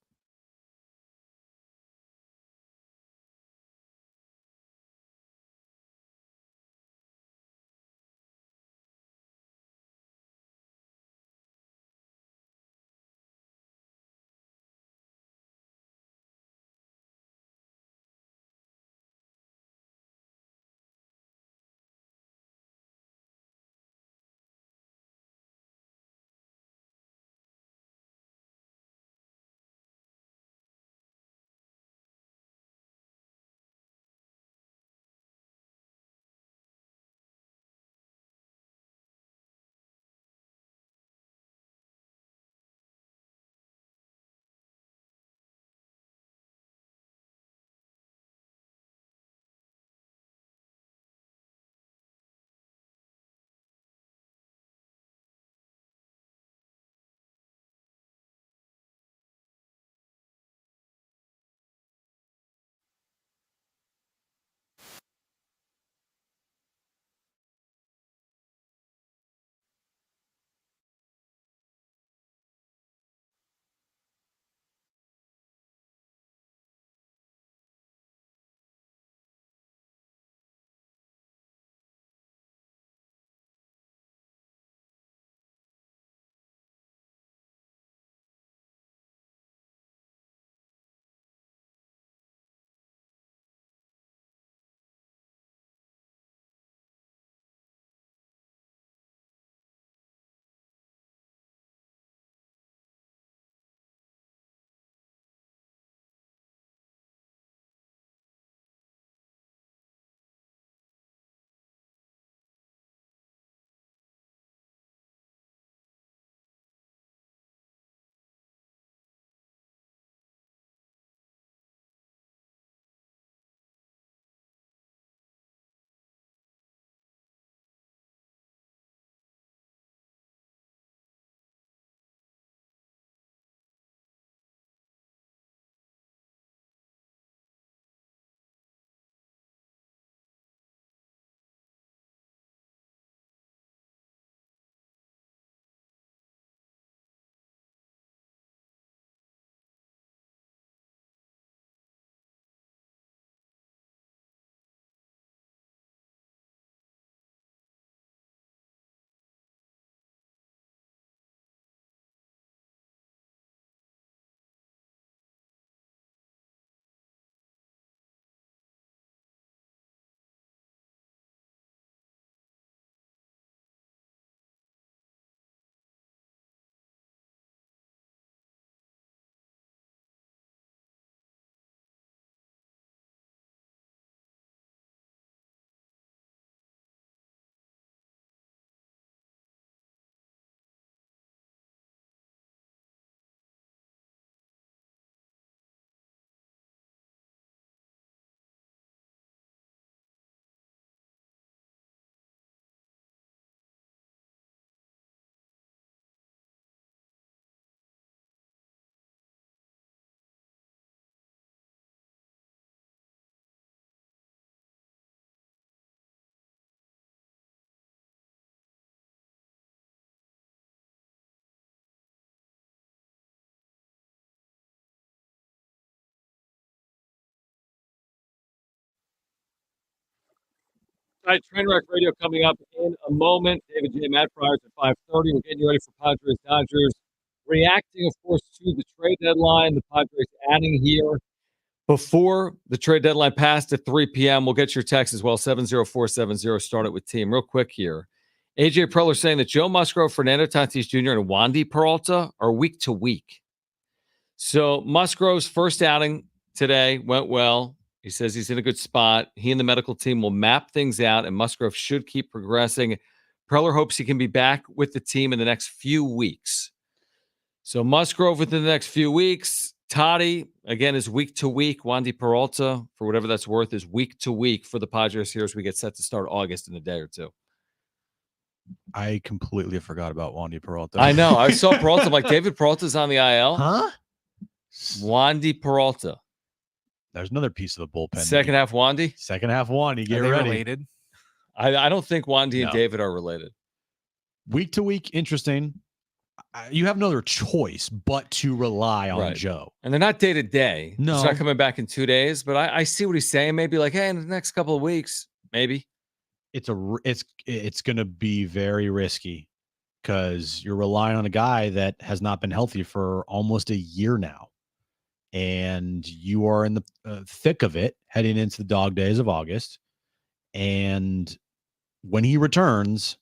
All right, Trainwreck Radio coming up in a moment. David J. Matt Friars at 5:30. We're getting you ready for Padres Dodgers. Reacting, of course, to the trade deadline. The Padres adding here before the trade deadline passed at 3 p.m. We'll get your text as well, 70470. Start it with team. Real quick here. AJ Preller saying that Joe Musgrove, Fernando Tatis Jr., and Wandy Peralta are week to week. So Musgrove's first outing today went well. He says he's in a good spot. He and the medical team will map things out, and Musgrove should keep progressing. Preller hopes he can be back with the team in the next few weeks. So Musgrove within the next few weeks. Toddy, again, is week to week. Wandy Peralta, for whatever that's worth, is week to week for the Padres here as we get set to start August in a day or two. I completely forgot about Wandy Peralta. I know. I saw Peralta. I'm like, David Peralta's on the IL? Huh? Wandy Peralta. There's another piece of the bullpen. Second half Wandy? Second half Wandy. Get Are they ready. related? I don't think Wandy and David are related. Week to week, interesting. You have no other choice but to rely on Joe. And they're not day to day. No. He's not coming back in 2 days, but I see what he's saying. Maybe like, hey, in the next couple of weeks, maybe. It's going to be very risky because you're relying on a guy that has not been healthy for almost a year now. And you are in the thick of it heading into the dog days of August. And when he returns,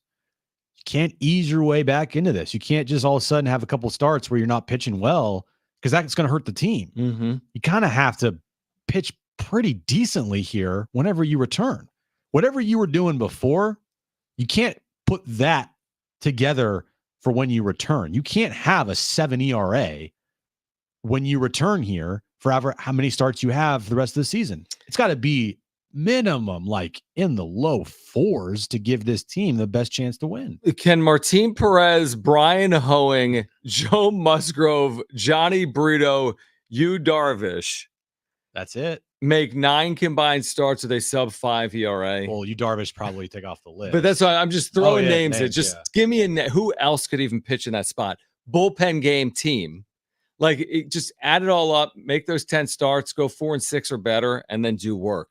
you can't ease your way back into this. You can't just all of a sudden have a couple starts where you're not pitching well because that's going to hurt the team. Mm-hmm. You kind of have to pitch pretty decently here whenever you return. Whatever you were doing before, you can't put that together for when you return. You can't have a 7 ERA when you return here for how many starts you have for the rest of the season. It's got to be minimum like in the low 4s to give this team the best chance to win. Can Martin Perez, Brian Hoeing, Joe Musgrove, Johnny Brito, Yu Darvish, that's it, make 9 combined starts with a sub 5 ERA? Well, Yu Darvish probably take off the list. But that's why I'm just throwing names. Names. Give me who else could even pitch in that spot? Bullpen game team. Like, just add it all up, make those 10 starts, go 4 and 6 or better, and then do work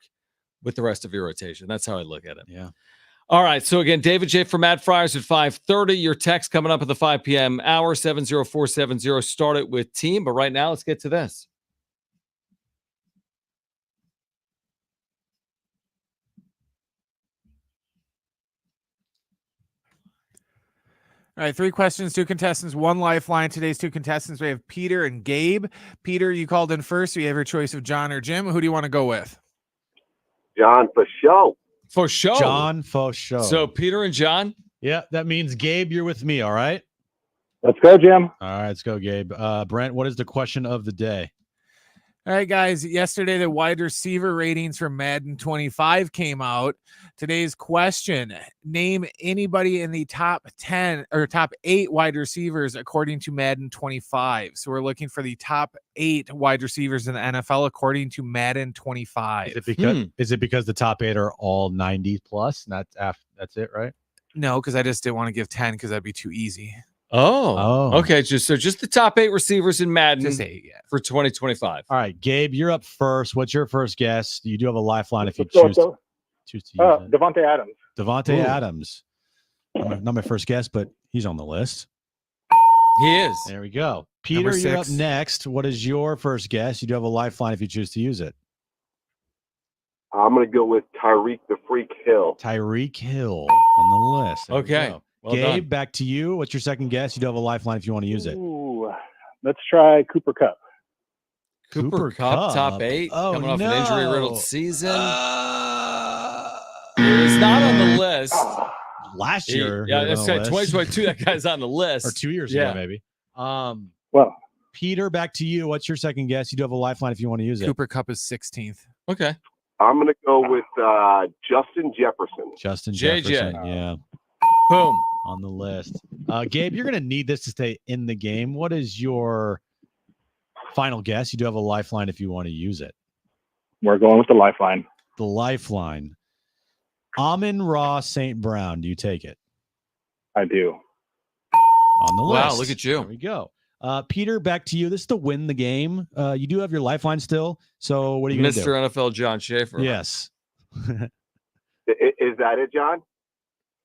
with the rest of your rotation. That's how I look at it. Yeah. All right. So again, David J. from Matt Friars at 5:30. Your text coming up at the 5 p.m. hour, 70470. Start it with team. But right now, let's get to this. All right, 3 questions, 2 contestants, 1 lifeline. Today's 2 contestants, we have Peter and Gabe. Peter, you called in first, so you have your choice of John or Jim. Who do you want to go with? John, for show. For show. John, for show. So Peter and John? Yeah, that means Gabe, you're with me, all right? Let's go, Jim. All right, let's go, Gabe. Brent, what is the question of the day? All right, guys. Yesterday, the wide receiver ratings for Madden 25 came out. Today's question: name anybody in the top 10 or top 8 wide receivers according to Madden 25. So we're looking for the top 8 wide receivers in the NFL according to Madden 25. Is it because the top 8 are all 90 plus? That's it, right? No, because I just didn't want to give 10 because that'd be too easy. Oh, okay. Just the top 8 receivers in Madden Just 8, yeah. for 2025. All right, Gabe, you're up first. What's your first guess? You do have a lifeline if you choose to use it. Devontae Adams. Devontae Adams. Not my first guess, but he's on the list. He is. There we go. Peter, you're up next. What is your first guess? You do have a lifeline if you choose to use it. I'm going to go with Tyreek the Freak Hill. Tyreek Hill on the list. There okay. Well Gabe, done. Back to you. What's your second guess? You do have a lifeline if you want to use it. Ooh, let's try Cooper Kupp. Cooper Kupp, top 8, coming off an injury-riddled season. He's not on the list. Last year. Yeah, that's right. 2022, that guy's on the list. Or 2 years ago, maybe. Well, Peter, back to you. What's your second guess? You do have a lifeline if you want to use it. Cooper Kupp is 16th. Okay. I'm going to go with Justin Jefferson. Justin JJ. Jefferson, yeah. Boom. On the list. Gabe, you're going to need this to stay in the game. What is your final guess? You do have a lifeline if you want to use it. We're going with the lifeline. The lifeline. Amon-Ra St. Brown. Do you take it? I do. On the list. Wow, look at you. There we go. Peter, back to you. This is to win the game. You do have your lifeline still. So what are you going to do? Mr. NFL John Schaefer. Yes. Is that it, John?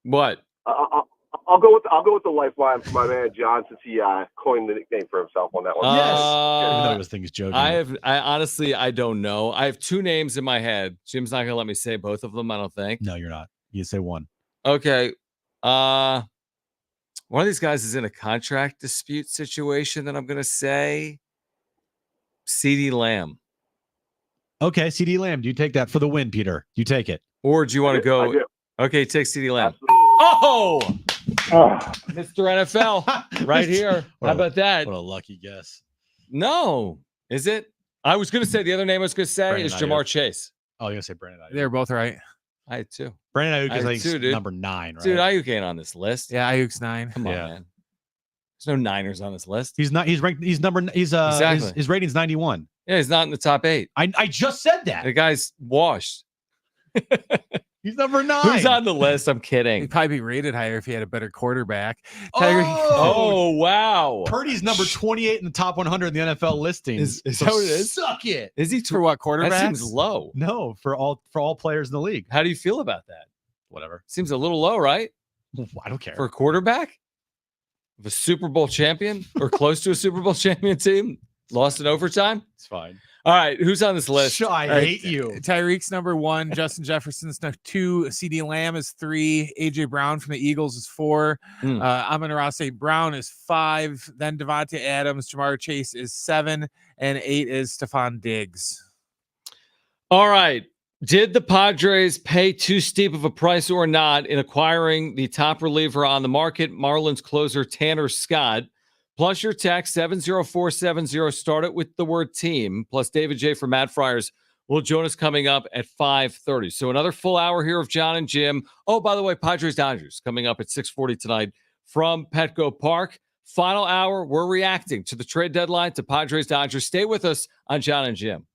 What? I'll go with the lifeline for my man John, since he coined the nickname for himself on that one. Yes. Even though he was thinking he's joking. I honestly, I don't know. I have two names in my head. Jim's not gonna let me say both of them, I don't think. No, you're not. You say one. Okay. One of these guys is in a contract dispute situation that I'm gonna say. CeeDee Lamb. Okay, CeeDee Lamb. Do you take that for the win, Peter? You take it. Or do you want to go? I do. Okay, take CeeDee Lamb. Absolutely. Oh, Mr. NFL, right here. How about that? What a lucky guess. No, is it? I was going to say the other name I was going to say Brandon is Jamar Ayuk. Chase. Oh, you're going to say Brandon Ayuk. They're both right. I had two. Brandon Ayuk is I like had two, dude. number 9, right? Dude, Ayuk ain't on this list. Yeah, Ayuk's 9. Come on, Yeah. man. There's no Niners on this list. He's not. He's ranked. He's number. He's Exactly. His rating's 91. Yeah, he's not in the top 8. I just said that. The guy's washed. He's number 9. Who's on the list? I'm He'd kidding. probably be rated higher if he had a better quarterback. Oh, wow. Purdy's number 28 in the top 100 in the NFL listings. Is So that what it is? Suck it. Is he For what, quarterback? That seems low. No, for all players in the league. How do you feel about that? Whatever. Seems a little low, right? I don't care. For a quarterback of a Super Bowl champion or close to a Super Bowl champion team, lost in overtime. It's fine. All right, who's on this list? I hate you. Tyreek's number 1. Justin Jefferson's number 2. CeeDee Lamb is 3. AJ Brown from the Eagles is 4. Amon-Ra St. Brown is 5. Then Devontae Adams, Jamar Chase is 7, and 8 is Stephon Diggs. All right. Did the Padres pay too steep of a price or not in acquiring the top reliever on the market, Marlins closer Tanner Scott? Plus your text 70470. Start it with the word team. Plus David J. from Matt Friars will join us coming up at 5:30. So another full hour here of Jon and Jim. Oh, by the way, Padres Dodgers coming up at 6:40 tonight from Petco Park. Final hour, we're reacting to the trade deadline to Padres Dodgers. Stay with us on Jon and Jim.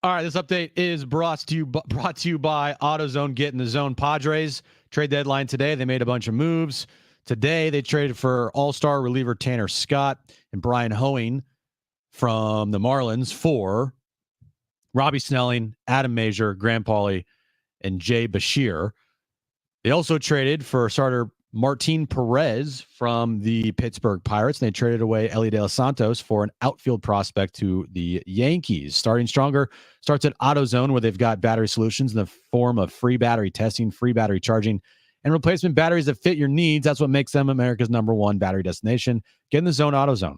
All right, this update is brought to you by AutoZone. Get in the zone. Padres trade deadline today. They made a bunch of moves. Today they traded for All-Star reliever Tanner Scott and Brian Hoeing from the Marlins for Robbie Snelling, Adam Major, Graham Pauley, and Jay Bashir. They also traded for starter Martin Perez from the Pittsburgh Pirates. And they traded away Ellie De Los Santos for an outfield prospect to the Yankees. Starting stronger starts at AutoZone, where they've got battery solutions in the form of free battery testing, free battery charging, and replacement batteries that fit your needs. That's what makes them America's #1 battery destination. Get in the zone, AutoZone.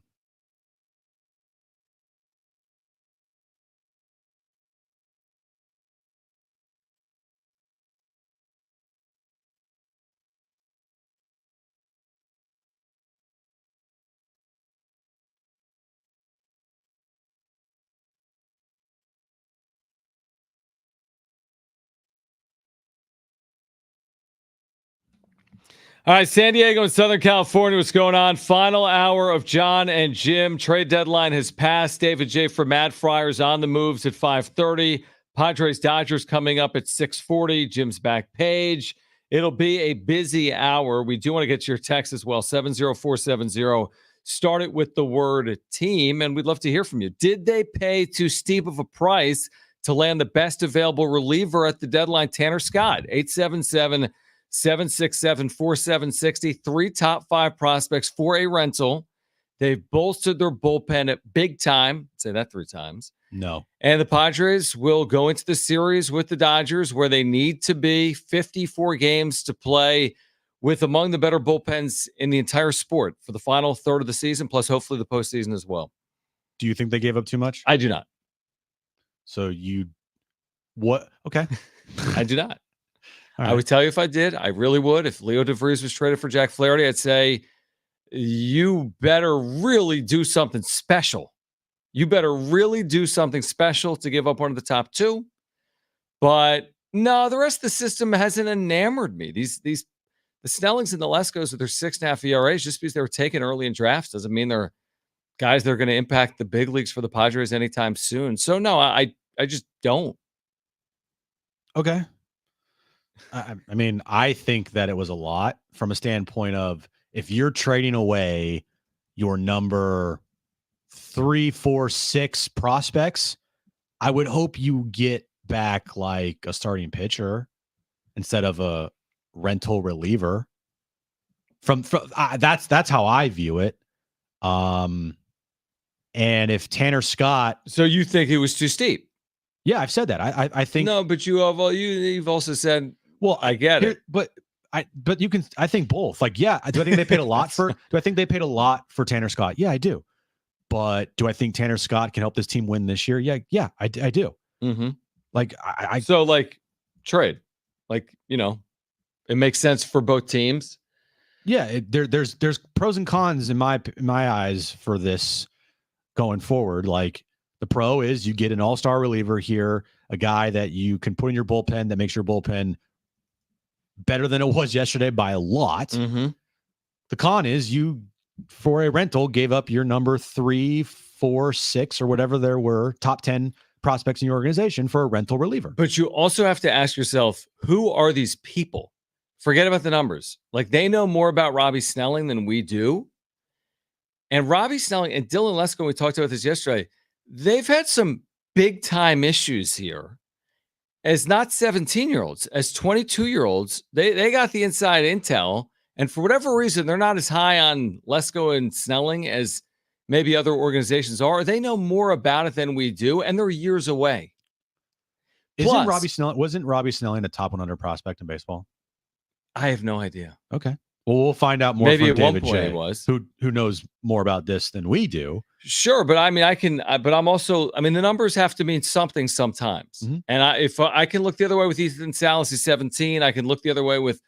All right, San Diego and Southern California, what's going on? Final hour of Jon and Jim. Trade deadline has passed. David J. for Matt Fryer's on the moves at 5:30. Padres Dodgers coming up at 6:40. Jim's back page. It'll be a busy hour. We do want to get to your text as well. 70470. Start it with the word team, and we'd love to hear from you. Did they pay too steep of a price to land the best available reliever at the deadline, Tanner Scott? 877-767-4760. 3 top 5 prospects for a rental. They've bolstered their bullpen at big time. Say that 3 times. No. And the Padres will go into the series with the Dodgers, where they need to be 54 games to play with among the better bullpens in the entire sport for the final third of the season, plus hopefully the postseason as well. Do you think they gave up too much? I do not. So what? Okay. I do not. Right. I would tell you if I did. I really would. If Leo DeVries was traded for Jack Flaherty, I'd say you better really do something special. You better really do something special to give up one of the top 2. But no, the rest of the system hasn't enamored me. The Snellings and the Leskos with their 6.5 ERAs, just because they were taken early in drafts, doesn't mean they're guys that are going to impact the big leagues for the Padres anytime soon. So no, I just don't. Okay. I mean, I think that it was a lot from a standpoint of if you're trading away your number 3, 4, 6 prospects, I would hope you get back like a starting pitcher instead of a rental reliever. That's how I view it. And if Tanner Scott, so you think it was too steep? Yeah, I've said that. I think no, but you've also said. Well, I get it, but you can. I think both. Like, yeah, do I think they paid a lot for? Do I think they paid a lot for Tanner Scott? Yeah, I do. But do I think Tanner Scott can help this team win this year? Yeah, I do. Mm-hmm. Like, so like trade, like it makes sense for both teams. Yeah, there's pros and cons in my eyes for this going forward. Like, the pro is you get an all-star reliever here, a guy that you can put in your bullpen that makes your bullpen better than it was yesterday by a lot. Mm-hmm. The con is you, for a rental, gave up your number 3, 4, 6, or whatever there were, top 10 prospects in your organization for a rental reliever. But you also have to ask yourself, who are these people? Forget about the numbers. Like, they know more about Robbie Snelling than we do. And Robbie Snelling and Dylan Lesko, we talked about this yesterday, they've had some big-time issues here. As not 17-year-olds, as 22-year-olds, they got the inside intel. And for whatever reason, they're not as high on Lesko and Snelling as maybe other organizations are. They know more about it than we do, and they're years away. Wasn't Robbie Snelling a top 100 prospect in baseball? I have no idea. Okay. Well, we'll find out more. Maybe from at one David point J, it was. Who knows more about this than we do. Sure, but I mean, but I'm also, the numbers have to mean something sometimes. Mm-hmm. And if I can look the other way with Ethan Salas, he's 17. I can look the other way with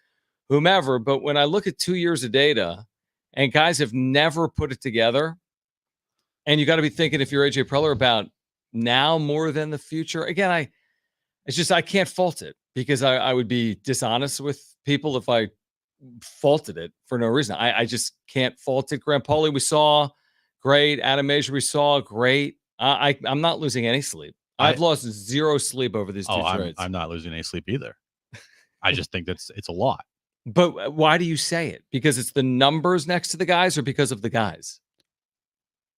whomever. But when I look at 2 years of data and guys have never put it together, and you got to be thinking, if you're AJ Preller, about now more than the future. Again, I can't fault it, because I would be dishonest with people if I faulted it for no reason. I just can't fault it. Graham Pauley, we saw great. Adam Major, we saw great. I'm not losing any sleep. I've lost zero sleep over these two trades. I'm not losing any sleep either. I just think it's a lot. But why do you say it? Because it's the numbers next to the guys, or because of the guys?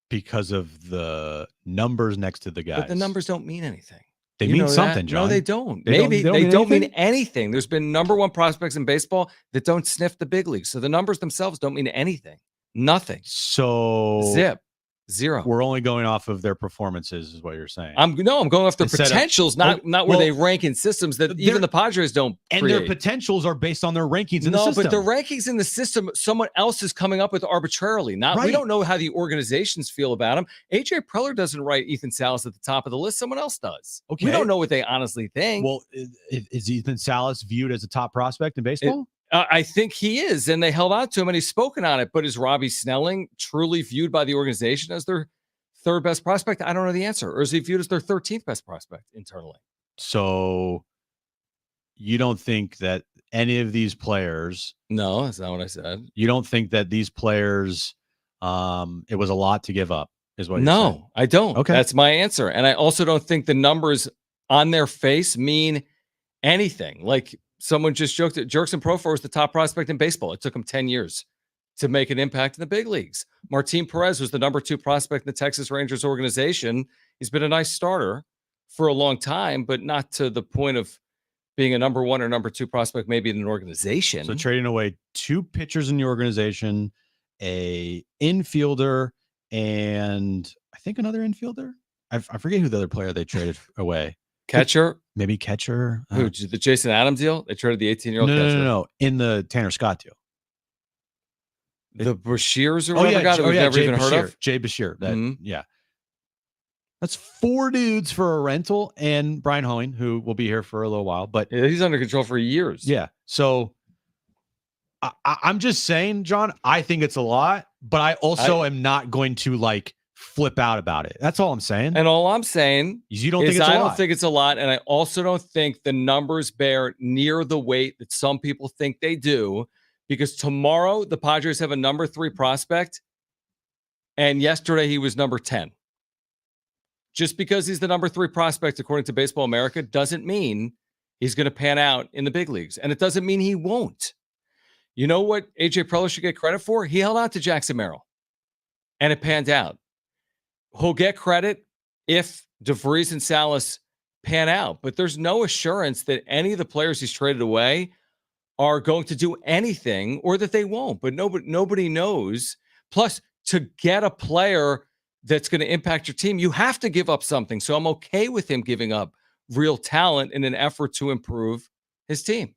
Because of the numbers next to the guys. But the numbers don't mean anything. They mean something, John. No, they don't. Maybe they don't mean anything. There's been number one prospects in baseball that don't sniff the big leagues. So the numbers themselves don't mean anything. Nothing. So zip. Zero. We're only going off of their performances, is what you're saying. I'm going off their potentials, not where they rank in systems that even the Padres don't and create. Their potentials are based on their rankings in the system. No, but the rankings in the system, someone else is coming up with arbitrarily. We don't know how the organizations feel about him. AJ Preller doesn't write Ethan Salas at the top of the list. Someone else does. Okay. We don't know what they honestly think. Well, is Ethan Salas viewed as a top prospect in baseball? I think he is, and they held out to him, and he's spoken on it. But is Robbie Snelling truly viewed by the organization as their third best prospect? I don't know the answer. Or is he viewed as their 13th best prospect internally? So you don't think that any of these players... No, that's not what I said. You don't think that these players, it was a lot to give up, is what you're saying? No, I don't. Okay. That's my answer. And I also don't think the numbers on their face mean anything. Like someone just joked that Jurickson Profar was the top prospect in baseball. It took him 10 years to make an impact in the big leagues. Martin Perez was the number 2 prospect in the Texas Rangers organization. He's been a nice starter for a long time, but not to the point of being a number 1 or number 2 prospect, maybe in an organization. So trading away 2 pitchers in the organization, a infielder, and I think another infielder. I forget who the other player they traded away. Catcher? Maybe catcher. Who? The Jason Adams deal? They traded the 18-year-old catcher? No. In the Tanner Scott deal. The Bashirs or whatever guy that we've never even heard of? Jay Bashir. Yeah. That's 4 dudes for a rental, and Brian Hoeing, who will be here for a little while. But he's under control for years. Yeah. So I'm just saying, John, I think it's a lot, but I also am not going to flip out about it. That's all I'm saying. And all I'm saying is you don't think it's a lot. I don't think it's a lot, and I also don't think the numbers bear near the weight that some people think they do, because tomorrow the Padres have a number 3 prospect, and yesterday he was number 10. Just because he's the number 3 prospect according to Baseball America doesn't mean he's going to pan out in the big leagues, and it doesn't mean he won't. You know what AJ Preller should get credit for? He held out to Jackson Merrill, and it panned out. He'll get credit if DeVries and Salas pan out, but there's no assurance that any of the players he's traded away are going to do anything, or that they won't. But nobody knows. Plus, to get a player that's going to impact your team, you have to give up something. So I'm okay with him giving up real talent in an effort to improve his team.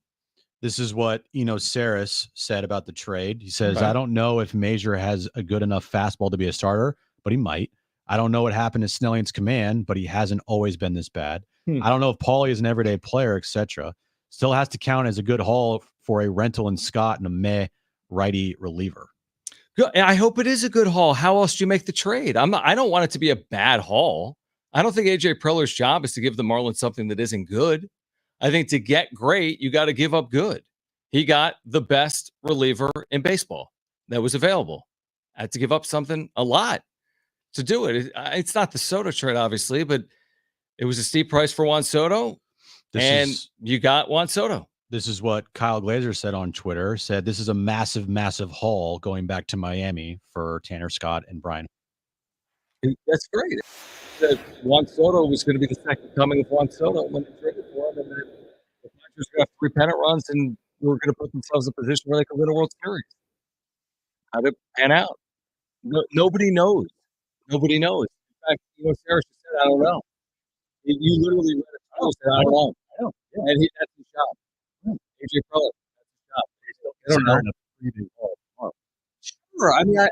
This is what Saris said about the trade. He says, Right. I don't know if Major has a good enough fastball to be a starter, but he might. I don't know what happened to Snelling's command, but he hasn't always been this bad. I don't know if Paulie is an everyday player, etc. Still has to count as a good haul for a rental in Scott and a meh righty reliever. I hope it is a good haul. How else do you make the trade? I don't want it to be a bad haul. I don't think AJ Preller's job is to give the Marlins something that isn't good. I think to get great, you got to give up good. He got the best reliever in baseball that was available. Had to give up something, a lot, to do it. It's not the Soto trade, obviously, but it was a steep price for Juan Soto, you got Juan Soto. This is what Kyle Glazer said on Twitter. Said this is a massive, massive haul going back to Miami for Tanner Scott and Brian. That's great. That Juan Soto was going to be the second coming of Juan Soto when they traded for him, and then the Padres got 3 pennant runs, and were going to put themselves in a position where they could win a World Series. How did it pan out? Nobody knows. Nobody knows. In fact, Sarah just said, I don't know. You literally read it. I don't know. I know. Yeah. And that's his job. AJ Preller, that's his job. They don't know. Sure. I mean, I'm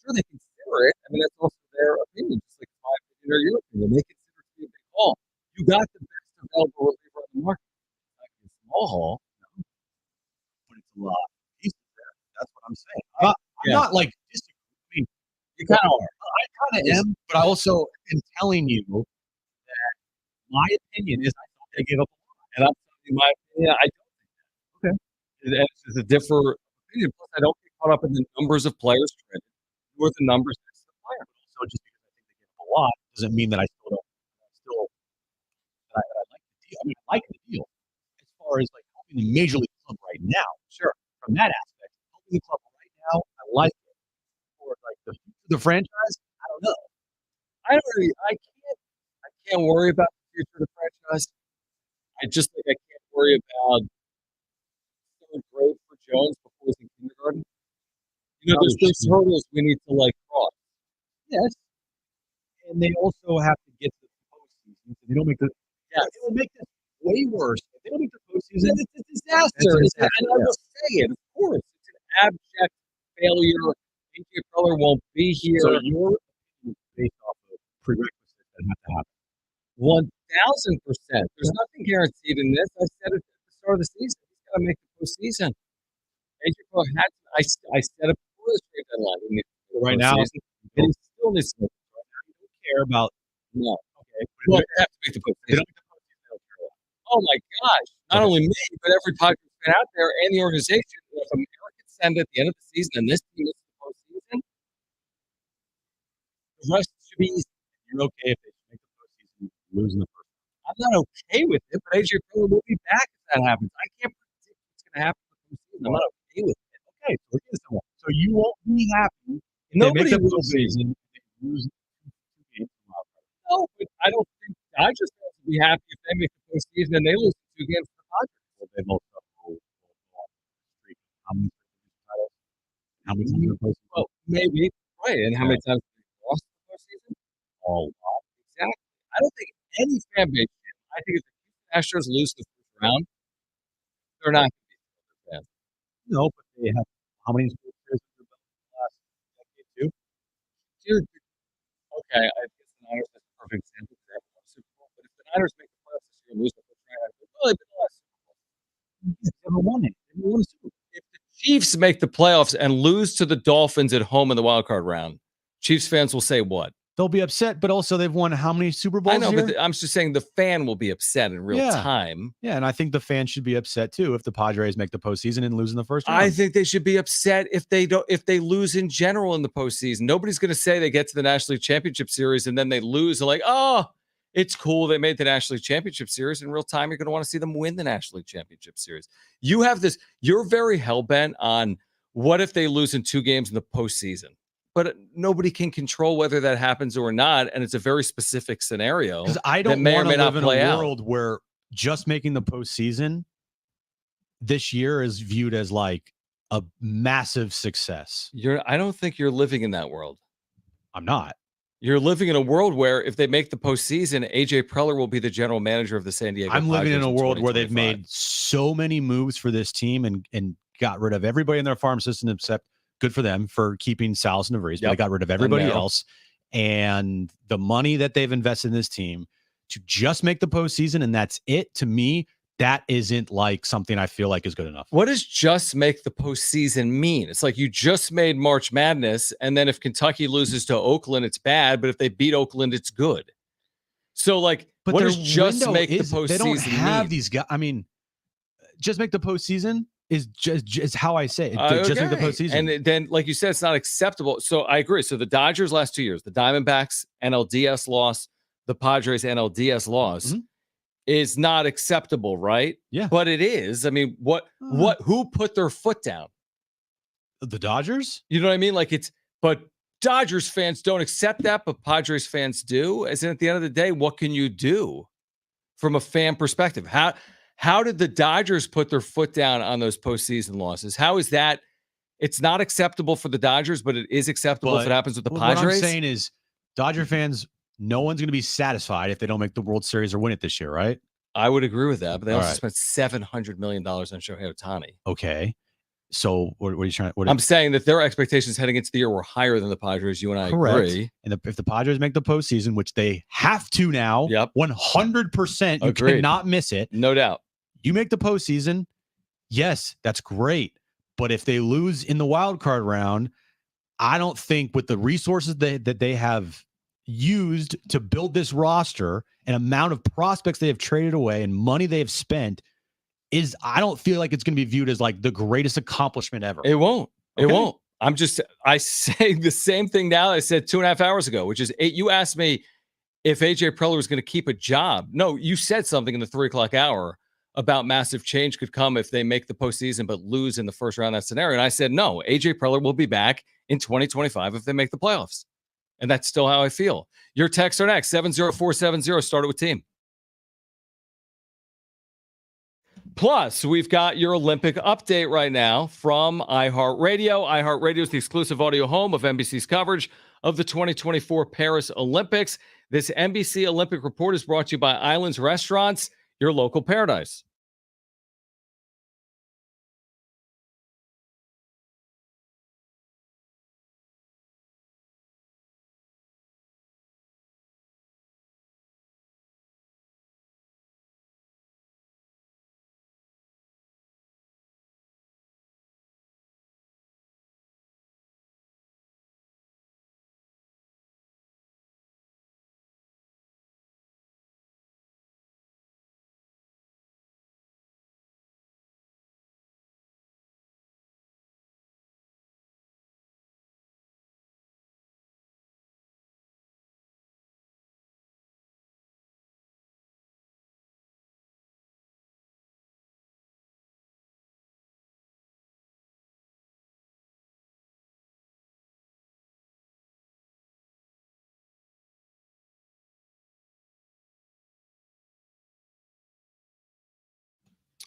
sure they consider it. I mean, that's also their opinion, just like my opinion or your opinion. They consider it to be a big haul. You got the best available reliever on the market. It's like a small haul, but it's a lot of pieces there. That's what I'm saying. I'm not like disagreeing. You kind of are. I kind of am, but I also am telling you that my opinion is I thought they gave up a lot. And I'm telling you my opinion, I don't think that. Okay. It's just a different opinion. Plus, I don't get caught up in the numbers of players traded or the numbers next to the player. So just because I think they gave up a lot doesn't mean that I still major league club right now. Sure. From that aspect, helping the club right now, I like it. For like the franchise, I don't know. I can't worry about the future of the franchise. I just think I can't worry about third grade for Jones before he's in kindergarten. There's hurdles we need to cross. Yes. And they also have to get to the postseason. So they don't make it will make this way worse. If they don't make the postseason, it's a disaster. And I will say it, of course. It's an abject failure. AJ Preller won't be here. So your based off of prerequisites that have to happen. 1,000%. There's nothing guaranteed in this. I said it at the start of the season. He's got to make the postseason. AJ Preller had to. I said it before the trade deadline. Right now, and he still needs to make the postseason. You don't care about Okay. Well, they have to make the postseason. Oh my gosh! Not only me, but every Padres fan out there and the organization. If America can send at the end of the season, and this team is the postseason, the rest should be easy. You're okay if they make the postseason losing the first. I'm not okay with it, but AJ Preller will be back if that happens. I can't predict what's going to happen with the postseason. I'm not okay with it. Okay, so you won't be happy if Nobody they make the will postseason. They lose 2 games. No, but I don't think Dodgers fans will be happy if they make the postseason and they lose 2 games to the Padres. Well, they both have streak. How many times in the postseason? Well, maybe right. And how many times have they lost the postseason? A lot. Exactly. I don't think any fan base. I think if the Astros lose the first round, they're not going to be fans. No, but they have how many World Series have they been in the last decade too? Dude, okay, I guess the Niners is a perfect example because they have won a Super Bowl. But if the Niners make the playoffs this year and lose the first round, they've been the last Super Bowl. They've never won it. They've never won a Super Bowl. If the Chiefs make the playoffs and lose to the Dolphins at home in the wild card round, Chiefs fans will say what? They'll be upset, but also they've won how many Super Bowls? I know, here? but I'm just saying the fan will be upset in real time. Yeah, and I think the fans should be upset too if the Padres make the postseason and lose in the first round. I think they should be upset if they lose in general in the postseason. Nobody's going to say they get to the National League Championship Series and then they lose and it's cool they made the National League Championship Series. In real time, you're going to want to see them win the National League Championship Series. You have this. You're very hell-bent on what if they lose in 2 games in the postseason. But nobody can control whether that happens or not, and it's a very specific scenario. Because I don't want to live in a world where just making the postseason this year is viewed as like a massive success. I don't think you're living in that world. I'm not. You're living in a world where if they make the postseason, AJ Preller will be the general manager of the San Diego I'm living Padres in a world where they've made so many moves for this team and got rid of everybody in their farm system except. Good for them for keeping Salas and DeVries, but they got rid of everybody else. And the money that they've invested in this team to just make the postseason, and that's it. To me, that isn't like something I feel like is good enough. What does just make the postseason mean? It's like you just made March Madness, and then if Kentucky loses to Oakland, it's bad. But if they beat Oakland, it's good. So, what does just make the postseason They don't have mean? these guys. I mean, just make the postseason is just how I say it. Just make the postseason. And then, like you said, it's not acceptable. So I agree. So the Dodgers last 2 years, the Diamondbacks NLDS loss, the Padres NLDS loss is not acceptable, right? Yeah. But it is. I mean, who put their foot down? The Dodgers? You know what I mean? But Dodgers fans don't accept that, but Padres fans do. As in, at the end of the day, what can you do from a fan perspective? How did the Dodgers put their foot down on those postseason losses? How is that? It's not acceptable for the Dodgers, but it is acceptable if it happens with the Padres. What I'm saying is, Dodger fans, no one's going to be satisfied if they don't make the World Series or win it this year, right? I would agree with that, but they also spent $700 million on Shohei Ohtani. Okay. So what are you trying to... I'm saying that their expectations heading into the year were higher than the Padres. You and I agree. And if the Padres make the postseason, which they have to now, 100%, you cannot miss it. No doubt. You make the postseason, yes, that's great. But if they lose in the wild card round, I don't think with the resources that they have used to build this roster and amount of prospects they have traded away and money they have spent, I don't feel like it's going to be viewed as like the greatest accomplishment ever. It won't. It won't. I say the same thing now I said 2.5 hours ago, which is you asked me if AJ Preller was going to keep a job. No, you said something in the 3 o'clock hour about massive change could come if they make the postseason but lose in the first round of that scenario. And I said, no, AJ Preller will be back in 2025 if they make the playoffs. And that's still how I feel. Your texts are next, 70470. Start it with team. Plus, we've got your Olympic update right now from iHeartRadio. iHeartRadio is the exclusive audio home of NBC's coverage of the 2024 Paris Olympics. This NBC Olympic report is brought to you by Islands Restaurants, your local paradise.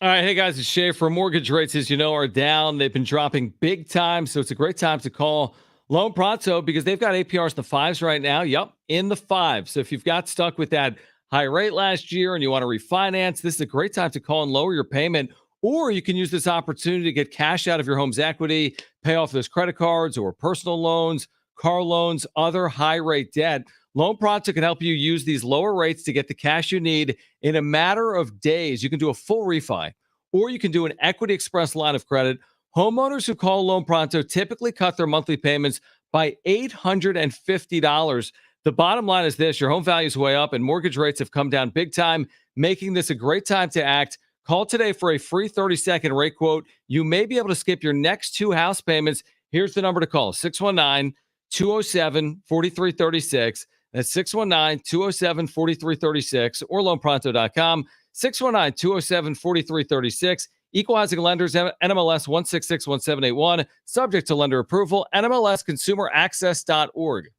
All right, hey guys, it's Shay. For mortgage rates, as you know, are down. They've been dropping big time, so it's a great time to call Loan Pronto because they've got APRs in the fives right now. Yep, in the fives. So if you've got stuck with that high rate last year and you want to refinance, this is a great time to call and lower your payment. Or you can use this opportunity to get cash out of your home's equity, pay off those credit cards or personal loans, car loans, other high rate debt. Loan Pronto can help you use these lower rates to get the cash you need in a matter of days. You can do a full refi, or you can do an Equity Express line of credit. Homeowners who call Loan Pronto typically cut their monthly payments by $850. The bottom line is this: your home value is way up and mortgage rates have come down big time, making this a great time to act. Call today for a free 30-second rate quote. You may be able to skip your next two house payments. Here's the number to call: 619-207-4336. That's 619-207-4336 or loanpronto.com. 619-207-4336. Equal housing lenders, NMLS 1661781. Subject to lender approval. NMLSconsumeraccess.org.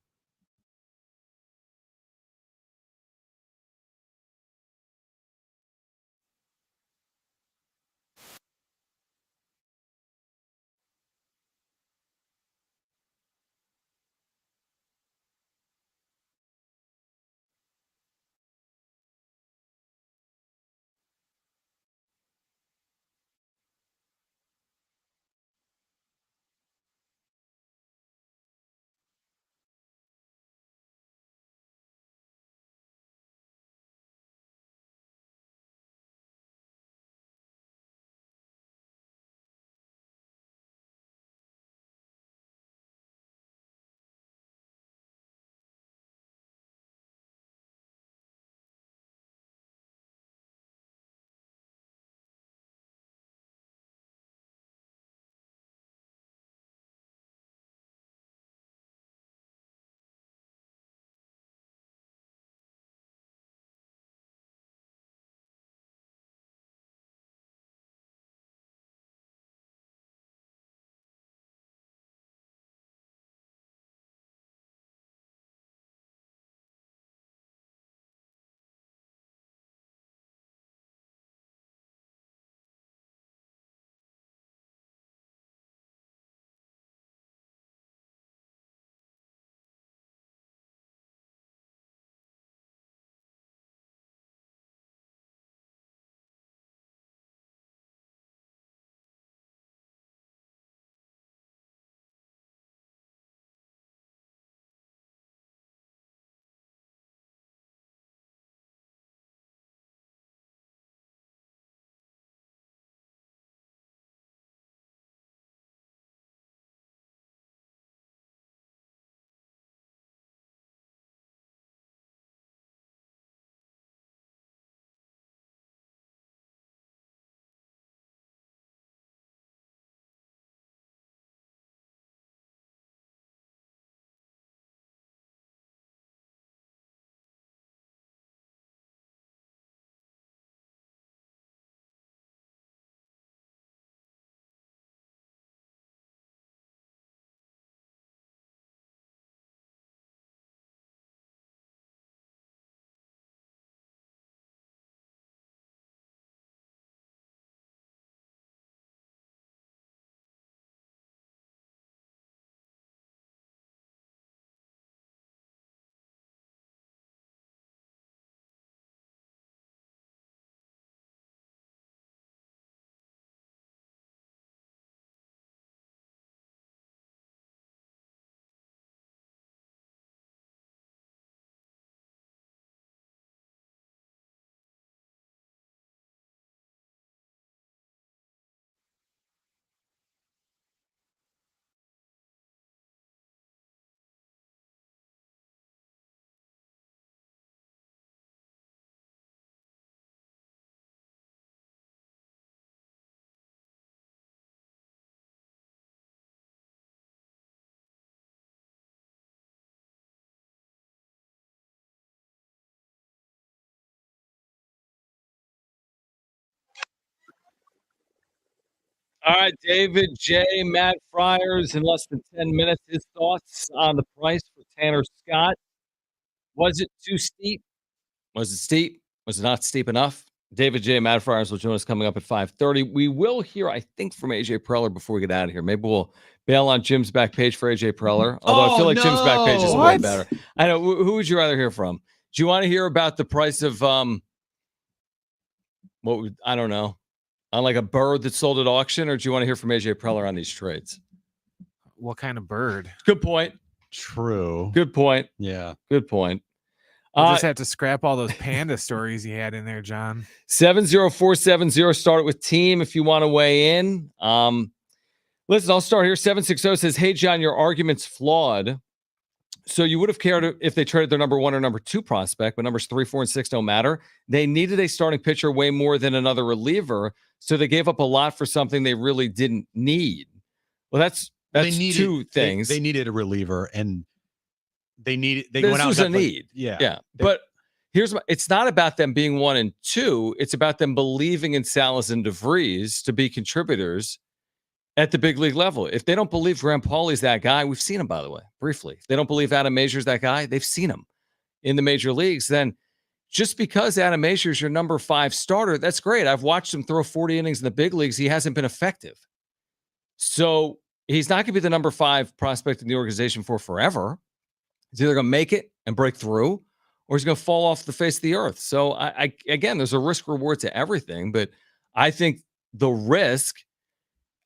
All right, David J. Matt Friars in less than 10 minutes. His thoughts on the price for Tanner Scott. Was it too steep? Was it steep? Was it not steep enough? David J. Matt Friars will join us coming up at 5:30. We will hear, I think, from AJ Preller before we get out of here. Maybe we'll bail on Jim's back page for AJ Preller. Although I feel like Jim's back page is way better. I know. Who would you rather hear from? Do you want to hear about the price of I don't know, on like a bird that sold at auction, or do you want to hear from AJ Preller on these trades? What kind of bird? Good point. True. Good point. Yeah. Good point. We'll just have to scrap all those panda stories you had in there, John. 70470. Start it with team if you want to weigh in. Listen, I'll start here. 760 says, hey, John, your argument's flawed. So you would have cared if they traded their number 1 or number 2 prospect, but numbers 3, 4, and 6 don't matter. They needed a starting pitcher way more than another reliever, so they gave up a lot for something they really didn't need. Well, that's two things. They needed a reliever, and they this went out was and a got, need. Yeah. But it's not about them being 1 and 2. It's about them believing in Salas and DeVries to be contributors at the big league level. If they don't believe Graham Pauley's that guy, we've seen him, by the way, briefly. If they don't believe Adam Mazur's that guy, they've seen him in the major leagues. Then just because Adam Mazur's your number 5 starter, that's great. I've watched him throw 40 innings in the big leagues. He hasn't been effective. So he's not going to be the number 5 prospect in the organization for forever. He's either going to make it and break through, or he's going to fall off the face of the earth. So again, there's a risk reward to everything, but I think the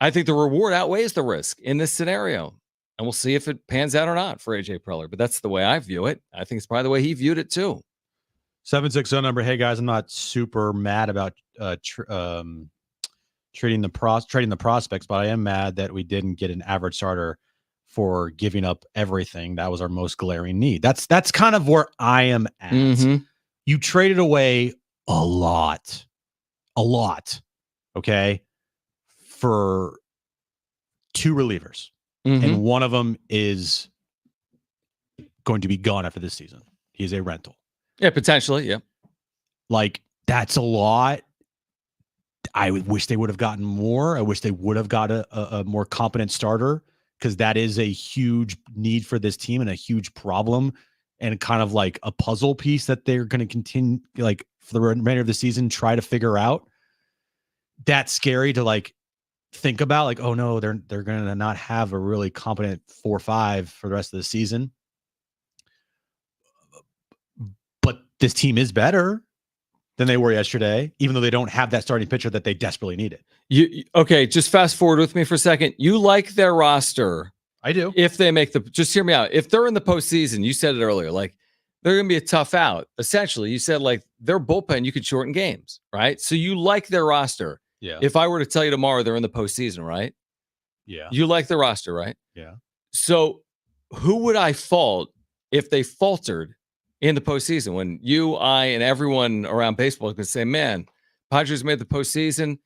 reward outweighs the risk in this scenario. And we'll see if it pans out or not for AJ Preller. But that's the way I view it. I think it's probably the way he viewed it too. 760 number. Hey guys, I'm not super mad about trading the prospects, but I am mad that we didn't get an average starter for giving up everything. That was our most glaring need. That's kind of where I am at. Mm-hmm. You traded away a lot. Okay. For 2 relievers, and one of them is going to be gone after this season. He's a rental. Yeah, potentially. Yeah. Like, that's a lot. I wish they would have gotten more. I wish they would have got a more competent starter, because that is a huge need for this team and a huge problem, and kind of like a puzzle piece that they're going to continue, like, for the remainder of the season, try to figure out. That's scary to like think about, like, oh no, they're going to not have a really competent 4-5 for the rest of the season. But this team is better than they were yesterday, even though they don't have that starting pitcher that they desperately needed. Okay, just fast forward with me for a second. You like their roster. I do. If they make just hear me out. If they're in the postseason, you said it earlier, like, they're going to be a tough out. Essentially, you said, like, their bullpen, you could shorten games, right? So you like their roster. Yeah. If I were to tell you tomorrow they're in the postseason, right? Yeah. You like the roster, right? Yeah. So who would I fault if they faltered in the postseason, when you, I, and everyone around baseball can say, man, Padres made the postseason.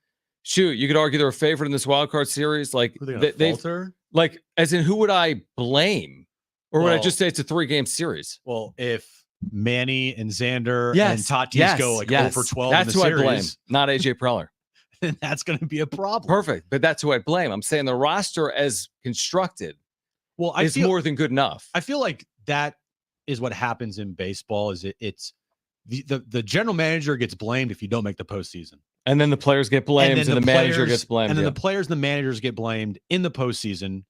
Shoot, you could argue they're a favorite in this wild card series. Like, they falter? Like, as in, who would I blame? Or would I just say it's a 3-game series? Well, if Manny and Xander and Tatis go like 0 for 12 that's in the who series, I blame, not AJ Preller. Then that's going to be a problem. Perfect. But that's who I blame. I'm saying the roster as constructed is more than good enough. I feel like that is what happens in baseball. Is it's the general manager gets blamed if you don't make the postseason. And then the players get blamed, and the manager gets blamed. And then the players and the managers get blamed in the postseason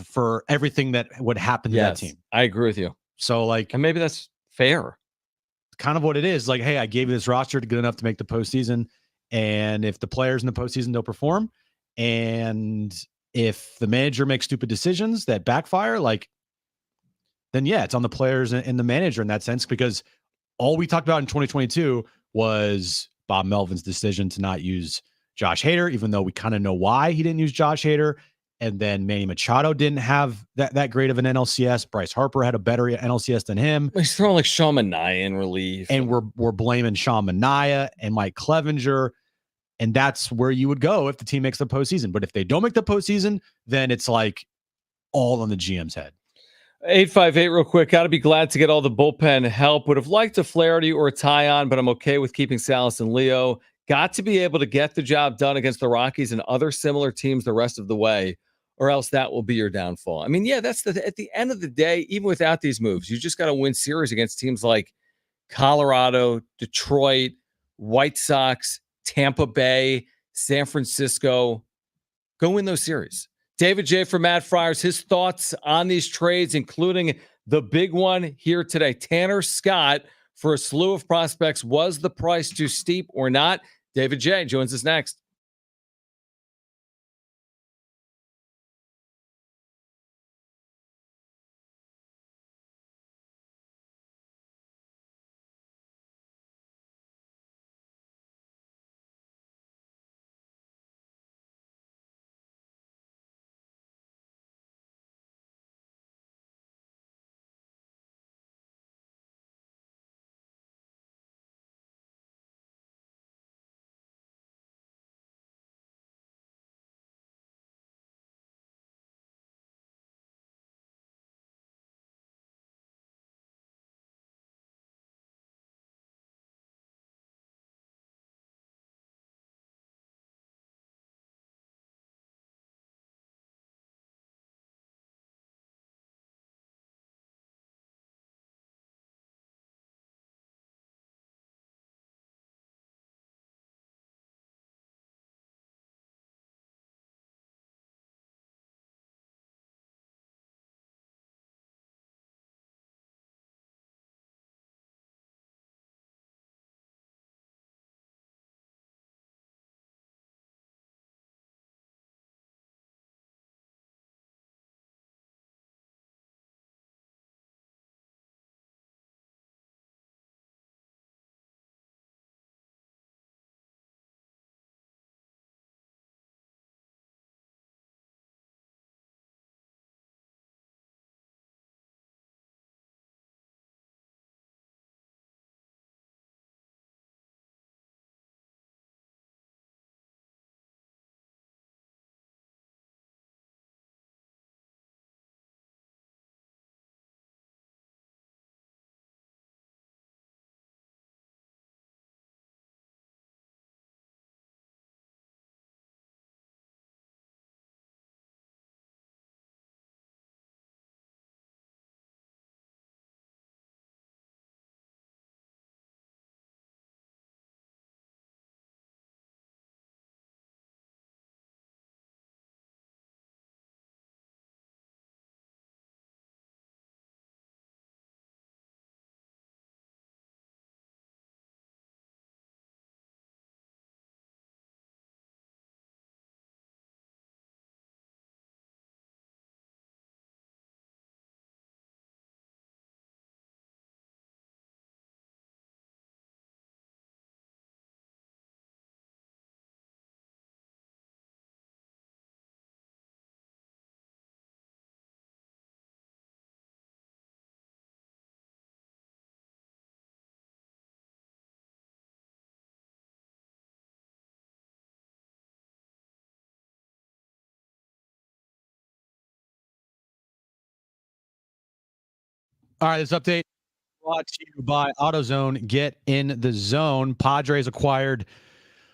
for everything that would happen to that team. I agree with you. So, like, and maybe that's fair. Kind of what it is. Like, hey, I gave you this roster to good enough to make the postseason. And if the players in the postseason don't perform, and if the manager makes stupid decisions that backfire, like, then yeah, it's on the players and the manager in that sense, because all we talked about in 2022 was Bob Melvin's decision to not use Josh Hader, even though we kind of know why he didn't use Josh Hader. And then Manny Machado didn't have that great of an NLCS. Bryce Harper had a better NLCS than him. He's throwing like Sean Manaea in relief. And we're blaming Sean Manaea and Mike Clevenger. And that's where you would go if the team makes the postseason. But if they don't make the postseason, then it's like all on the GM's head. 858 real quick. Got to be glad to get all the bullpen help. Would have liked a Flaherty or a Tyon, but I'm okay with keeping Salas and Leo. got to be able to get the job done against the Rockies and other similar teams the rest of the way, or else that will be your downfall. I mean, yeah, at the end of the day, even without these moves, you just got to win series against teams like Colorado, Detroit, White Sox, Tampa Bay, San Francisco. Go win those series. David J. from Matt Friars, his thoughts on these trades, including the big one here today. Tanner Scott for a slew of prospects. Was the price too steep or not? David J. joins us next. All right, this update brought to you by AutoZone. Get in the zone. Padres acquired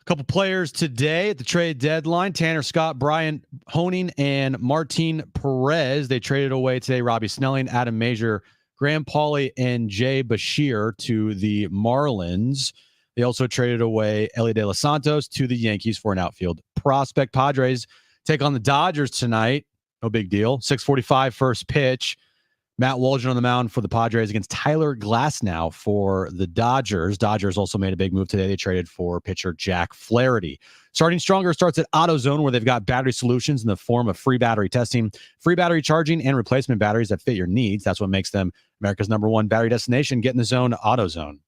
a couple players today at the trade deadline. Tanner Scott, Brian Honing, and Martin Perez. They traded away today Robbie Snelling, Adam Major, Graham Pauley, and Jay Bashir to the Marlins. They also traded away Ellie De Los Santos to the Yankees for an outfield prospect. Padres take on the Dodgers tonight. No big deal. 6:45 first pitch. Matt Waldron on the mound for the Padres against Tyler Glasnow for the Dodgers. Dodgers also made a big move today. They traded for pitcher Jack Flaherty. Starting Stronger starts at AutoZone, where they've got battery solutions in the form of free battery testing, free battery charging, and replacement batteries that fit your needs. That's what makes them America's #1 battery destination. Get in the zone, AutoZone.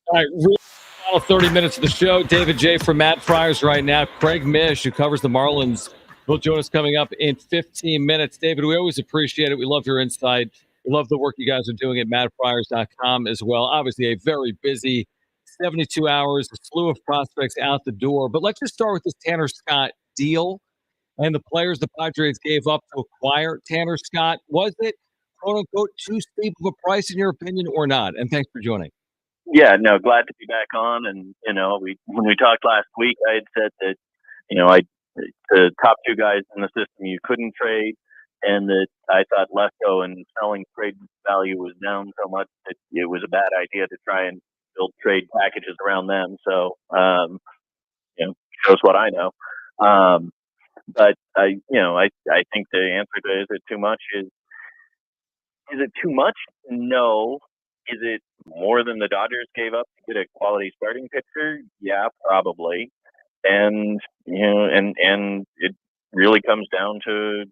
All right, really final 30 minutes of the show. David J. from Matt Friars right now. Craig Mish, who covers the Marlins, will join us coming up in 15 minutes. David, we always appreciate it. We love your insight. We love the work you guys are doing at mattfriars.com as well. Obviously, a very busy 72 hours, a slew of prospects out the door. But let's just start with this Tanner Scott deal and the players the Padres gave up to acquire Tanner Scott. Was it, quote-unquote, too steep of a price in your opinion or not? And thanks for joining. Yeah, no, glad to be back on. And when we talked last week, I had said that the top two guys in the system you couldn't trade, and that I thought Lesko and Snelling trade value was down so much that it was a bad idea to try and build trade packages around them. So shows what I know. But I think the answer to is it too much is it too much? No. Is it more than the Dodgers gave up to get a quality starting pitcher? Yeah, probably. And and it really comes down to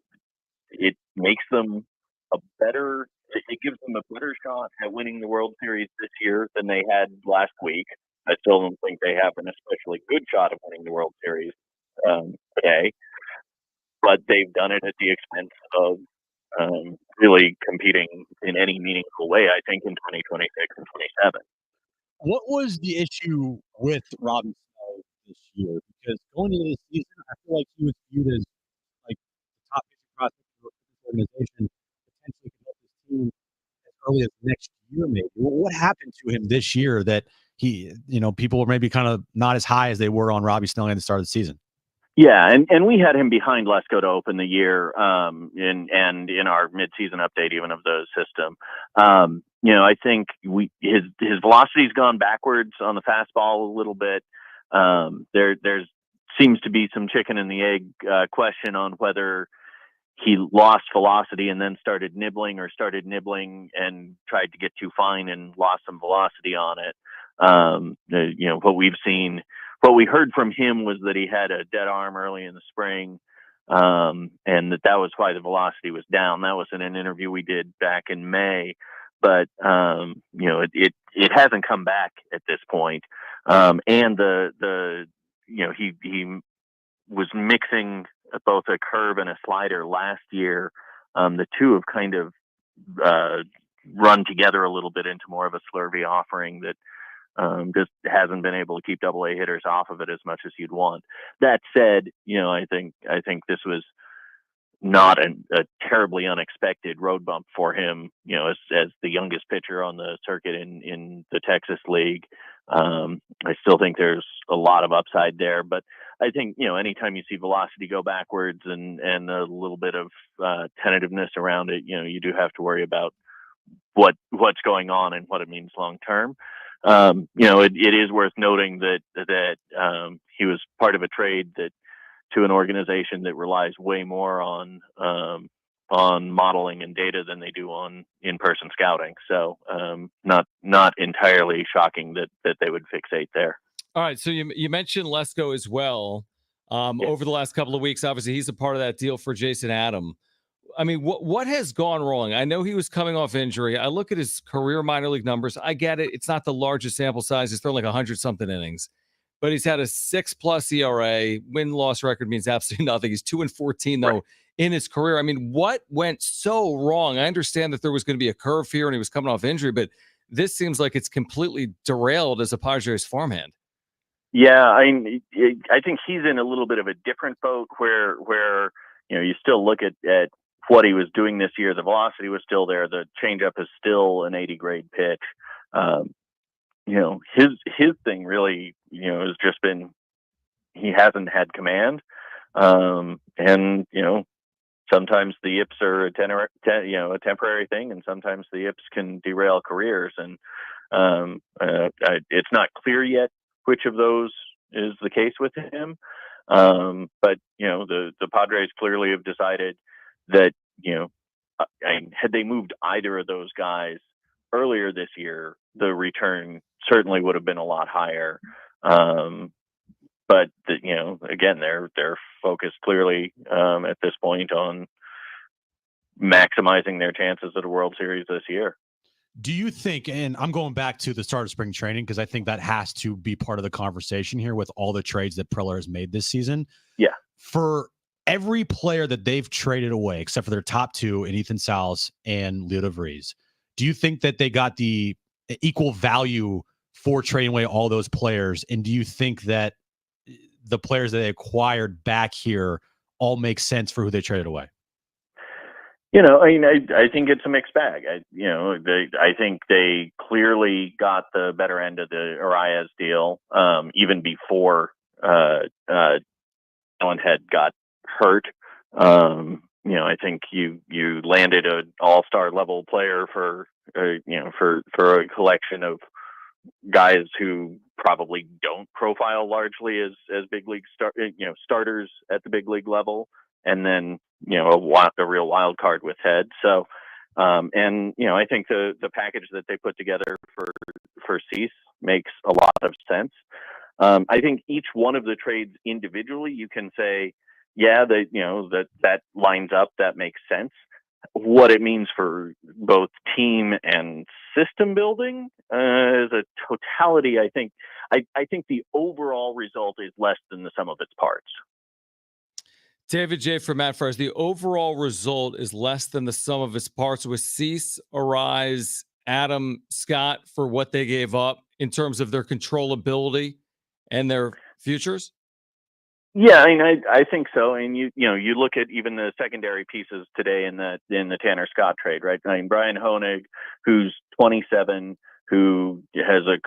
it makes them it gives them a better shot at winning the World Series this year than they had last week. I still don't think they have an especially good shot of winning the World Series today, but they've done it at the expense of really competing in any meaningful way, I think, in 2026 and 27. What was the issue with Robbie Snell this year? Because going into this season, I feel like he was viewed as like the top pitching prospect for this organization, potentially could help his team as early as next year, maybe. What happened to him this year that people were maybe kind of not as high as they were on Robbie Snell at the start of the season? Yeah, and we had him behind Lesko to open the year, in our midseason update even of the system. I think his velocity's gone backwards on the fastball a little bit. There's seems to be some chicken and the egg question on whether he lost velocity and then started nibbling and tried to get too fine and lost some velocity on it. What we heard from him was that he had a dead arm early in the spring, and that was why the velocity was down. That was in an interview we did back in May, but it hasn't come back at this point. And he was mixing both a curve and a slider last year. The two have kind of run together a little bit into more of a slurvy offering that just hasn't been able to keep AA hitters off of it as much as you'd want. That said, I think this was not a terribly unexpected road bump for him, as the youngest pitcher on the circuit in the Texas League. I still think there's a lot of upside there, but I think, anytime you see velocity go backwards and a little bit of tentativeness around it, you do have to worry about what's going on and what it means long term. It is worth noting that he was part of a trade to an organization that relies way more on modeling and data than they do on in-person scouting. So not entirely shocking that they would fixate there. All right. So you mentioned Lesko as well. Over the last couple of weeks, obviously he's a part of that deal for Jason Adam. I mean, what has gone wrong? I know he was coming off injury. I look at his career minor league numbers. I get it. It's not the largest sample size. He's thrown like 100-something innings, but he's had a 6+ ERA. Win-loss record means absolutely nothing. He's 2-14 though in his career. I mean, what went so wrong? I understand that there was going to be a curve here and he was coming off injury, but this seems like it's completely derailed as a Padres farmhand. Yeah, I think he's in a little bit of a different boat where you still look at what he was doing this year. The velocity was still there. The changeup is still an 80 grade pitch. His thing really, has just been he hasn't had command, and sometimes the yips are a temporary thing, and sometimes the yips can derail careers. And it's not clear yet which of those is the case with him. But the Padres clearly have decided that, had they moved either of those guys earlier this year, the return certainly would have been a lot higher. But again, they're focused clearly at this point on maximizing their chances at a World Series this year. Do you think, and I'm going back to the start of spring training, because I think that has to be part of the conversation here with all the trades that Preller has made this season. Yeah. For every player that they've traded away, except for their top two in Ethan Salas and Leo DeVries, do you think that they got the equal value for trading away all those players? And do you think that the players that they acquired back here all make sense for who they traded away? I think it's a mixed bag. I think they clearly got the better end of the Arias deal, even before Allen had got hurt. I think you landed an all-star level player for a collection of guys who probably don't profile largely as big league starters at the big league level, and then a real wild card with head. So I think the package that they put together for Cease makes a lot of sense. I think each one of the trades individually, you can say, yeah, that lines up, that makes sense. What it means for both team and system building as a totality, I think the overall result is less than the sum of its parts. David J. from Matt Ferris, the overall result is less than the sum of its parts with Cease, Arise, Adam, Scott for what they gave up in terms of their controllability and their futures? Yeah, I think so. And you look at even the secondary pieces today in the Tanner Scott trade, right? Brian Honig, who's 27, who has a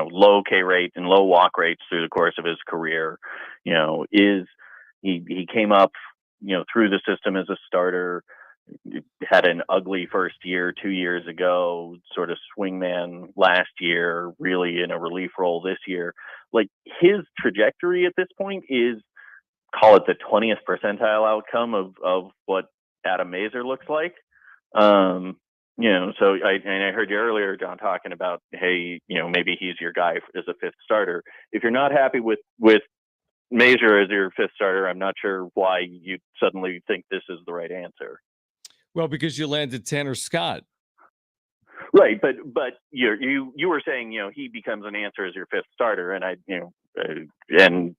low K rate and low walk rates through the course of his career, he came up through the system as a starter, had an ugly first year 2 years ago, sort of swingman last year, really in a relief role this year. Like, his trajectory at this point is, call it the 20th percentile outcome of what Adam Mazur looks like. So I heard you earlier, John, talking about, hey, maybe he's your guy as a fifth starter. If you're not happy with Mazur as your fifth starter, I'm not sure why you suddenly think this is the right answer. Well, because you landed Tanner Scott. Right, but you were saying he becomes an answer as your fifth starter, and and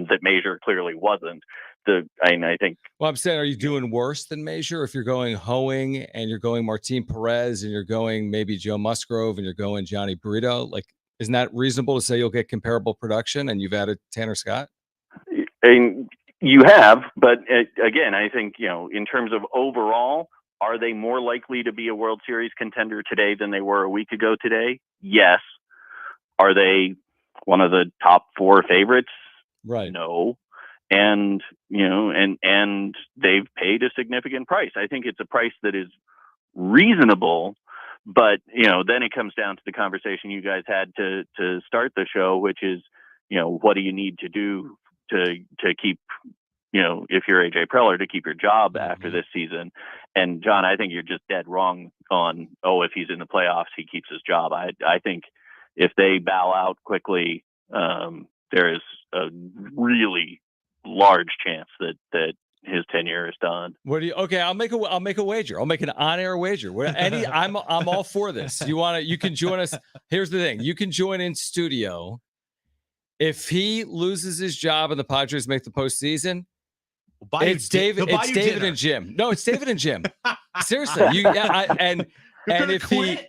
that Mazur clearly wasn't. I think. Well, I'm saying, are you doing worse than Mazur if you're going Hoeing and you're going Martin Perez and you're going maybe Joe Musgrove and you're going Johnny Brito? Like, isn't that reasonable to say you'll get comparable production and you've added Tanner Scott? And you have, but again, I think in terms of overall, are they more likely to be a World Series contender today than they were a week ago today? Yes. Are they one of the top four favorites? Right. No. And and they've paid a significant price. I think it's a price that is reasonable, but then it comes down to the conversation you guys had to start the show, which is what do you need to do to keep if you're AJ Preller, to keep your job after this season. And John, I think you're just dead wrong on, if he's in the playoffs, he keeps his job. I think if they bow out quickly, there is a really large chance that his tenure is done. Okay, I'll make a wager. I'll make an on-air wager. I'm all for this. You can join us. Here's the thing. You can join in studio. If he loses his job and the Padres make the postseason, it's David and Jim. No, it's David and Jim. Seriously,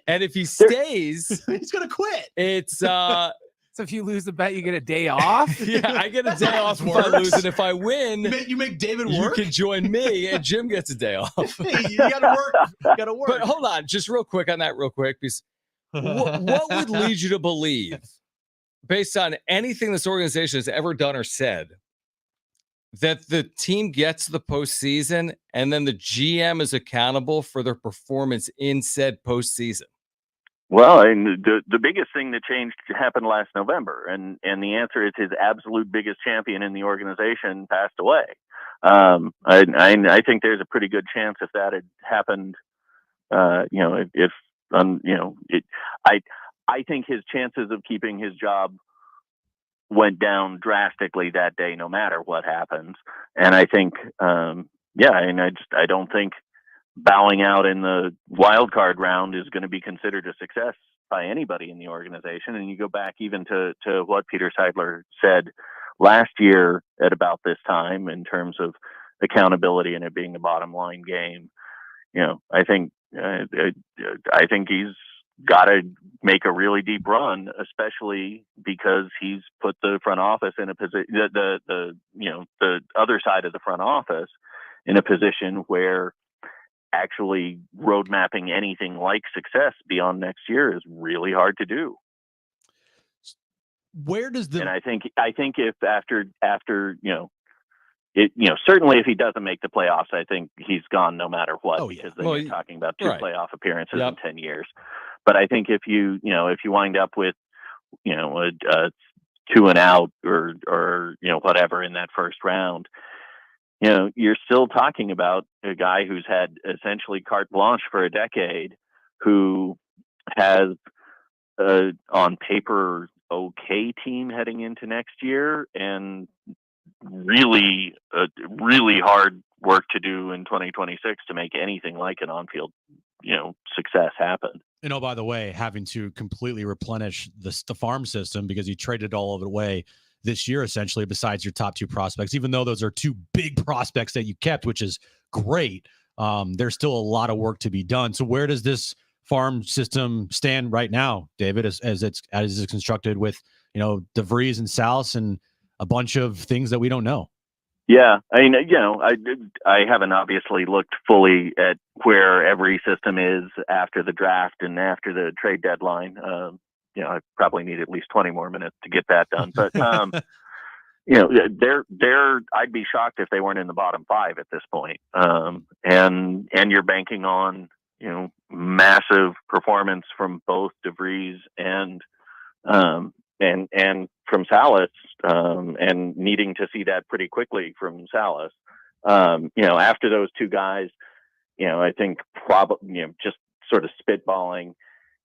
if he stays, he's gonna quit. It's so if you lose the bet, you get a day off. Yeah, I get a day off if I lose, and if I win, you make David work. You can join me, and Jim gets a day off. Hey, you gotta work. But hold on, just real quick on that, because what would lead you to believe, based on anything this organization has ever done or said, that the team gets to the postseason and then the GM is accountable for their performance in said postseason? Well, and the biggest thing that changed happened last November, and the answer is his absolute biggest champion in the organization passed away. I think there's a pretty good chance if that had happened, I think his chances of keeping his job went down drastically that day, no matter what happens. And I think, I don't think bowing out in the wild card round is going to be considered a success by anybody in the organization. And you go back even to what Peter Seidler said last year at about this time in terms of accountability and it being the bottom line game. I think he's got to make a really deep run, especially because he's put the front office in a position, the other side of the front office in a position where actually road mapping anything like success beyond next year is really hard to do. Where does the and I think if after certainly if he doesn't make the playoffs, I think he's gone no matter what, because then you're talking about two playoff appearances in 10 years. But I think if you wind up with a 2 and out or whatever in that first round, you're still talking about a guy who's had essentially carte blanche for a decade, who has on paper okay team heading into next year, and really hard work to do in 2026 to make anything like an on-field success happen. And by the way, having to completely replenish the farm system, because you traded all of it away this year, essentially, besides your top 2 prospects. Even though those are 2 big prospects that you kept, which is great, there's still a lot of work to be done. So where does this farm system stand right now, David, as it's constructed with DeVries and Salas and a bunch of things that we don't know? Yeah, I mean, I haven't obviously looked fully at where every system is after the draft and after the trade deadline. I probably need at least 20 more minutes to get that done. But I'd be shocked if they weren't in the bottom 5 at this point. And you're banking on massive performance from both DeVries and from Salas, and needing to see that pretty quickly from Salas. After those 2 guys, I think probably, just sort of spitballing,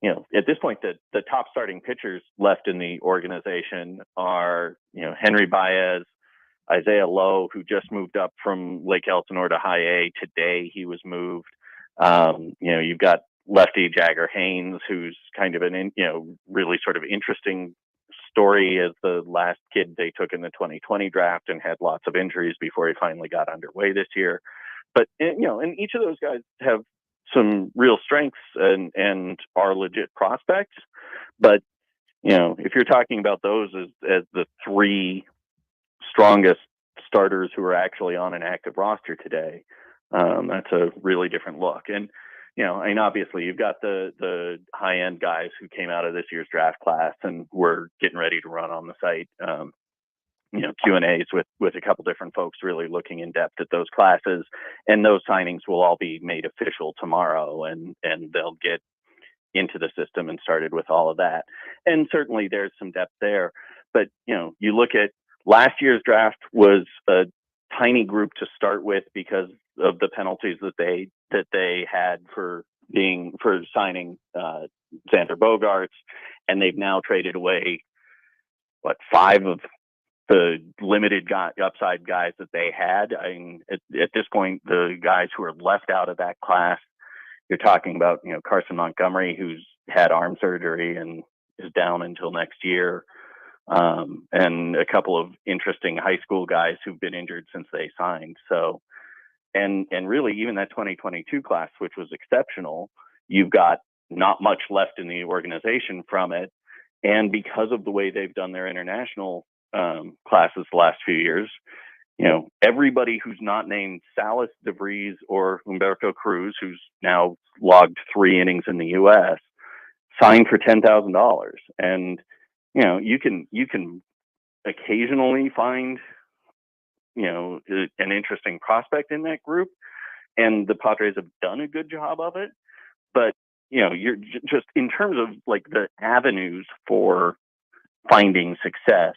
at this point, the top starting pitchers left in the organization are, Henry Baez, Isaiah Lowe, who just moved up from Lake Elsinore to High A. Today he was moved. You've got lefty Jagger Haynes, who's kind of an, really sort of interesting story as the last kid they took in the 2020 draft and had lots of injuries before he finally got underway this year. But, and each of those guys have some real strengths and are legit prospects. But, if you're talking about those as the 3 strongest starters who are actually on an active roster today, that's a really different look. And, obviously you've got the high end guys who came out of this year's draft class and were getting ready to run on the site, Q&As with a couple different folks really looking in depth at those classes, and those signings will all be made official tomorrow, and they'll get into the system and started with all of that. And certainly there's some depth there, but you look at last year's draft was a tiny group to start with because of the penalties that they had for signing Xander Bogaerts, and they've now traded away 5 of the limited upside guys that they had. I mean, at this point, the guys who are left out of that class, you're talking about Carson Montgomery, who's had arm surgery and is down until next year, and a couple of interesting high school guys who've been injured since they signed. So. And really, even that 2022 class, which was exceptional, you've got not much left in the organization from it. And because of the way they've done their international classes the last few years, everybody who's not named Salas, DeVries, or Humberto Cruz, who's now logged 3 innings in the U.S., signed for $10,000. And you can occasionally find an interesting prospect in that group, and the Padres have done a good job of it. But you're just in terms of like the avenues for finding success,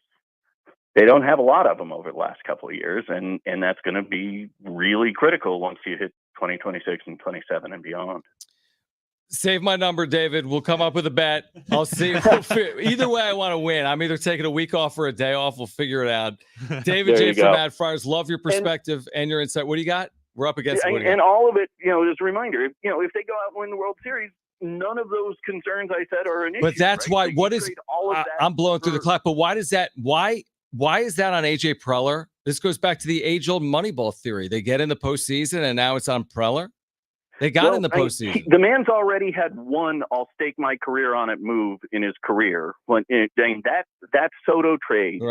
they don't have a lot of them over the last couple of years, and that's going to be really critical once you hit 2026 and 27 and beyond. Save my number, David. We'll come up with a bet. I'll see. Either way, I want to win. I'm either taking a week off or a day off. We'll figure it out. David J. from Mad Friars, love your perspective and your insight. What do you got? We're up against it. And all of it, just a reminder, if they go out and win the World Series, none of those concerns I said are an issue. But that's right? why, what is, I'm blowing through the clock, but why does that, why is that on AJ Preller? This goes back to the age-old Moneyball theory. They get in the postseason, and now it's on Preller. They got in the postseason. The man's already had one "I'll stake my career on it" move in his career. When that Soto trade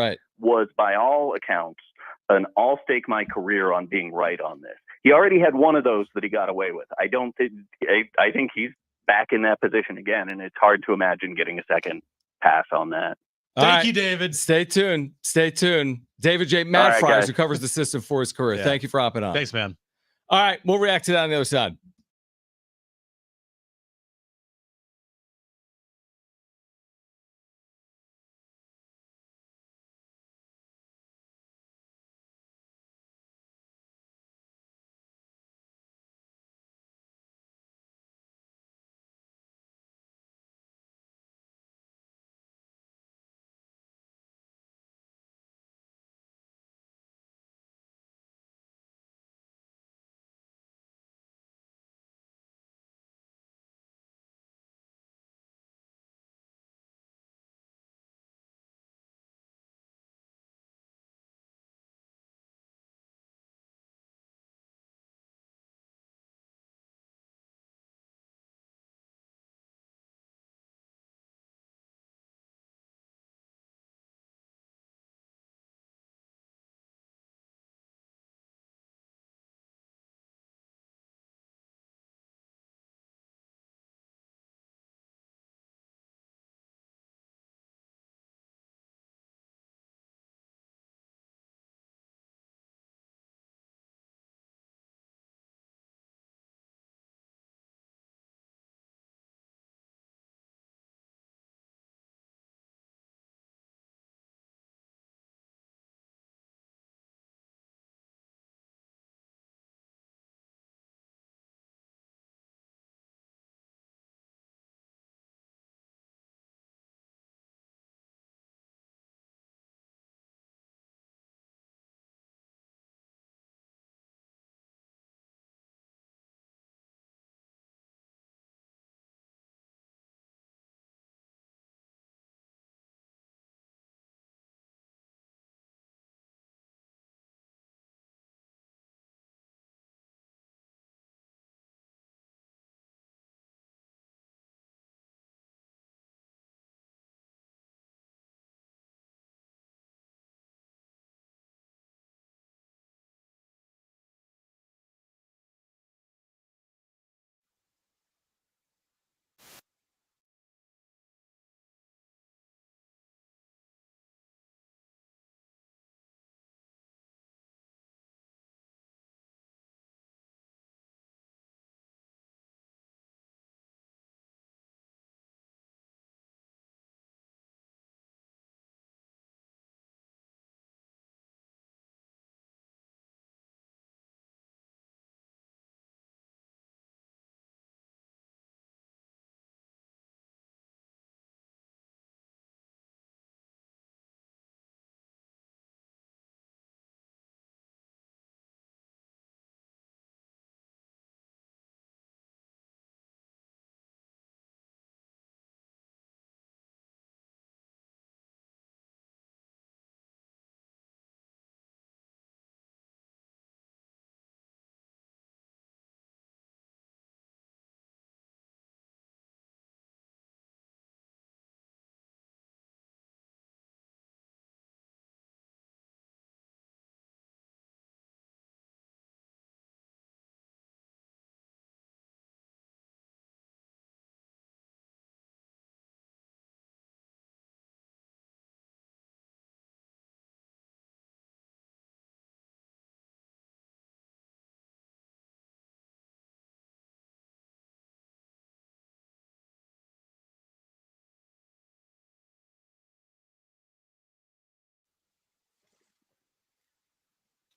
was, by all accounts, an I'll stake my career on being right on this. He already had one of those that he got away with. I think he's back in that position again, and it's hard to imagine getting a second pass on that. Thank you, David. Stay tuned. Stay tuned. David J. Mad right, Fries, guys. who covers the system for his career. Yeah. Thank you for hopping on. Thanks, man. All right, we'll react to that on the other side.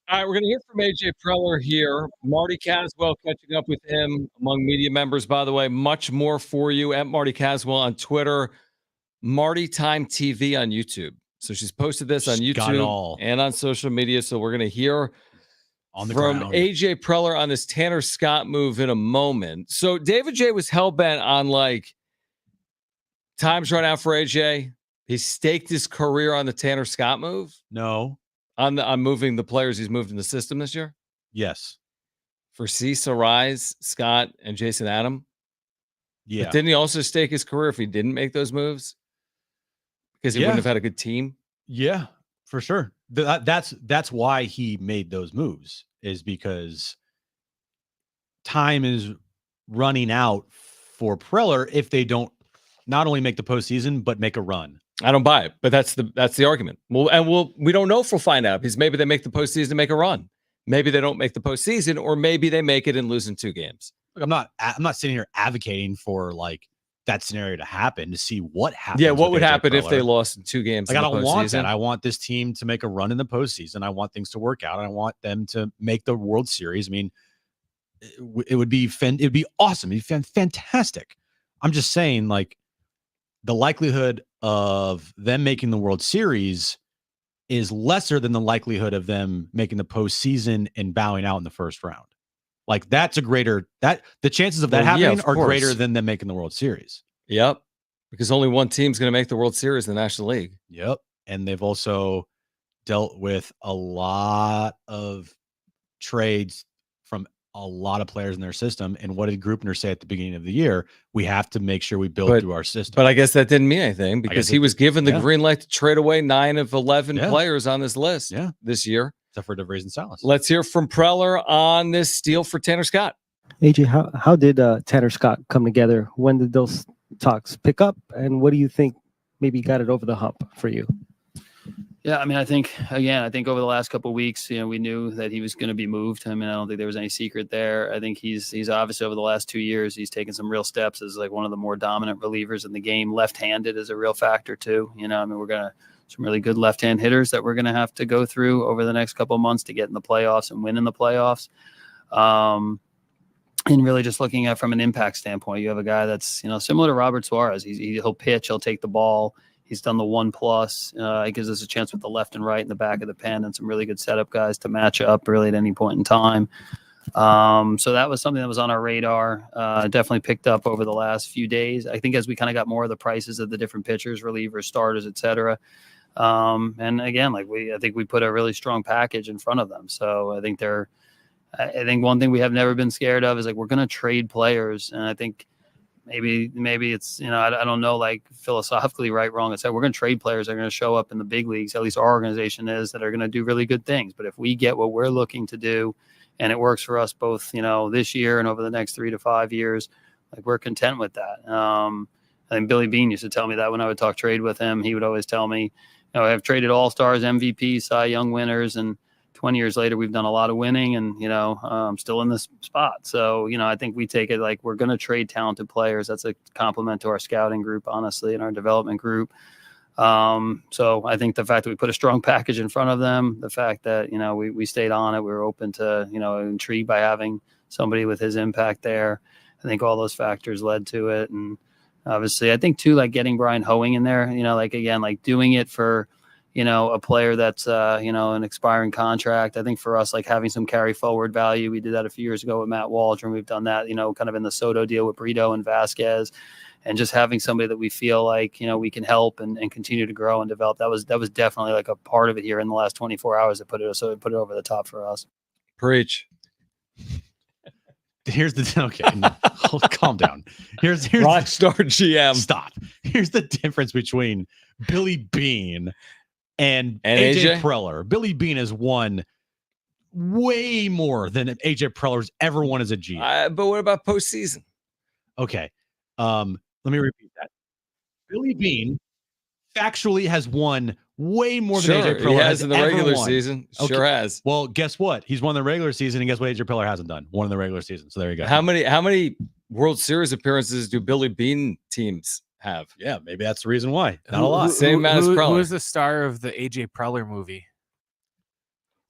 All right, we're going to hear from AJ Preller here. Marty Caswell catching up with him among media members, by the way. Much more for you at Marty Caswell on Twitter, Marty Time TV on YouTube. So she's posted this on YouTube and on social media. So we're going to hear from AJ Preller on this Tanner Scott move in a moment. So David J was hell-bent on like time's run out for AJ. He staked his career on the Tanner Scott move. No. On moving the players he's moved in the system this year? Yes. For Cisa, Rise, Scott, and Jason Adam? Yeah. But didn't he also stake his career if he didn't make those moves? Because he wouldn't have had a good team? Yeah, For sure. That's why he made those moves, is because time is running out for Preller if they don't not only make the postseason but make a run. I don't buy it, but that's the argument. We don't know if we'll find out, because maybe they make the postseason and make a run. Maybe they don't make the postseason, or maybe they make it and lose in 2 games. Look, I'm not sitting here advocating for like that scenario to happen, to see what happens. Yeah, what would AJ happen if Preller. they lost in 2 games? Like, in I the don't want postseason? that. I want this team to make a run in the postseason. I want things to work out. I want them to make the World Series. I mean, it would be awesome. It'd be fantastic. I'm just saying, like, the likelihood of them making the World Series is lesser than the likelihood of them making the postseason and bowing out in the first round. Like, that's the chances of that happening are greater than them making the World Series. Yep. Because only one team's going to make the World Series in the National League. Yep. And they've also dealt with a lot of trades from a lot of players in their system. And what did Grupner say at the beginning of the year? We have to make sure we build through our system. But I guess that didn't mean anything, because he was given the green light to trade away 9 of 11 players on this list this year. Except for DeVries and Salas. Let's hear from Preller on this steal for Tanner Scott. AJ, how did Tanner Scott come together? When did those talks pick up? And what do you think maybe got it over the hump for you? Yeah, I mean, I think over the last couple of weeks, we knew that he was going to be moved. I mean, I don't think there was any secret there. I think he's obviously, over the last 2 years, he's taken some real steps as like one of the more dominant relievers in the game. Left-handed is a real factor too. I mean, some really good left-hand hitters that we're going to have to go through over the next couple of months to get in the playoffs and win in the playoffs. And really just looking at from an impact standpoint, you have a guy that's, similar to Robert Suarez. He'll pitch, he'll take the ball. He's done the 1+. It gives us a chance with the left and right in the back of the pen, and some really good setup guys to match up really at any point in time. So that was something that was on our radar. Definitely picked up over the last few days. I think as we kind of got more of the prices of the different pitchers, relievers, starters, et cetera. And again, I think we put a really strong package in front of them. So I think one thing we have never been scared of is we're going to trade players. And I think maybe it's, I don't know, like philosophically right, wrong. It's we're going to trade players that are going to show up in the big leagues. At least our organization is, that are going to do really good things. But if we get what we're looking to do and it works for us both, this year and over the next 3 to 5 years, we're content with that. I think Billy Beane used to tell me that when I would talk trade with him. He would always tell me, I've traded All-Stars, MVP, Cy Young winners, and 20 years later, we've done a lot of winning, and, I'm still in this spot. So, I think we take it like we're going to trade talented players. That's a compliment to our scouting group, honestly, and our development group. So I think the fact that we put a strong package in front of them, the fact that, we stayed on it, we were open to, intrigued by having somebody with his impact there. I think all those factors led to it. And obviously, I think too, getting Brian Hoeing in there, doing it for, a player that's, an expiring contract. I think for us, having some carry forward value, we did that a few years ago with Matt Waldron. We've done that, kind of in the Soto deal with Brito and Vasquez, and just having somebody that we feel like, we can help and continue to grow and develop. That was definitely a part of it here in the last 24 hours that put it over the top for us. Preach. Here's the calm down. Here's Rockstar GM. Stop. Here's the difference between Billy Beane and AJ Preller. Billy Beane has won way more than AJ Preller's ever won as a GM. But what about postseason? Okay. Let me repeat that. Billy Beane factually has won way more than AJ Preller he has in the regular season. Okay. Sure has. Well, guess what? He's won the regular season, and guess what AJ Preller hasn't done? Won in the regular season. So there you go. How many World Series appearances do Billy Beane teams have? Yeah, maybe that's the reason why. Not a lot. Same amount as Preller. Who is the star of the AJ Preller movie?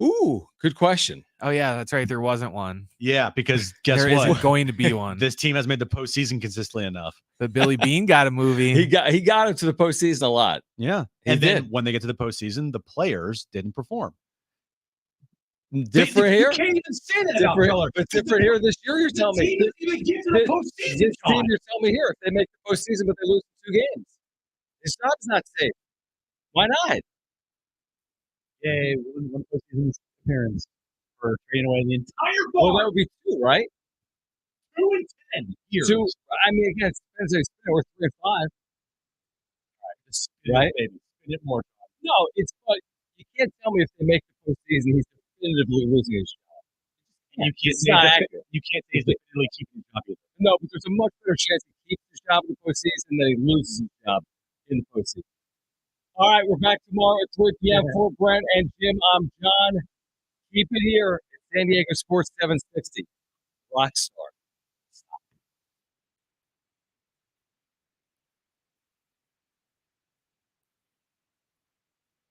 Ooh, good question. Oh yeah, that's right. There wasn't one. Yeah, because guess there what? Isn't going to be one. This team has made the postseason consistently enough. But Billy Beane got a movie. He got into the postseason a lot. Yeah, and then when they get to the postseason, the players didn't perform. Different here. You can't even say that different, about Preller. But different here this year. You're telling me. Didn't even get to the postseason. This team, you're telling me here, if they make the postseason but they lose 2 games, his job's not safe. Why not? Yay! One postseason appearance for trading away the entire ball. Well, that would be 2, right? 2 and 10 years. 2. I mean, again, it depends. We're 3 and 5. Right? Right? Baby. Spin it more. No, it's but You can't tell me if they make the postseason, he's definitively losing his job. It's not accurate. You can't say he's definitively keeping his job. No, but there's a much better chance he keeps his job in the postseason than he loses his job in the postseason. All right, we're back tomorrow at 3 p.m. for Brent and Jim. I'm John. Keep it here at San Diego Sports 760. Rockstar.